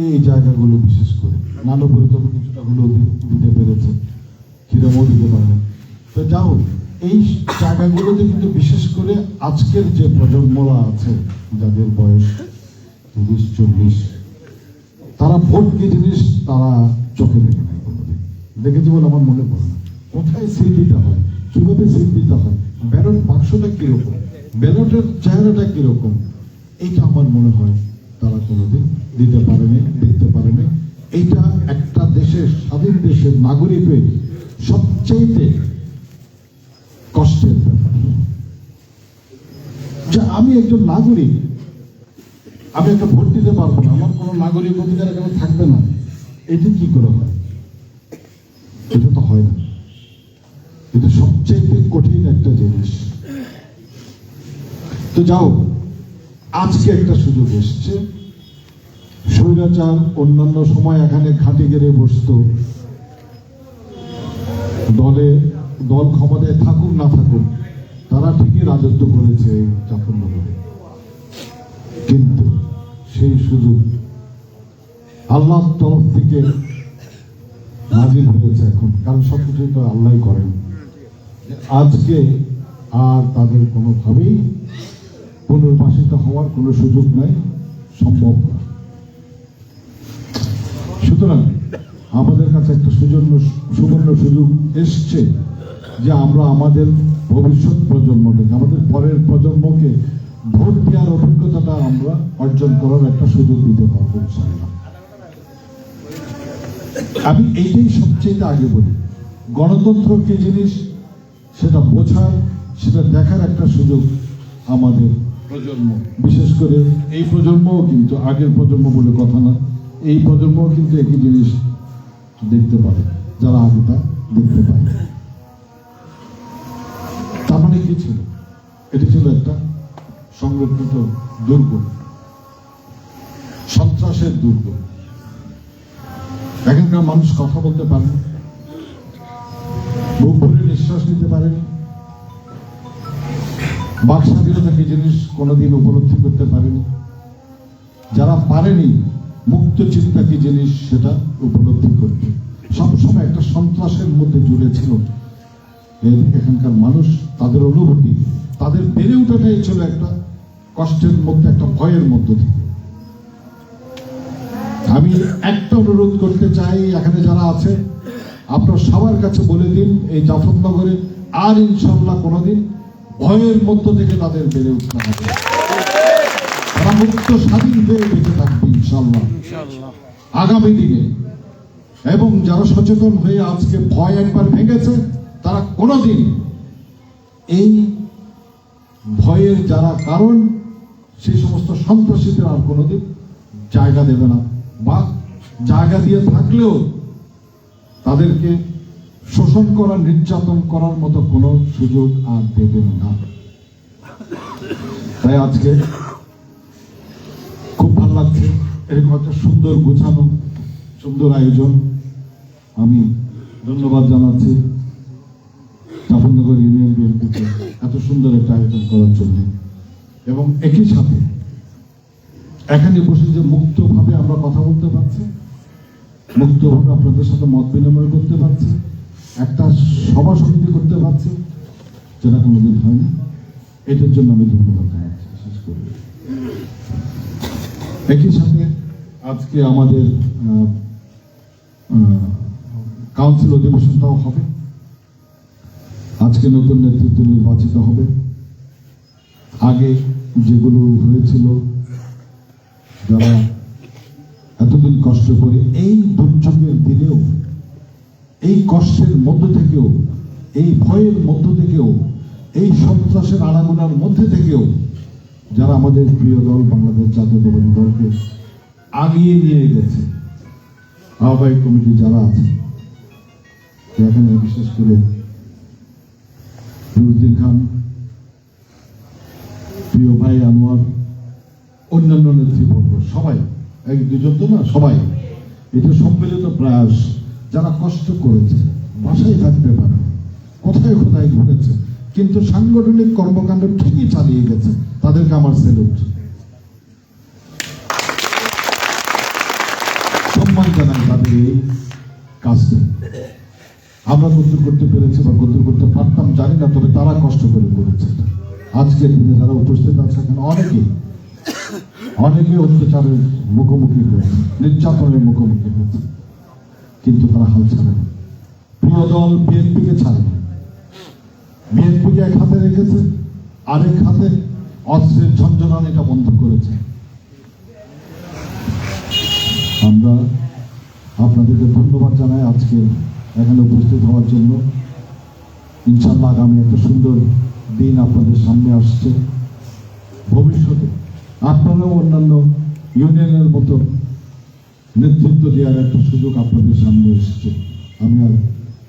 S1: এই জায়গাগুলো বিশেষ করে নানপুরে তবে কিছুটা হলেও দিতে পেরেছে, ক্ষীরামও দিতে পারে। তো যাও এই জায়গাগুলোতে কিন্তু বিশেষ করে আজকের যে প্রজন্মরা আছে যাদের বয়স 30-40, তারা ভোট কি জিনিস তারা চোখে দেখে নেয়, কোনোদিন দেখেছি বলে আমার মনে পড়ে না। কোথায় সিল দিতে হয়, কিভাবে সিল দিতে হয়, ব্যালট বাক্সটা কিরকম, ব্যালটের চেহারাটা কিরকম, এইটা আমার মনে হয় তারা কোনোদিন দিতে পারেনি, দেখতে পারেনি। এইটা একটা দেশের, স্বাধীন দেশের নাগরিক হয়ে সবচেয়ে কষ্টের ব্যাপার যে আমি একজন নাগরিক, আমি একটা ভোট দিতে পারবো না, আমার কোনো নাগরিক অধিকার এখানে থাকবে না, এটি কি করে হয়? এটা তো হয় না। এটা সবচেয়ে কঠিন একটা জিনিস। তো যাও, আজকে একটা সুযোগ এসছে। স্বৈরাচার অন্যান্য সময় এখানে ঘাঁটি গেড়ে বসতো, দল ক্ষমতায় থাকুক না থাকুক তারা ঠিকই রাজত্ব করেছে জাফরনগরে, কিন্তু সেই সুযোগ আল্লাহর তরফ থেকে নাজিল হয়েছে এখন, কারণ সবকিছু তো আল্লাহ করেন। আজকে আর তাদের কোনোভাবেই পুনর্বাসিত হওয়ার কোনো সুযোগ নাই, সম্ভব না। সুতরাং আমাদের কাছে একটা সুবর্ণ সুযোগ এসছে যে আমরা আমাদের ভবিষ্যৎ প্রজন্মকে, আমাদের পরের প্রজন্মকে ভোট দেওয়ার অভিজ্ঞতাটা আমরা অর্জন করার একটা সুযোগ দিতে পারবো ইনশাআল্লাহ। আমি এইটাই সবচেয়ে আগে বলি, গণতন্ত্র কি জিনিস সেটা বোঝার, সেটা দেখার একটা সুযোগ আমাদের প্রজন্ম, বিশেষ করে এই প্রজন্মও কিন্তু, আগের প্রজন্ম বলে কথা না, এই প্রজন্মও কিন্তু একই জিনিস দেখতে পারে যারা আগেটা দেখতে পায়। তার মানে কি ছিল? এটি ছিল একটা সংরক্ষিত দুর্গ, সন্ত্রাসের দুর্গ। এখানকার মানুষ কথা বলতে পারেনি, বুক ভরে নিঃশ্বাস নিতে পারেনি, বাক স্বাধীনতা কি জিনিস কোনোদিন উপলব্ধি করতে পারেনি। যারা পারেনি মুক্ত চিন্তা কি জিনিস সেটা উপলব্ধি করতে, সবসময় একটা সন্ত্রাসের মধ্যে জুড়ে ছিল এখানকার মানুষ। তাদের অনুভূতি, তাদের বেড়ে ওঠাটাই ছিল একটা কষ্টের মধ্যে, একটা ভয়ের মধ্য থেকে। আমি একটা অনুরোধ করতে চাই, এখানে যারা আছে আপনার সবার কাছে বলে দিন, এই জাফরনগরে আর ইনশাল্লাহ কোনোদিন ভয়ের মধ্য থেকে তাদের বেড়ে উঠতে হবে। তারা মুক্ত স্বাধীন হয়ে বেঁচে থাকবে ইনশাল্লাহ আগামী দিনে। এবং যারা সচেতন হয়ে আজকে ভয় একবার ভেঙেছে, তারা কোনোদিন এই ভয়ের যারা কারণ, সেই সমস্ত সন্ত্রাসীদের আর কোনোদিন জায়গা দেবে না, বা জায়গা দিয়ে থাকলেও তাদেরকে শোষণ করা, নির্যাতন করার মতো কোনো সুযোগ আর দেবেন না। তাই আজকে খুব ভালো লাগছে, এরকম একটা সুন্দর গোছানো, সুন্দর আয়োজন। আমি ধন্যবাদ জানাচ্ছি জাফরনগর ইউনিয়ন বিএনপিকে এত সুন্দর একটা আয়োজন করার জন্য। এবং একই সাথে এখানে বসে যে মুক্তভাবে আমরা কথা বলতে পারছি, মুক্তভাবে আপনাদের সাথে মত বিনিময় করতে পারছি, একটা সভা সমিতি করতে পারছি,
S2: যেটা কোনোদিন হয়নি। এটার জন্য আমি ধন্যবাদ জানাচ্ছি বিশেষ করে। একই সাথে আজকে আমাদের কাউন্সিল অধিবেশনটাও হবে। আজকে নতুন নেতৃত্ব নির্বাচিত হবে। আগে যেগুলো হয়েছিল, যারা এতদিন কষ্ট করে এই দুর্যোগের দিনেও, এই কষ্টের মধ্য থেকেও, এই ভয়ের মধ্য থেকেও, এই সন্ত্রাসের আনাগোনার মধ্যে থেকেও যারা আমাদের প্রিয় দল বাংলাদেশ জাতীয়তাবাদী দলকে আগিয়ে নিয়ে গেছে, আহ্বায়ক কমিটি যারা আছে, এখানে বিশেষ করে নুরুদ্দিন খান, প্রিয় ভাই আনোয়ার, অন্যান্য নেতৃবর্গ, সবাই, এক দুজন তো না, সবাই, এটা সম্মিলিত প্রয়াস। যারা কষ্ট করেছে, বাসায় থাকতে পারে, কোথায় কোথায় ঘুরেছে, কিন্তু সাংগঠনিক কর্মকাণ্ড ঠিকই চালিয়ে গেছে, তাদেরকে আমার স্যালুট, সম্মান জানাই তাদের এই কাজটা। আমরা কদ্দুর করতে পেরেছি বা কদ্দুর করতে পারতাম জানি না, তবে তারা কষ্ট করে করেছে। আজকের দিনে যারা উপস্থিত আছে এখানে অনেকে অত্যাচারের মুখোমুখি হয়েছে, নির্যাতনের মুখোমুখি হয়েছে, কিন্তু তারা হাল ছাড়েনি। প্রিয় দল বিএনপিকে ছাড়েনি। বিএনপিকে এক হাতে রেখেছে, আরেক হাতে অস্ত্রের ঝঞ্ঝনান এটা বন্ধ করেছে। আমরা আপনাদেরকে ধন্যবাদ জানাই আজকে এখানে উপস্থিত হওয়ার জন্য। ইনশাআল্লাহ আগামী একটা সুন্দর দিন আপনাদের সামনে আসছে। ভবিষ্যতে আপনারাও অন্যান্য ইউনিয়নের মতো নেতৃত্ব দেওয়ার একটা সুযোগ আপনাদের সামনে এসছে। আমি আর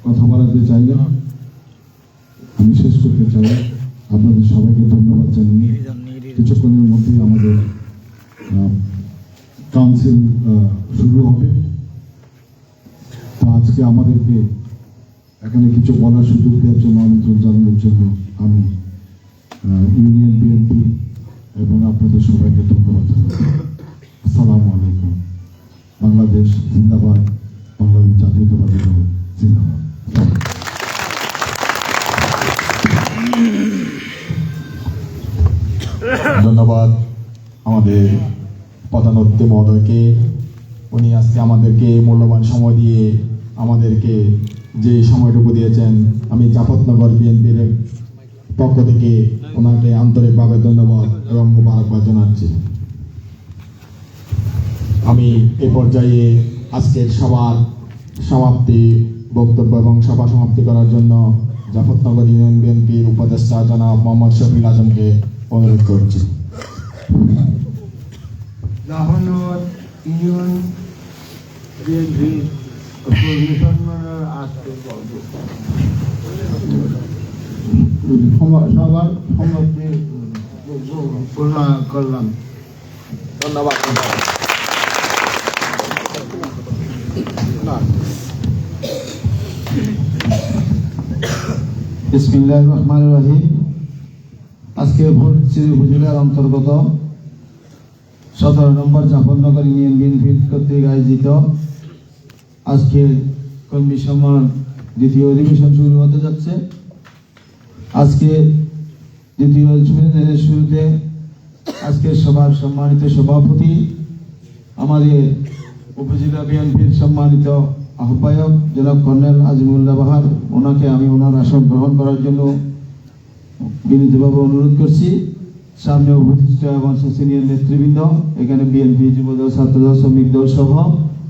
S2: কথা বলাতে চাই না, আমি শেষ করতে চাই। আপনাদের সবাইকে ধন্যবাদ জানিয়ে কিছুক্ষণের মধ্যেই আমাদের কাউন্সিল শুরু হবে। তো আজকে আমাদেরকে এখানে কিছু বলার সুযোগ দেওয়ার জন্য, আমন্ত্রণ জানানোর জন্য আমি ইউনিয়ন বিএনপি এবং আপনাদের সবাইকে ধন্যবাদ জানাই। আসসালামু আলাইকুম। বাংলাদেশ জিন্দাবাদ, বাংলাদেশ জাতীয়তাবাদী দল জিন্দাবাদ।
S1: ধন্যবাদ আমাদের প্রধান অতিথি মহোদয়কে। উনি আজকে আমাদেরকে মূল্যবান সময় দিয়ে আমাদেরকে যে সময়টুকু দিয়েছেন, আমি জাফরনগর বিএনপির পক্ষ থেকে ওনাকে আন্তরিকভাবে ধন্যবাদ এবং মোবারকবাদ জানাচ্ছি। আমি এ পর্যায়ে আজকের সভার সমাপ্তি বক্তব্য এবং সভা সমাপ্তি করার জন্য জাফরনগর ইউনিয়ন বিএনপির উপদেষ্টা জনাব মোহাম্মদ শফিউল আজমকে অনুরোধ করছি।
S11: জাফরনগর ইউনিয়ন বিএনপির
S2: সবার সমাপ্তি করলাম।
S1: ধন্যবাদ।
S2: বিসমিল্লাহির রহমানির রহিম। আজকে ভোটচিরি উপজেলার অন্তর্গত 17 নম্বর জাফরনগর ইউনিয়ন বিএনপি কর্তৃক আয়োজিত আজকের কর্মী সম্মেলন দ্বিতীয় অধিবেশন শুরু হতে যাচ্ছে। আজকে দ্বিতীয় অধিবেশনের শুরুতে আজকের সভার সম্মানিত সভাপতি, আমাদের উপজেলা বিএনপির সম্মানিত আহ্বায়ক জনাব কর্নেল আজিমুল্লাহ বাহার, ওনাকে আমি ওনার আসন গ্রহণ করার জন্য বিনীতভাবে অনুরোধ করছি। সামনে উপস্থিত এবং সিনিয়র নেতৃবৃন্দ, এখানে বিএনপি, যুবদল, ছাত্রদল, শ্রমিক দল সহ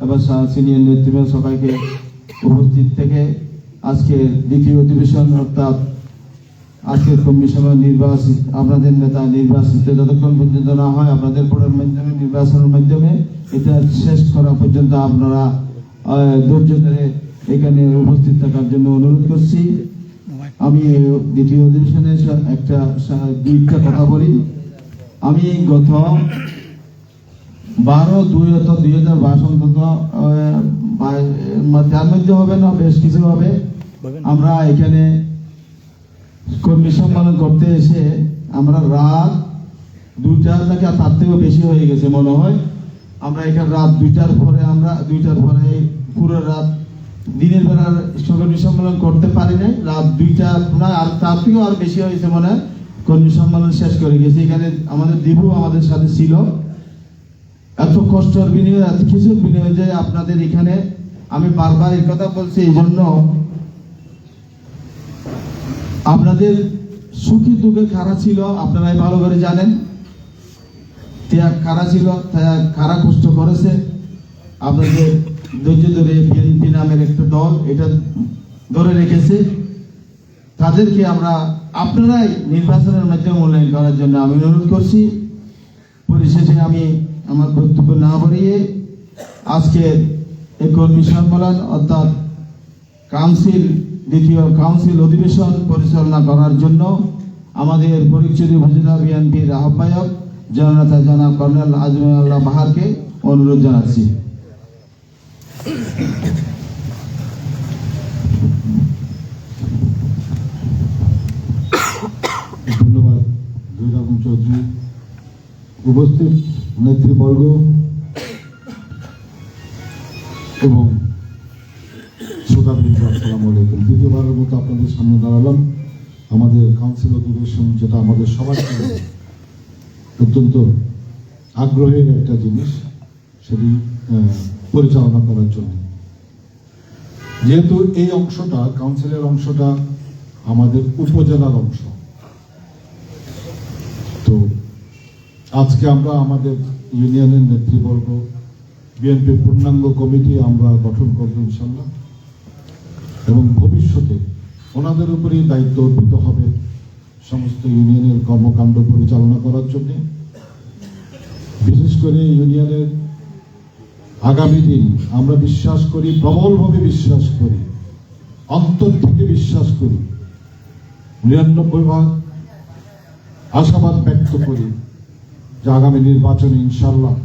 S2: এবং সিনিয়র নেতৃবৃন্দ সবাইকে উপস্থিত থেকে আজকের দ্বিতীয় অধিবেশন অর্থাৎ আজকের কর্মী সভা নির্বাচিত, আপনাদের নেতা নির্বাচিত যতক্ষণ পর্যন্ত না হয়, আপনাদের ভোটের মাধ্যমে, নির্বাচনের মাধ্যমে এটা শেষ করা পর্যন্ত আপনারা ধৈর্য ধরে এখানে উপস্থিত থাকার জন্য অনুরোধ করছি। আমি দ্বিতীয় অধিবেশনের দুইটা কথা বলি। আমি গত 12/2/2022 অন্তত তার মধ্যে হবে না, বেশ কিছু হবে, আমরা এখানে কর্মী সম্মেলন করতে এসে আমরা রাত 2টা থেকে তার থেকেও বেশি হয়ে গেছে মনে হয়। আমরা এখানে রাত 2টার পরে পুরো রাত দিনের বেলা কর্মী সম্মেলন করতে পারি নাই, রাত 2টা না আর তার থেকেও আর বেশি হয়েছে মনে হয় কর্মী সম্মেলন শেষ করে গেছি। এখানে আমাদের দিবু আমাদের সাথে ছিল। এত কষ্টের বিনিময়ে এত কিছুর বিনিময়ে যে আপনাদের এখানে আমি বারবার এই কথা বলছি, এই জন্য আপনাদের সুখী দুঃখে খারাপ ছিল, আপনারাই ভালো করে জানেন। ত্যাগ খারাপ ছিল, ত্যাগ খারাপ কষ্ট করেছে আপনাদের ধৈর্য ধরে বিএনপি নামের একটা দল এটা ধরে রেখেছে। তাদেরকে আমরা আপনারাই নির্বাচনের মাধ্যমে মূল্যায়ন করার জন্য আমি অনুরোধ করছি। পরিশেষে আমি আমার বক্তব্য না বাড়িয়ে আজকে এই কর্মী সম্মেলন অর্থাৎ কাউন্সিল দ্বিতীয় কাউন্সিল অধিবেশন পরিচালনা করার জন্য আমাদের ফটিকছড়ি উপজেলা বিএনপির আহ্বায়ক জননেতা জনাব কর্নেল আজমুল্লাহ বাহারকে অনুরোধ জানাচ্ছি।
S9: ধন্যবাদ জয়রাম চৌধুরী। উপস্থিত নেতৃবর্গ এবং শ্রোতাবৃন্দ, আসসালামু আলাইকুম। দ্বিতীয়বারের মতো আপনাদের সামনে দাঁড়ালাম। আমাদের কাউন্সিল অধিবেশন যেটা আমাদের সবার জন্য অত্যন্ত আগ্রহের একটা জিনিস, সেটি পরিচালনা করার জন্য। যেহেতু এই অংশটা কাউন্সিলের অংশটা আমাদের উপজেলার অংশ, তো আজকে আমরা আমাদের ইউনিয়নের নেতৃবর্গ বিএনপির পূর্ণাঙ্গ কমিটি আমরা গঠন করব ইনশাল্লাহ, এবং ভবিষ্যতে ওনাদের উপরেই দায়িত্ব অর্পিত হবে সমস্ত ইউনিয়নের কর্মকাণ্ড পরিচালনা করার জন্য। বিশেষ করে ইউনিয়নের আগামী দিন আমরা বিশ্বাস করি, প্রবলভাবে বিশ্বাস করি, অন্তর থেকে বিশ্বাস করি, 99% আশাবাদ ব্যক্ত করি যে আগামী নির্বাচনে ইনশাল্লাহ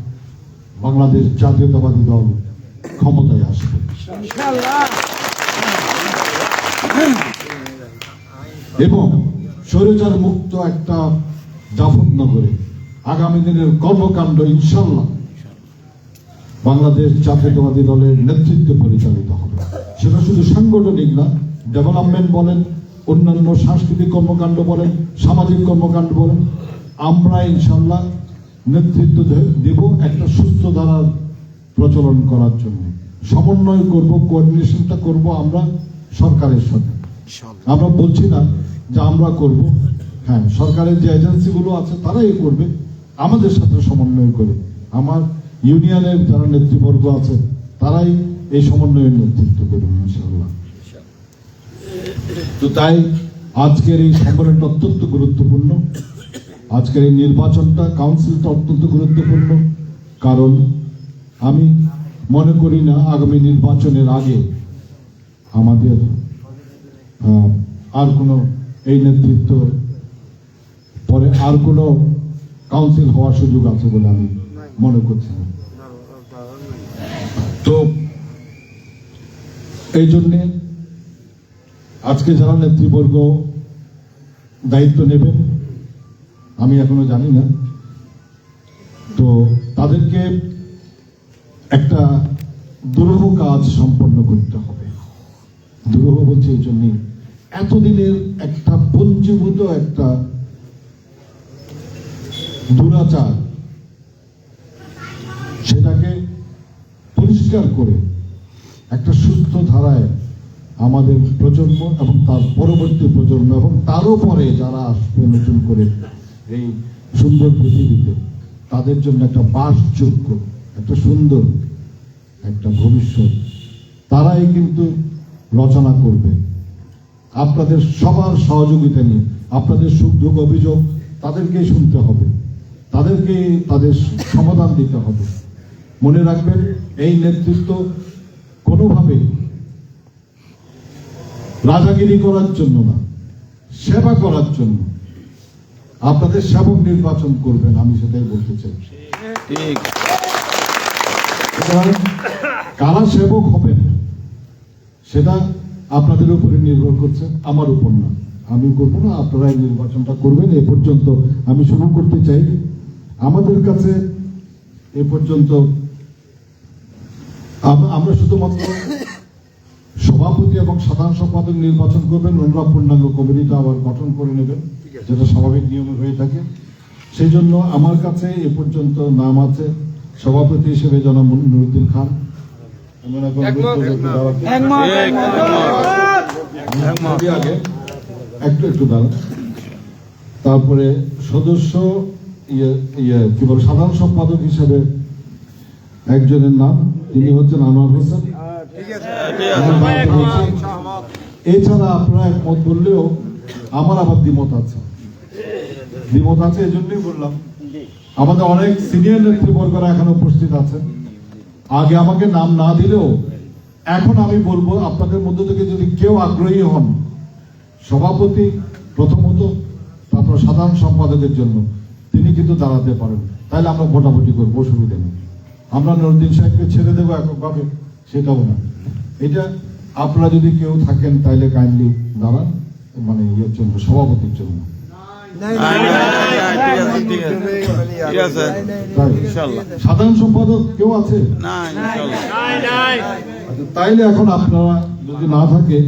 S9: বাংলাদেশ জাতীয়তাবাদী দল ক্ষমতায় আসবে। এবং স্বৈরাচার মুক্ত একটা জাফরনগরে আগামী দিনের কর্মকাণ্ড ইনশাল্লাহ বাংলাদেশ জাতীয়তাবাদী দলের নেতৃত্বে পরিচালিত হবে। সেটা শুধু সাংগঠনিক না, ডেভেলপমেন্ট বলেন, অন্যান্য সাংস্কৃতিক কর্মকাণ্ড বলেন, সামাজিক কর্মকাণ্ড বলেন, আমরা ইনশাল্লাহ নেতৃত্ব দেব একটা সুস্থ ধারার প্রচলন করার জন্য। সমন্বয় করব, কোঅর্ডিনেশনটা করব আমরা সরকারের সাথে। আমরা বলছি না যে আমরা করব, হ্যাঁ সরকারের যে এজেন্সিগুলো আছে তারাই করবে, আমাদের সাথে সমন্বয় করে আমার ইউনিয়নের যারা নেতৃবর্গ আছে তারাই এই সমন্বয়ের নেতৃত্ব করবে ইনশাআল্লাহ। তো তাই আজকের এই সম্মেলনটা অত্যন্ত গুরুত্বপূর্ণ, আজকের এই নির্বাচনটা কাউন্সিলটা অত্যন্ত গুরুত্বপূর্ণ। কারণ আমি মনে করি না আগামী নির্বাচনের আগে আমাদের আর কোনো এই নেতৃত্ব পরে আর কোনো কাউন্সিল হওয়ার সুযোগ আছে বলে আমি মনে করছি না। তো এই জন্যে আজকে যারা নেতৃবর্গ দায়িত্ব নেবেন আমি এখনো জানি না, তো তাদেরকে একটা দুরূহ কাজ সম্পন্ন করতে হবে। দুরূহ বলছে এই জন্যই, এতদিনের একটা পঞ্জীভূত একটা দুরাচার সেটাকে পরিষ্কার করে একটা সুস্থ ধারায় আমাদের প্রজন্ম এবং তার পরবর্তী প্রজন্ম এবং তারও পরে যারা আসবে নতুন করে এই সুন্দর পৃথিবীতে, তাদের জন্য একটা বাসযোগ্য একটা সুন্দর একটা ভবিষ্যৎ তারাই কিন্তু রচনা করবে। আপনাদের সবার সহযোগিতা নিয়ে, আপনাদের সুখ দুঃখ অভিযোগ তাদেরকেই শুনতে হবে, তাদেরকে তাদের সমাধান দিতে হবে। মনে রাখবেন এই নেতৃত্ব কোনোভাবেই রাজাগিরি করার জন্য না, সেবা করার জন্য। আপনাদের সেবক নির্বাচন করবেন, আমি সেটাই বলতে চাই। কারা সেবক হবেন সেটা আপনাদের উপরে নির্ভর করছে, আমার উপর না। আমি করব না, আপনারাই নির্বাচনটা করবেন। এ পর্যন্ত আমি শুরু করতে চাই, আমাদের কাছে এ পর্যন্ত আমরা শুধুমাত্র
S1: সভাপতি এবং সাধারণ সম্পাদক নির্বাচন করবেন, ওনারা পূর্ণাঙ্গ কমিটিটা আবার গঠন করে নেবেন, যেটা স্বাভাবিক নিয়মে হয়ে থাকে। সেই জন্য আমার কাছে এ পর্যন্ত নাম আছে সভাপতি হিসেবে জনাব নুরুদ্দিন খান। একটু দাঁড়ান। তারপরে সদস্য কি বল সাধারণ সম্পাদক হিসেবে একজনের নাম, তিনি হচ্ছেন আনোয়ার হোসেন। এছাড়া আপনারা একমত বললেও আমার আবার দ্বিমত আছে। এই জন্যই বললাম, আমাদের অনেক সিনিয়র নেতৃবর্গরা এখানে উপস্থিত আছেন। আগে আমাকে নাম না দিলেও এখন আমি বলবো, আপনাদের মধ্য থেকে যদি কেউ আগ্রহী হন সভাপতি প্রথমত, তারপর সাধারণ সম্পাদকের জন্য, তিনি কিন্তু দাঁড়াতে পারেন। তাহলে আমরা ভোটাভুটি করবো, অসুবিধা নেই। আমরা নুরুদ্দিন সাহেবকে ছেড়ে দেবো এককভাবে, সেটাও না। এটা আপনারা যদি কেউ থাকেন তাইলে কাইন্ডলি দাঁড়ান, মানে ইয়ের জন্য, সভাপতির জন্য। সাধারণ সম্পাদক কেউ আছে? তাইলে এখন আপনারা যদি না থাকে,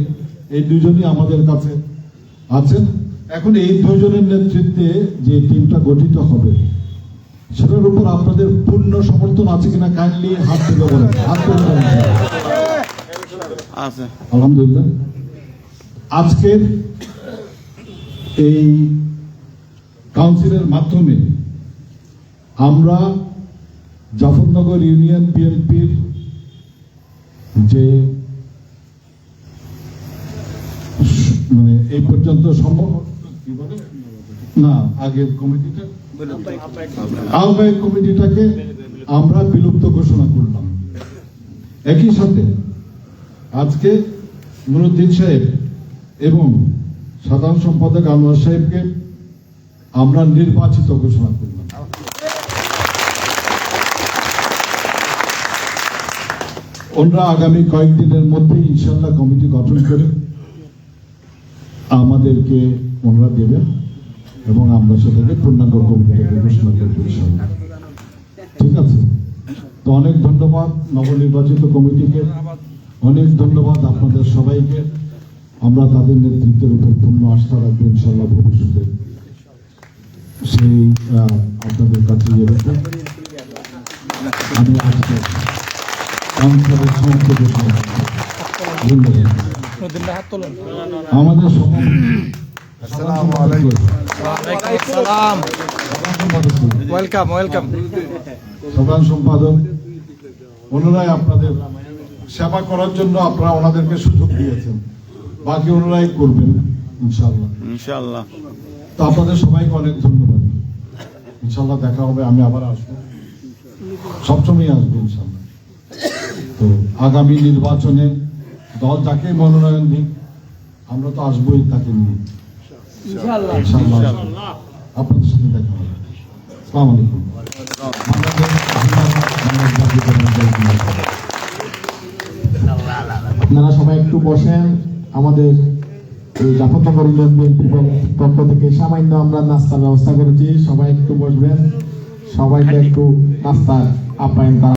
S1: এই দুজনই আমাদের কাছে আছেন। এখন এই দুজনের নেতৃত্বে যে টিমটা গঠিত হবে সেটার উপর আপনাদের পূর্ণ সমর্থন আছে কিনা কাইন্ডলি হাত তুলে বলেন। হাত তুলে বলেন। আলহামদুলিল্লাহ। আজকের এই কাউন্সিলের মাধ্যমে আমরা জাফরনগর ইউনিয়ন বিএনপির যে মানে এই পর্যন্ত আগের কমিটিটা, আহ্বায়ক কমিটিটাকে আমরা বিলুপ্ত ঘোষণা করলাম। একই সাথে আজকে নুরুদ্দিন সাহেব এবং সাধারণ সম্পাদক আনোয়ার সাহেবকে আমরা নির্বাচিত ঘোষণা করলাম। ওনারা আগামী কয়েকদিনের মধ্যে ইনশাল্লাহ কমিটি গঠন করে আমাদেরকে ওনারা দেবেন এবং আমরা সেটাকে পূর্ণাঙ্গ কমিটিকে ঘোষণা করব ইনশাল্লাহ। ঠিক আছে? তো অনেক ধন্যবাদ নবনির্বাচিত কমিটিকে, অনেক ধন্যবাদ আপনাদের সবাইকে। আমরা তাদের নেতৃত্বের উপর পূর্ণ আস্থা রাখবো ইনশাল্লাহ ভবিষ্যতে। সেই আপনাদের কাছে আমি আজকে আমাদের সাধারণ সম্পাদক ওনারাই আপনাদের সেবা করার জন্য আপনারা ওনাদেরকে সুযোগ দিয়েছেন, বাকি ওনারাই করবেন ইনশাআল্লাহ। তো আপনাদের সবাইকে অনেক ধন্যবাদ। ইনশাআল্লাহ দেখা হবে, আমি আবার আসবো, সবসময় আসবো ইনশাআল্লাহ। তো আগামী নির্বাচনে দল যাকে মনোনয়ন দিক আমরা তো আসবোই তাকে নিয়ে ইনশাআল্লাহ। আপনাদের সাথে দেখা হবে। আসসালামু আলাইকুম।
S9: আপনারা সবাই একটু বসেন। আমাদের জাফরনগর ইউনিয়ন বিএনপির পক্ষ থেকে সামান্য আমরা নাস্তার ব্যবস্থা করেছি, সবাই একটু বসবেন, সবাইকে একটু নাস্তার আপ্যায়ন করা